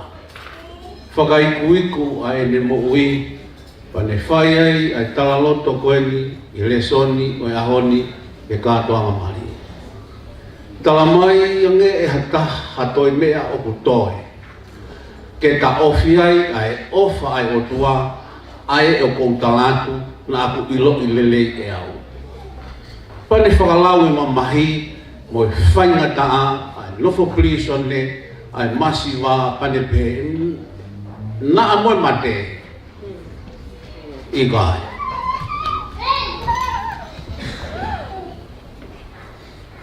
Whakaiku iku a ene mo ui, pane whai ai ai talaloto koeni i lesoni o e ahoni e kātoanga mari. Talamai ange e hata hatoi mea o kutoe. Ke ta ofi ai ai ofa ai o tua, ai o koutalatu na aku ilo i lelei e au. Pane whakalau i mamahi, mo i whainga taa, ai lofo plisone, ai masiwa, pane pe, na amoe mate, i kai.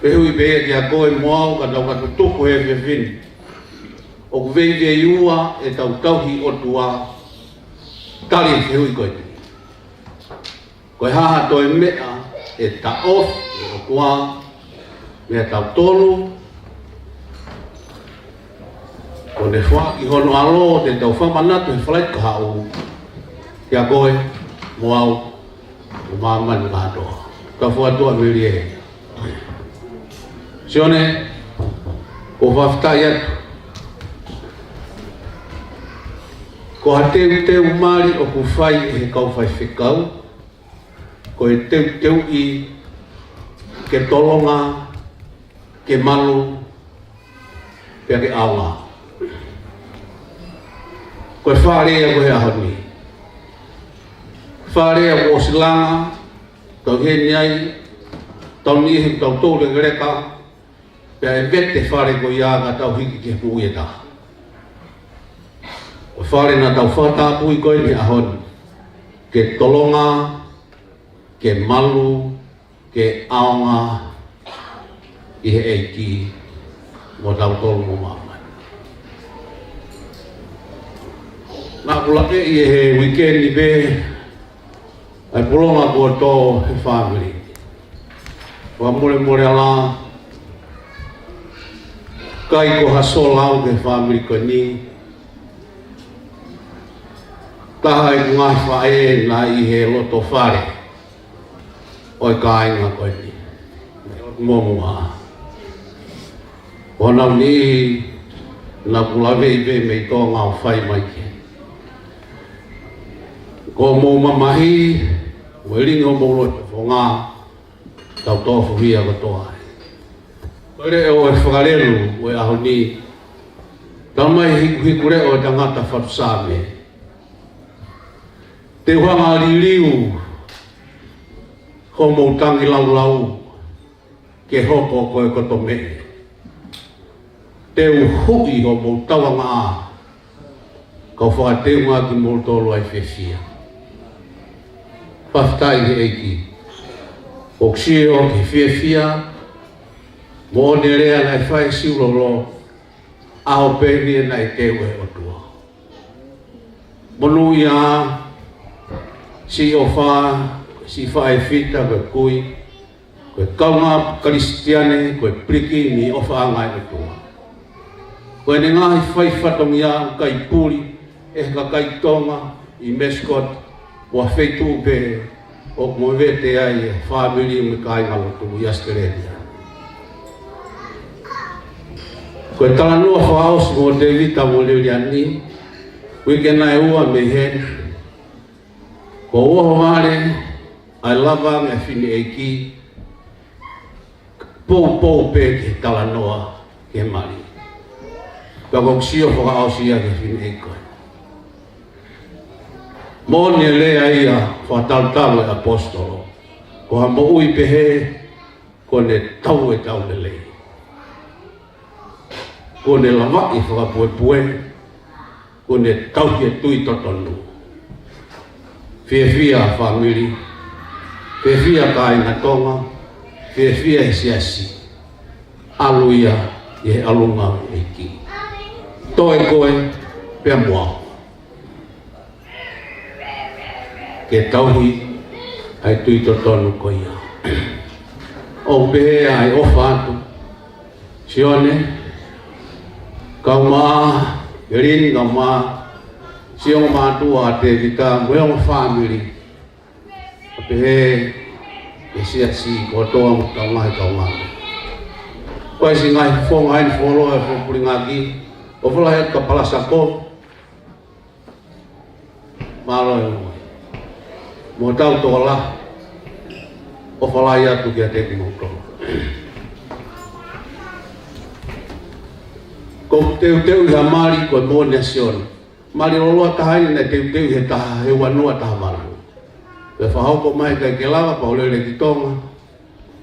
Pehu i pea ki a koe moau, ka tau katu tuku he whiwhini. O kuvei te iua, e tau tauhi o tua, tari e whihu i koe te. Koe haha toi mea, e ta off, e o tua, mea tau tolu, ko ne wha i hono alo, te tau whamanatu he whalai ka hau, kia koe, moau, o mamani mātoa. Ka whuatua miri e. Sione, ko whaftai atu. Ko ha teu mari o ku whai e he kau whai whikau, ko e teu i ke tolonga, ke malu, pia ke awa. Ko e wharea ko he ahoni. Wharea ko o silanga, tau he niai, tau ni he tau tō le greka, pia e vete whare ko ia ngā tau hiki ke pui e tā. O whare nā tau whata pui koe ni ahon, ke tolonga, ke malu, ke aonga, i he eiki, mo tau tolu mo mamai. Nā kulake i he weekend i be, ai pulonga kua tō he family. Wa mure ala, kai ko haso lau ke family ko ni. Taha i ngā whae nā i he loto whare. Oi kai ngā koe ni. Momua. Wana ni na kulawe i be mei tō ngā whai mai ke. Ko mō mamahi, welingo mō loto fo ngā tau tōwhu hia katoa. Koere e o e whakareru o e aho ni, tamai hiku re o e tangata whatusame. Te whanga ririu, ho mō tangi lau ke hoko koe koto me. Te uhui ho mō tawanga a, kau whakateunga ki mō tōru ai whewhia. Paftai he eiki. O ksio ki whewhia, mō ne rea nai whai siurolo, aho pēni e nai tewe o tua. Monu ia, si o wha, si whae whita koe kui, koe kaunga kristiane, koe priki ni o wha ngai o tua. Koe ne ngahi whai whatong ia, kai puri, e ka kai tonga, i meskot, wa whaitu pe, o mo vete ai, family me kai ngalotu, i Australia. Koe tala nua whaos mo Davida mo Liliani, wike nai ua me hen, ko ua wale, ai lava me whini eiki, pou pe ke tala noa ke mari. Ka kong sio whakaos ia ke whini eikoi. Mō ne lea ia whataltalo e apostolo, ko ha mo ui pehe, ko ne tau e tau le lei. Ko ne lawai whakapue, ko ne tau he tui totonu. Whia family, whia ka inga tonga, whia he siasi. Aluia i he alunga eiki. Toe koe, pia mua. Ke tauhi, ai tui totonu ko ia. O pehe ai ofa atu. Sione, kau maa, gerini kau maa, siong maa tua te vita, mueong family. O pehe, e siasi, kotoa mo kau ngai kau ngai. Koe si ngai fong hain folo e fong puri ngaki, o fola he kapala sako, malo e mo. Mo tau tola, o whalai atu ki a te kimoto. Ko teu i ha mari koe mō nation. Mari roloa tahai na teu he taha he wanua taha maru. Pe whahoko mai kai ke lawa pa olele ki tonga,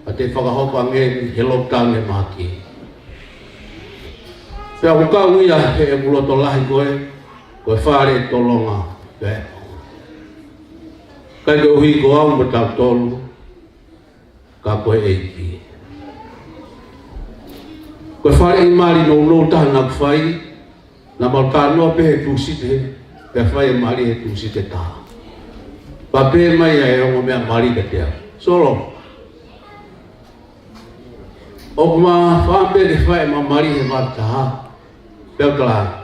a te whakahoko angeni he lockdown e maki. Pe a kukau ia he e muloto lahi koe whare tolonga pe. Kai ke uhi ko au mo tau tolu, ka koe eiki. Koe whare i mari no taha na kuwhai, na mau tā noa pe he tūsite, pe whai e mari he tūsite taha. Pa pe mai e ongo mea mari ka tea. Solo. O kuma whampe te whai ma mari he mari taha, peo tala.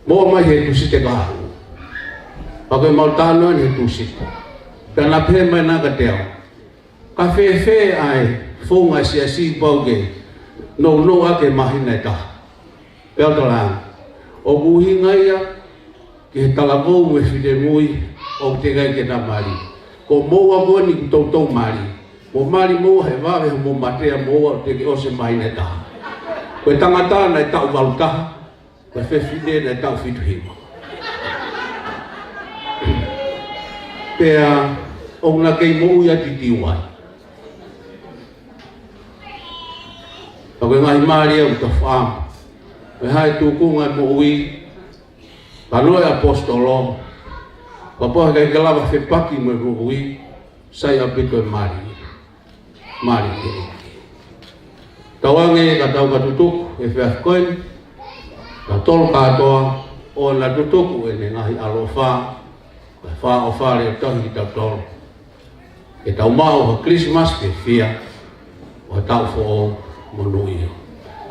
Moa mai he tūsite kaha. Pakai mau tano ni tu situ. Karena pe mai na ka teo. Ka fe ai fonga si bauge. No ake mahina ta. Peo tala. O buhi ngaia ke talabo me fide mui o te gai ke na mari. Ko moa mo ni tau mari. Mo mari mo he vawe mo matea mo te ke ose mahina ta. Ko tangata na tau valuta. Ko fe fide na tau fitu himo. Pea, o nga kei mou ia ti tiwai. koe ngai maria u ta whaam. Me hai tūkunga mo ui, kanoe apostolo, papoha kai kalawa whepaki mo ui, sai apito e mari. Mari ke eki. Tawange ka tau ka tutuku e whiafkoen, ka tolu katoa, o na tutuku e ne ngahi alofa, ka wha o whare o tahi ki tau tolu. E tau maho ha Christmas pe fia, o tau fo monui.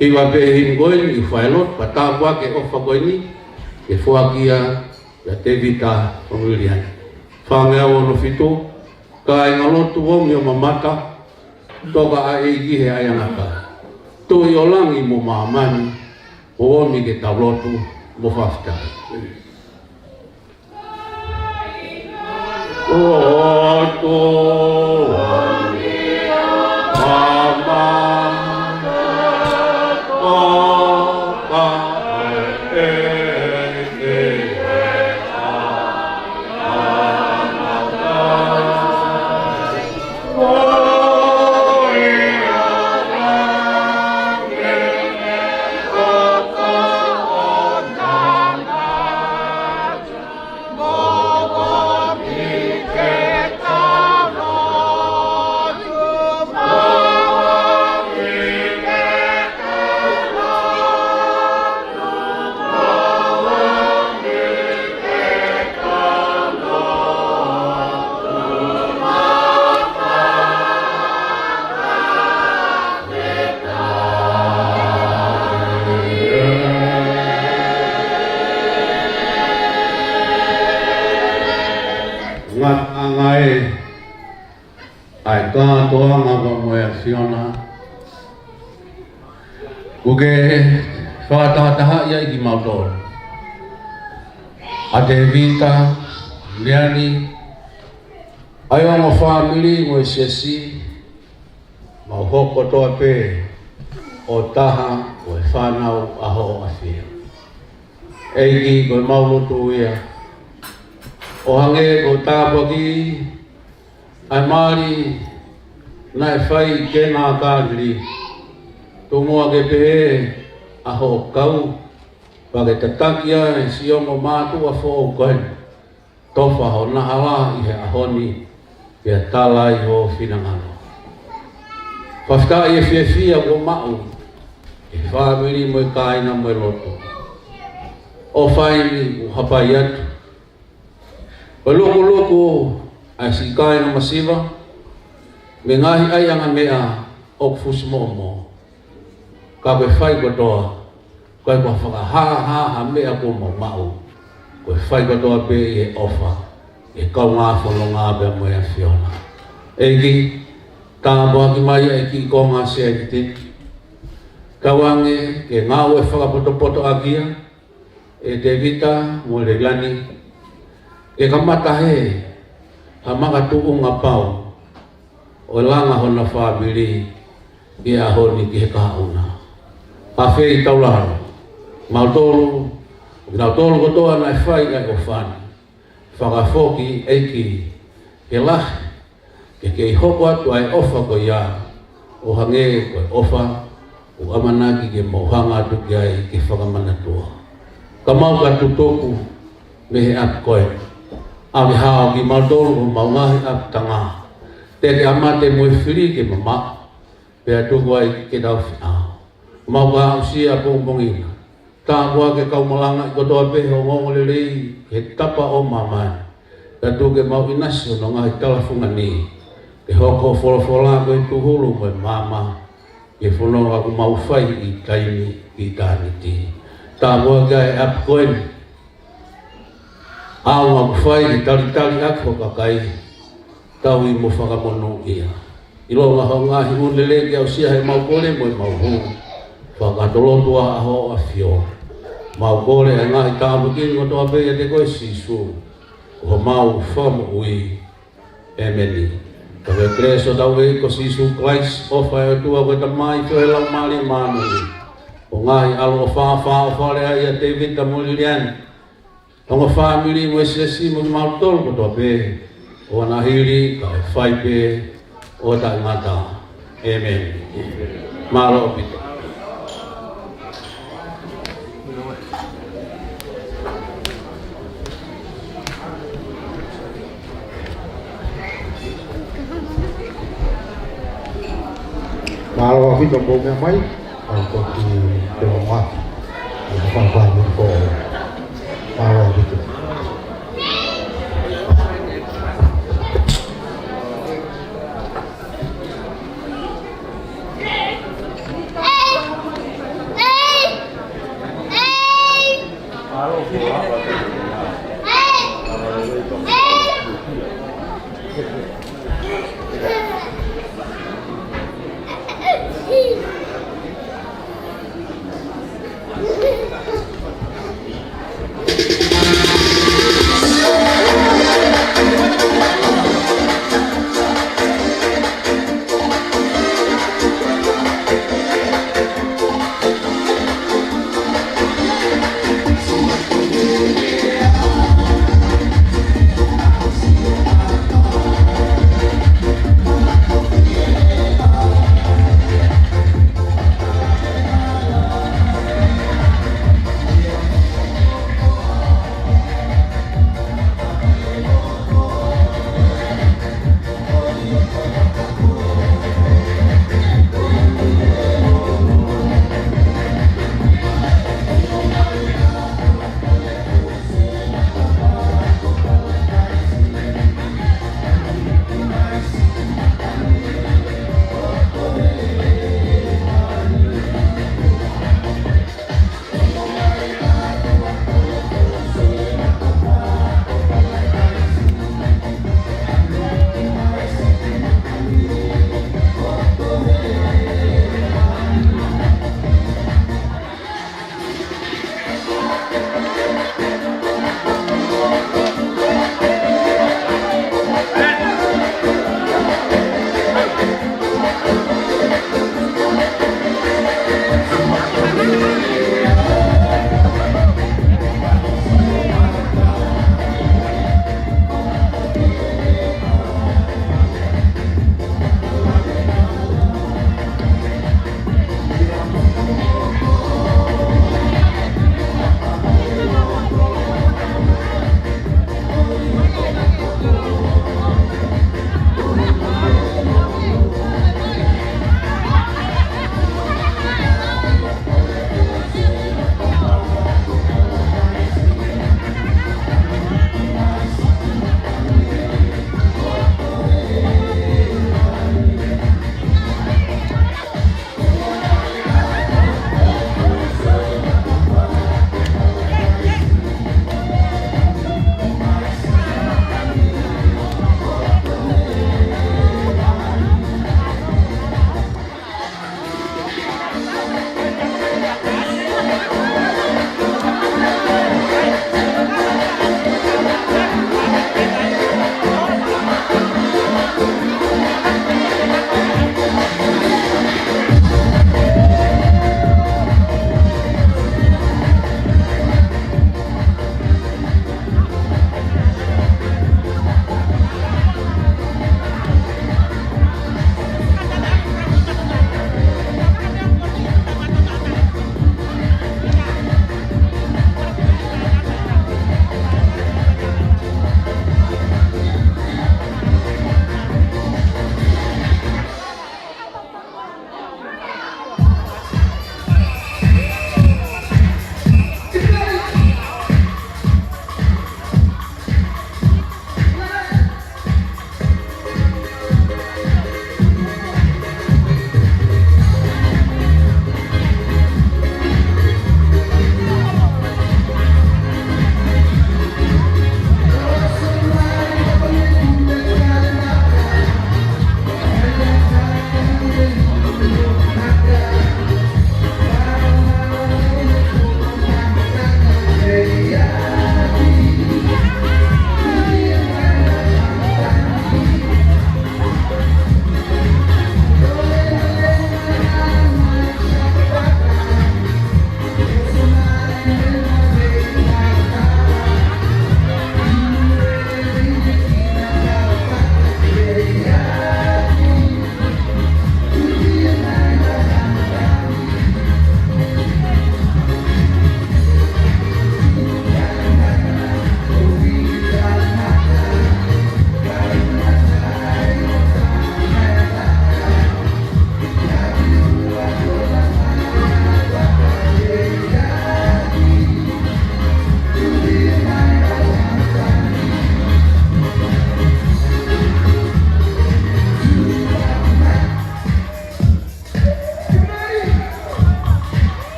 Hiwa pe hingoen i whaelot, pa tau wake o whakoeni, e fuakia, ya te vita pangilian. Whangea o no fitu, ka e ngalotu o mi o mamata, toka a e gihe a yanaka. Tui o langi mo maamani, o omi ke taulotu mo whaftai. Ai ka toa ngā moe a Fiona. Kuke whakataha ia i ki Mautoro. A te vita, Leani, ai o ngā whamili mo e sesi, mau hoko toa pē, o taha o e whanau aho a whia. Eiki koe maulotu ia, o hange ko tāpaki, ai mari nai whai ke nā kāriri. Tō mua ke pehe aho kau, wake tatakia e siongo mātu a whō koe. Tofa ho nahala i he ahoni, i a tala i ho whinangano. Whafta i e whiawhia ko mau, e whāmiri mo i kāina mo i loto. O whaini o hapai atu. O loko ai si kāina masiva, me ngahi ai anga mea o kufusumomo. Ka koe whai kotoa, koe kua whakaha mea ko mau. Koe whai kotoa pe i e ofa, e kau ngā whono ngā bea mo e Fiona. Eiki, tāmboa ki mai e ki ko ngā sea ki te. Kawange, ke ngā ue whakapoto agia, e te vita mo le lani, e kamata he, ha maka tuunga pau, o langa hona whabiri, i a honi ki he kahauna. A whei taularo, Mautoro, Mautoro kotoa nai whai kai o whani, whakafoki eiki, ke lahi, ke kei hoko atu ai ofa ko ia, o hange koe ofa, o amanaki ke mohanga atu ki ai ke whakamanatua. Ka mau ka tutoku, me he ap koe, awe hao ki Mautoro o maungahi ap tanga, te ke amate mo e whiri ke mama, pea tuku ai ke tau whina. Mau ka usia pongpongina, tā kua ke kaumalanga i kotoa pehe o ngongolelei, he tapa o mamai, ka tuke mau inasi o ngahi talafunga ni, ke hoko wholofola koe tuhulu mo e mama, ke whono aku mau whai i taimi i tāniti. Tā kua ke ai ap koen, au aku whai i talitali ako kakai, tau i mo whakamono ia. Ilo ngaho ngahi unlele ke au sia he mau kore mo e mau huu, whakatolotua aho a whio. Mau kore e ngahi tāmukin o toa pēia te koe sisu, o mau whamu ui e meni. Ka koe kreso tau e ko sisu klais o whae o tua koe ta mai to e lau mali manuli. O ngahi alo o whare ai a te vita mulilian. Tonga whamiri mo e sesi mo ki Mautoro ko toa pē. O anahiri ka e whai pē o ta ngata. Amen. Maro pita. whawhito ko mea mai, au ko ki te wā. Whawhai mo ko awa whito.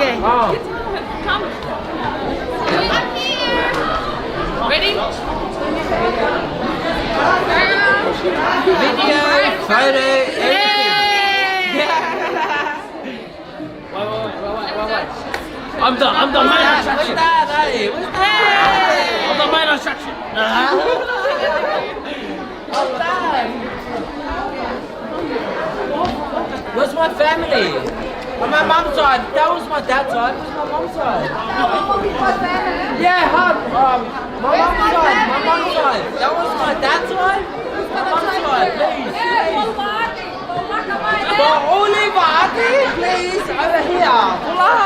Okay. Come. Ready? Video, photo, everything. Wait. I'm the main attraction. What's that? I'm the main attraction. Where's my family? On my mum's side. That was my dad's side. Where's my mum's side? Yeah, my mum's side. My mum's side. That was my dad's side. My mum's side, please. For Oliver, please, over here. Pull up.